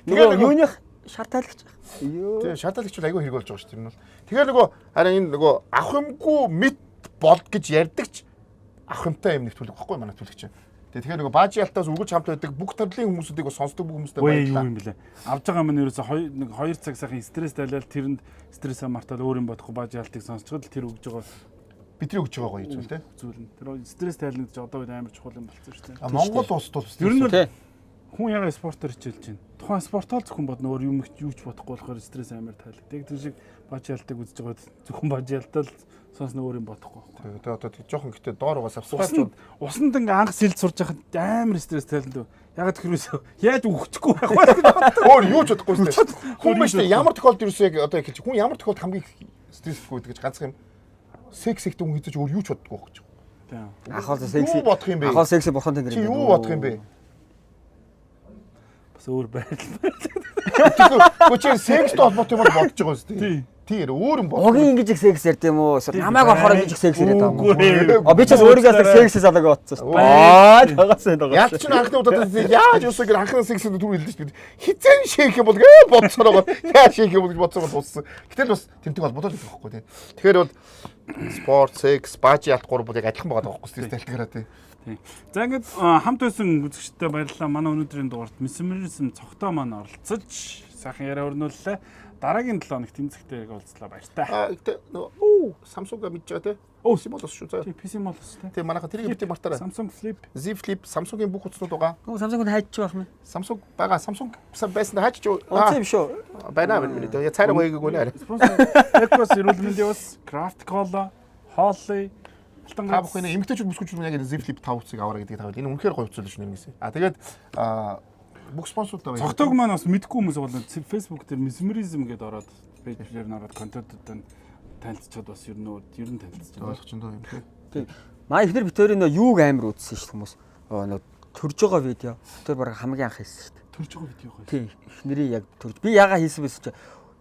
[SPEAKER 2] Тэгээ юуных шар тайлагч. Йоо.
[SPEAKER 1] Тэгээ шаталагч бол айгүй хэрэг болж байгаа шүү дээ. Энэ бол. Тэгэхээр нөгөө харин энэ нөгөө ах юмгүй мэд бол гэж ярьдагч ах юмтай юм нэвтрүүлэг баггүй манай нэвтрүүлэг чинь. Тэгэхээр нөгөө баажи алтаас үргэлж хамт байдаг бүх төрлийн хүмүүсүүдийг сонсдог бүх хүмүүстэй
[SPEAKER 3] баярлалаа. Юу юм бэлээ. Авж байгаа маань ерөөсө 2 цаг сайхан стресс тайлал тэрэнд стрессээ мартаад өөр юм бодохгүй баажи алтыг сонсчод тэр өгж байгаа
[SPEAKER 1] бидний өгж байгаа гоё зүйл те.
[SPEAKER 3] зүйл нь. Тэр стресс тайлал гэж одоо үед амар чухал юм болсон шүү дээ.
[SPEAKER 1] Монгол улсд бол
[SPEAKER 3] ер нь бол хүн ягаа спортоор хичээлж байна. Тухайн спортоор зөвхөн бодно өөр юм юу ч бодохгүй болохоор стресс амар тайлдаг. Яг тэр шиг баажи алтыг үзэж байгаад зөвхөн баажи алтал сонсно өөр юм бодохгүй.
[SPEAKER 1] Тэгээ одоо жоохон гэтээ доор угаас авсгаад
[SPEAKER 3] усанд ингээ анх сэлд сурж байхад амар стресс тайлдаг. Ягаад тэрөөсөө яаж өгөхгүй байх вэ?
[SPEAKER 1] өөр юу ч бодохгүй шүү дээ. Хүн биш дээ ямар тохиолдолд ерөөсөө яг одоо хэлчих. Хүн ямар тохиолдолд хамгийн стрессгүй гэдэг гэж ганцхан юм. Секс ихтэй хүн хийж өөр юу ч бодохгүй байх гэж.
[SPEAKER 3] Тийм.
[SPEAKER 2] Ахвал секси.
[SPEAKER 1] Юу бодох юм бэ?
[SPEAKER 2] Ахвал секси бурхан тань.
[SPEAKER 1] Чи юу бодох юм бэ?
[SPEAKER 3] Бас өөр байдал.
[SPEAKER 1] Гэхдээ чи секстэй холбоотой юм бодож байгаа юм шүү дээ. Тэр өөр юм бод.
[SPEAKER 2] Огийн ингэж их секс ярьд юм уу? Намайг орохоор ингэж их секс яриад байгаа юм. Би ч бас өөрийгөө секс залаг бодсон шүү дээ. Tagaас энэ.
[SPEAKER 1] Ялч ч анхны удаад яаж юусаг анхны сексэнд түр хэлдэж бид хизэн шийх юм бол гээ бодсоор байгаа. Яаж шийх юм бол гэж бодсоор туссан. Гэтэл бас тэмдэг холбоотой л байхгүй тийм. Тэгэхээр бол спорт, секс, баажи ялт гур бол яг адилхан байгаа байхгүй стресс тайлтгараа тийм.
[SPEAKER 3] За ингээд хамт байсан үзэгчтэй баярлалаа. Манай өнөөдрийн дугаарт месмеризм цогтоо маань оролцож сайхан яриа өрнүүллээ. Дараагийн 7 хоногт тэмцэгтэй яг уулзлаа баяртай.
[SPEAKER 1] Гэтэ нөгөө Samsung-а мэдж байгаа те. PC мол шүү заа.
[SPEAKER 3] PC мол шүү те.
[SPEAKER 1] Тэгээ манайха тэрийг битээ мартаарай.
[SPEAKER 3] Samsung Flip,
[SPEAKER 1] Z Flip, Samsung-ийн бүх утаснууд байгаа.
[SPEAKER 2] Нөгөө Samsung-д хайчих байх юм.
[SPEAKER 1] Samsung байгаа. Samsung байсан хаач юу?
[SPEAKER 2] Онцгой юм шүү.
[SPEAKER 1] Байна байна. Тэгээ цаараа гоёг өгнө.
[SPEAKER 3] Sponsor Equus эрүүл мэндийн ус, Craft Cola, Хооллый алтан
[SPEAKER 1] Та
[SPEAKER 3] ганц
[SPEAKER 1] бүхэн эмгтээчүүд бүсгүүчүүд яг Z Flip 5 утсыг аваарай гэдгийг тавьвал энэ үнэхээр гоё утас л шүү нэгээс. Тэгээд бүх спонсортой байна.
[SPEAKER 3] цогтойг маань бас мэдгүй хүмүүс бол Facebook дээр mesmerism гэдээ ороод пэйжээр нь ороод контентуудаа танилцчаад бас ер нь танилцж байгаа.
[SPEAKER 1] ойлгож байна юм тий.
[SPEAKER 2] Тийм. Маа ихнэр битүүрийн нөө юуг амар үзсэн шүү хүмүүс. Нөө төрж байгаа видео. Тэр баг хамгийн анх хийсэн шүү дээ.
[SPEAKER 3] Төрж байгаа видео гоё.
[SPEAKER 2] Тийм. Ихнэрийн яг төрж. Би яага хийсэн байсан чи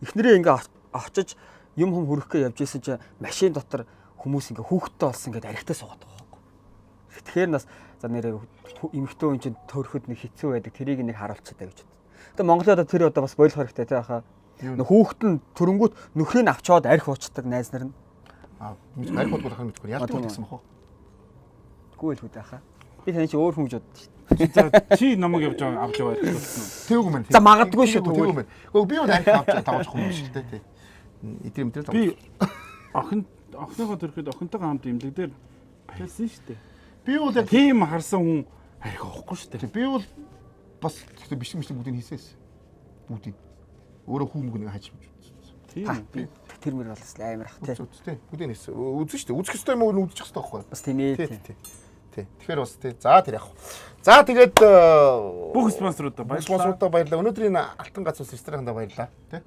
[SPEAKER 2] ихнэрээ ингээ очиж юм хөрөх гэж явж исэн чи машин дотор хүмүүс ингээ хүүхдтэй болсон гэдэг арихтаа суугаад байгаа байхгүй. Тэгэхээр нас за нэрээ эмэгтэй хүн чинь төрөхөд нэг хэцүү байдаг. Тэрийг нэг харуулчихаа гэж бодсон. Тэгээ Монголын одоо тэр одоо бас бойлох хэрэгтэй тий хаа. Хүүхэд нь төрөнгүүт нөхрийг авчаад арх уучдаг найз нар нь.
[SPEAKER 1] Арх бодгох юм мэдгүй. Ялдаг гэсэн бохоо.
[SPEAKER 2] Гүйл хүүд байхаа. Би тань чи өөр хүн гэж боддоо шүү.
[SPEAKER 3] За чи намайг авч яваа гэсэн.
[SPEAKER 1] Тэвгүй мэн.
[SPEAKER 2] За магадгүй шүү
[SPEAKER 1] тэвгүй мэн. Гэхдээ би бол арх авч таваачих юм шиг тий. Идэм дээр
[SPEAKER 3] Би охиныхоо төрөхөд охинтойгоо хамт имлэг дээр байсан шүү дээ.
[SPEAKER 1] би бол яг
[SPEAKER 3] Тийм харсан хүн арх авахгүй шүү дээ.
[SPEAKER 1] би бол бас гэхдээ биш бүгдийг хийсээс. Бүгдийг өөрөө хүүмг нэг хаж.
[SPEAKER 3] Тийм.
[SPEAKER 2] Тэр мөр бол амар ах тий.
[SPEAKER 1] Тий. Бүгдийг хийсэн. Үзэн шүү дээ. Үзэх ёстой юм уу үзчих ёстой байхгүй.
[SPEAKER 2] Бас тийм ээ.
[SPEAKER 1] Тий. Тэгэхээр бас тий. За тэр яг. За тэгээд
[SPEAKER 3] Бүх спонсоруудаа баярлалаа.
[SPEAKER 1] спонсорудаа баярлалаа. Өнөөдрийн алтан гац ус ресторанда баярлалаа. Тий.